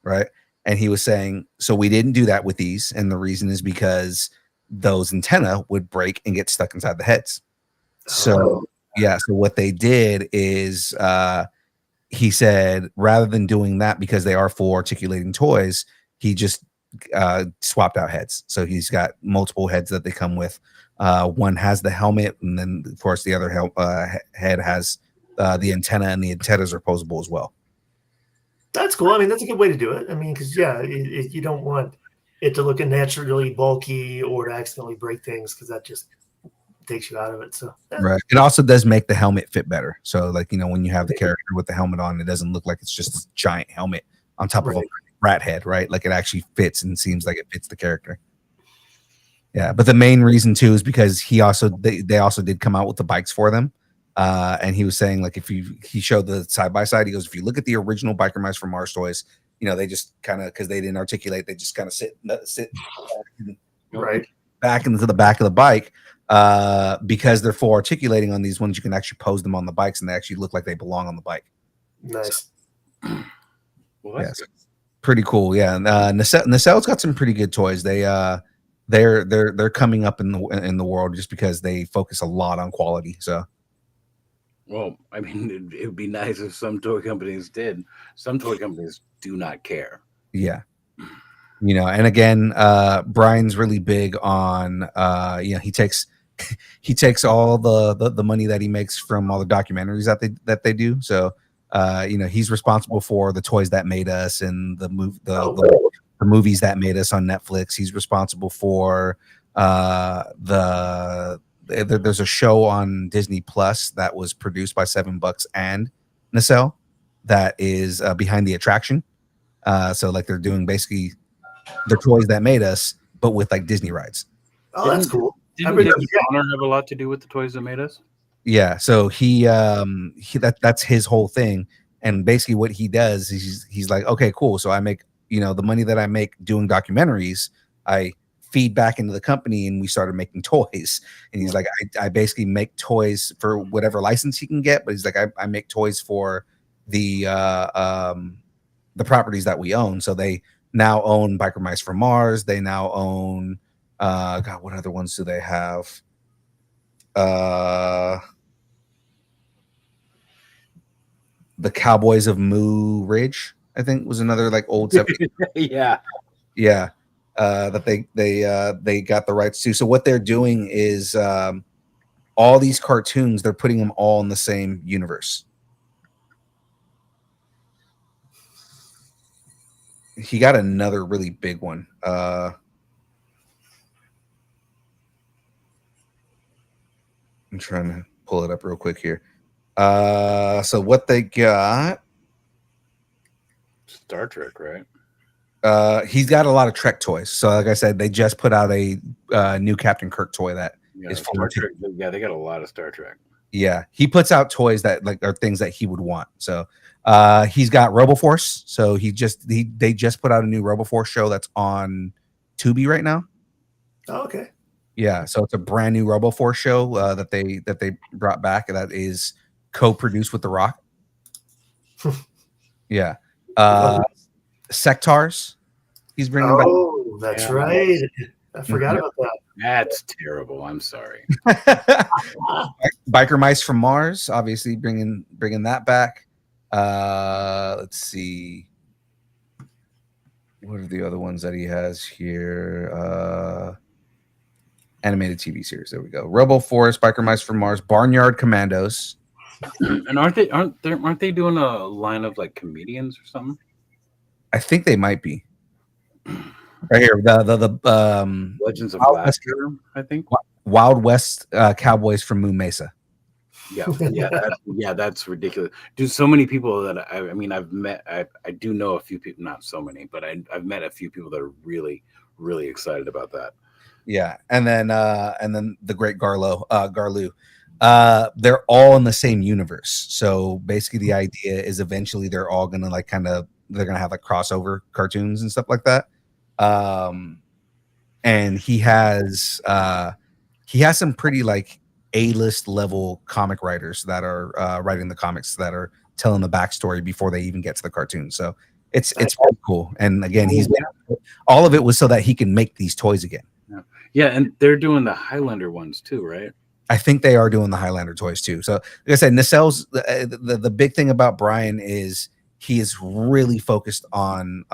Right. And he was saying, so we didn't do that with these. And the reason is because those antenna would break and get stuck inside the heads. So, yeah. So what they did is he said rather than doing that, because they are full articulating toys, he just swapped out heads. So he's got multiple heads that they come with. One has the helmet, and then of course the other head has the antenna, and the antennas are posable as well. That's cool. I mean, that's a good way to do it. I mean, because you don't want it to look naturally bulky or to accidentally break things, because that just takes you out of it. So right. It also does make the helmet fit better. So like, you know, when you have the character with the helmet on, it doesn't look like it's just a giant helmet on top of a rat head, right? Like it actually fits and seems like it fits the character. Yeah, but the main reason too is because they also did come out with the bikes for them. And he was saying, like, he showed the side by side. He goes, if you look at the original Biker Mice from Mars toys, you know, they just kind of, because they didn't articulate, they just kind of sit right back into the back of the bike. Because they're full articulating on these ones, you can actually pose them on the bikes, and they actually look like they belong on the bike. Nice. So, well, that's pretty cool. Yeah, Nacelle's got some pretty good toys. They're coming up in the world just because they focus a lot on quality. So. Well, I mean, it would be nice if some toy companies did. Some toy companies do not care. Yeah. You know, and again, Brian's really big on, you know, he takes all the money that he makes from all the documentaries that they do. So, you know, he's responsible for the Toys That Made Us and the movies that made us on Netflix. He's responsible for there's a show on Disney Plus that was produced by $7 and Nacelle that is behind the attraction. So like they're doing basically the Toys That Made Us, but with like Disney rides. Oh, that's cool. Didn't Honor have a lot to do with the Toys That Made Us? Yeah. So that's his whole thing. And basically what he does is he's like, okay, cool. So I make, you know, the money that I make doing documentaries, I feed back into the company, and we started making toys. And he's like, I basically make toys for whatever license he can get, but he's like, I make toys for the properties that we own. So they now own Biker Mice from Mars. They now own God, what other ones do they have? The Cowboys of Moo Ridge, I think, was another like old yeah. That they got the rights to. So what they're doing is all these cartoons, they're putting them all in the same universe. He got another really big one. I'm trying to pull it up real quick here. So what they got? Star Trek, right? He's got a lot of Trek toys. So like I said, they just put out a new Captain Kirk toy that is Star Trek. Yeah, they got a lot of Star Trek. Yeah, he puts out toys that like are things that he would want. So he's got RoboForce. So they just put out a new RoboForce show that's on Tubi right now. Oh, okay. Yeah, so it's a brand new RoboForce show that they brought back that is co-produced with The Rock. Yeah. Sectars. He's bringing back. Oh, that's right. I forgot about that. That's terrible. I'm sorry. Biker Mice from Mars, obviously bringing that back. Let's see. What are the other ones that he has here? Animated TV series. There we go. RoboForce, Biker Mice from Mars, Barnyard Commandos. And aren't they doing a line of like comedians or something? I think they might be. Right here, the Legends of Laughter, I think. Wild West Cowboys from Moon Mesa. Yeah, that's ridiculous. Dude, so many people that I mean, I've met. I do know a few people, not so many, but I've met a few people that are really, really excited about that. Yeah, and then the Great Garloo. They're all in the same universe. So basically, the idea is eventually they're all gonna like they're gonna have like crossover cartoons and stuff like that. And he has some pretty like A-list level comic writers that are writing the comics that are telling the backstory before they even get to the cartoon. So it's pretty cool. And again, all of it was so that he can make these toys again. Yeah, and they're doing the Highlander ones too, right? I think they are doing the Highlander toys too. So, like I said, Nacelle's the big thing about Brian is he is really focused on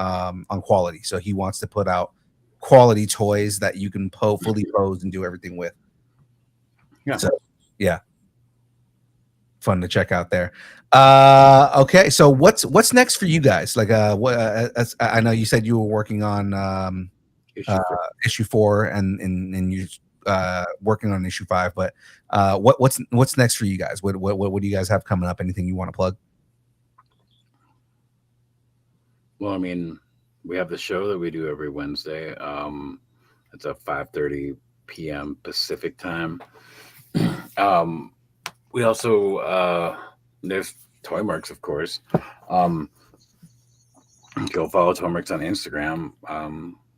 quality. So he wants to put out quality toys that you can fully pose and do everything with. Yeah. So, yeah, fun to check out there. Okay, so what's next for you guys? Like, I know you said you were working on issue 4 and you working on issue 5, but what's next for you guys? What do you guys have coming up? Anything you want to plug? Well, I mean, we have the show that we do every Wednesday. It's at 5:30 p.m. Pacific time. We also there's ToyMercs, of course. Go follow ToyMercs on Instagram.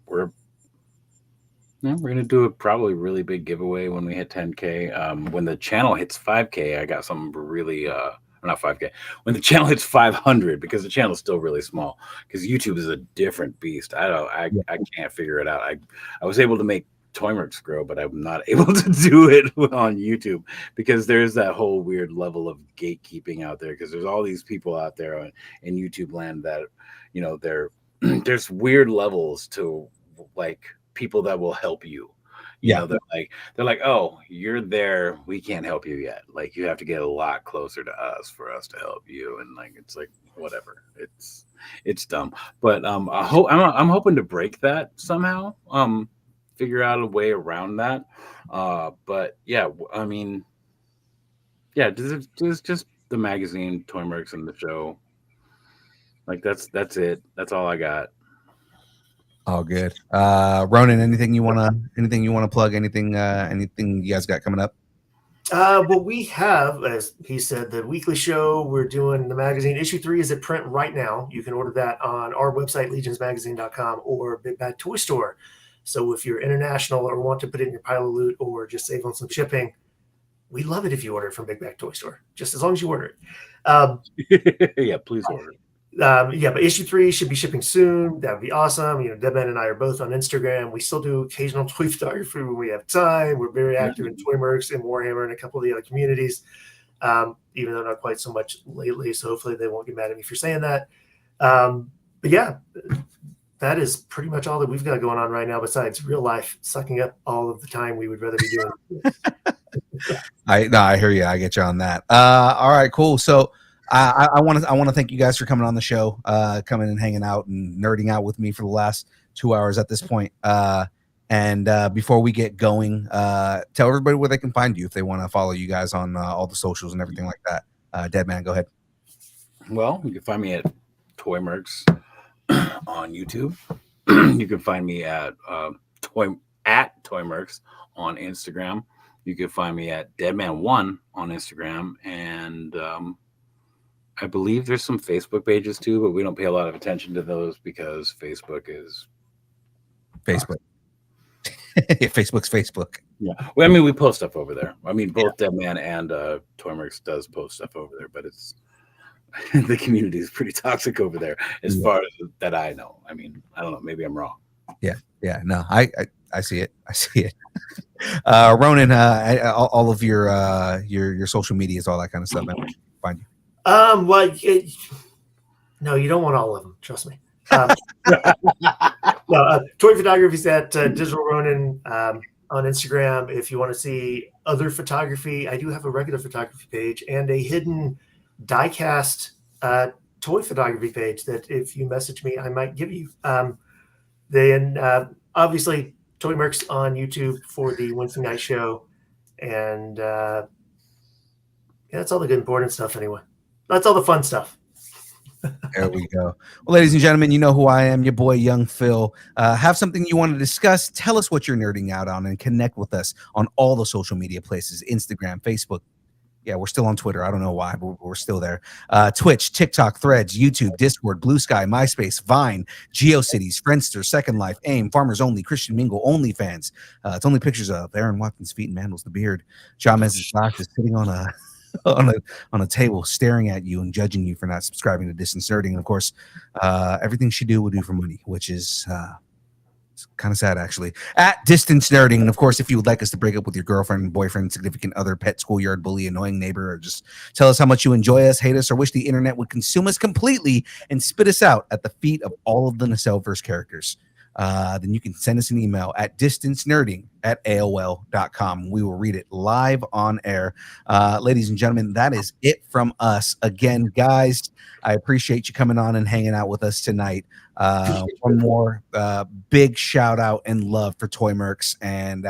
We're gonna do a probably really big giveaway when we hit 10K. When the channel hits 5K, I got something really not 5K. When the channel hits 500, because the channel is still really small. Because YouTube is a different beast. I can't figure it out. I was able to make ToyMercs grow, but I'm not able to do it on YouTube because there's that whole weird level of gatekeeping out there. Because there's all these people out there in YouTube land that, you know, there's weird levels to like people that will help you. You know, they're like, oh, you're there, we can't help you yet. Like, you have to get a lot closer to us for us to help you. And like, it's like, whatever. It's dumb. But I'm hoping to break that somehow. Figure out a way around that. But yeah, I mean, yeah, there's just the magazine, ToyMercs, and the show. Like, that's it. That's all I got. All good. Ronan, anything you wanna plug? Anything you guys got coming up? Well, we have, as he said, the weekly show. We're doing the magazine. Issue 3 is at print right now. You can order that on our website, legionsmagazine.com, or Big Bad Toy Store. So if you're international or want to put it in your pile of loot or just save on some shipping, we love it if you order it from Big Bad Toy Store, just as long as you order it. Yeah, please order. Yeah, but issue 3 should be shipping soon. That would be awesome. You know, Deadman and I are both on Instagram. We still do occasional toy photography when we have time. We're very active in ToyMercs and Warhammer and a couple of the other communities, even though not quite so much lately. So hopefully they won't get mad at me for saying that. But yeah, that is pretty much all that we've got going on right now, besides real life sucking up all of the time we would rather be doing. I hear you. I get you on that. All right, cool. So I want to thank you guys for coming on the show, coming and hanging out and nerding out with me for the last 2 hours at this point. And before we get going, tell everybody where they can find you if they want to follow you guys on all the socials and everything like that. Deadman, go ahead. Well, you can find me at ToyMercs on YouTube. You can find me at ToyMercs on Instagram. You can find me at DeadmanWon on Instagram, and I believe there's some Facebook pages too, but we don't pay a lot of attention to those because Facebook is Facebook. Facebook's Facebook. Yeah, well, I mean, we post stuff over there. I mean, both Deadman and ToyMercs does post stuff over there, but it's the community is pretty toxic over there as far as that I know. I mean, I don't know, maybe I'm wrong. Yeah, no, I see it. I see it. Ronan, all of your social medias, all that kind of stuff. I find you. Well, no, you don't want all of them. Trust me. No, toy photography is at Digital Ronin on Instagram. If you want to see other photography, I do have a regular photography page and a hidden diecast toy photography page that if you message me, I might give you. Then obviously ToyMercs on YouTube for the Wednesday night show, and yeah, that's all the good important stuff anyway. That's all the fun stuff. There we go. Well, ladies and gentlemen, you know who I am, your boy, Young Phil. Have something you want to discuss? Tell us what you're nerding out on and connect with us on all the social media places, Instagram, Facebook. Yeah, we're still on Twitter. I don't know why, but we're still there. Twitch, TikTok, Threads, YouTube, Discord, Blue Sky, MySpace, Vine, GeoCities, Friendster, Second Life, AIM, Farmers Only, Christian Mingle, OnlyFans. It's only pictures of Aaron Watkins' feet and Mandels the beard. John Mez's box is sitting on a table staring at you and judging you for not subscribing to Distance Nerding. And of course, everything she do will do for money, which is kind of sad, actually. At Distance Nerding. And of course, if you would like us to break up with your girlfriend, boyfriend, significant other, pet, schoolyard bully, annoying neighbor, or just tell us how much you enjoy us, hate us, or wish the internet would consume us completely and spit us out at the feet of all of the Nacelverse characters, then you can send us an email at distancenerding@aol.com. We will read it live on air. Ladies and gentlemen, that is it from us. Again, guys, I appreciate you coming on and hanging out with us tonight. One more big shout out and love for ToyMercs. And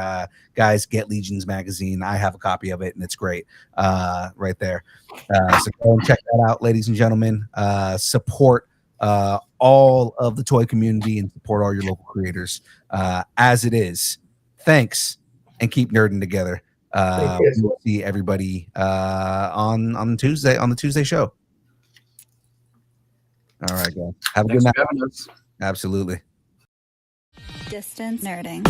guys, get Legions magazine. I have a copy of it and it's great right there. So go and check that out, ladies and gentlemen. Support all of the toy community and support all your local creators as it is. Thanks, and keep nerding together. We'll see everybody on Tuesday on the Tuesday show. All right, guys. Have a good night. Absolutely. Distance nerding.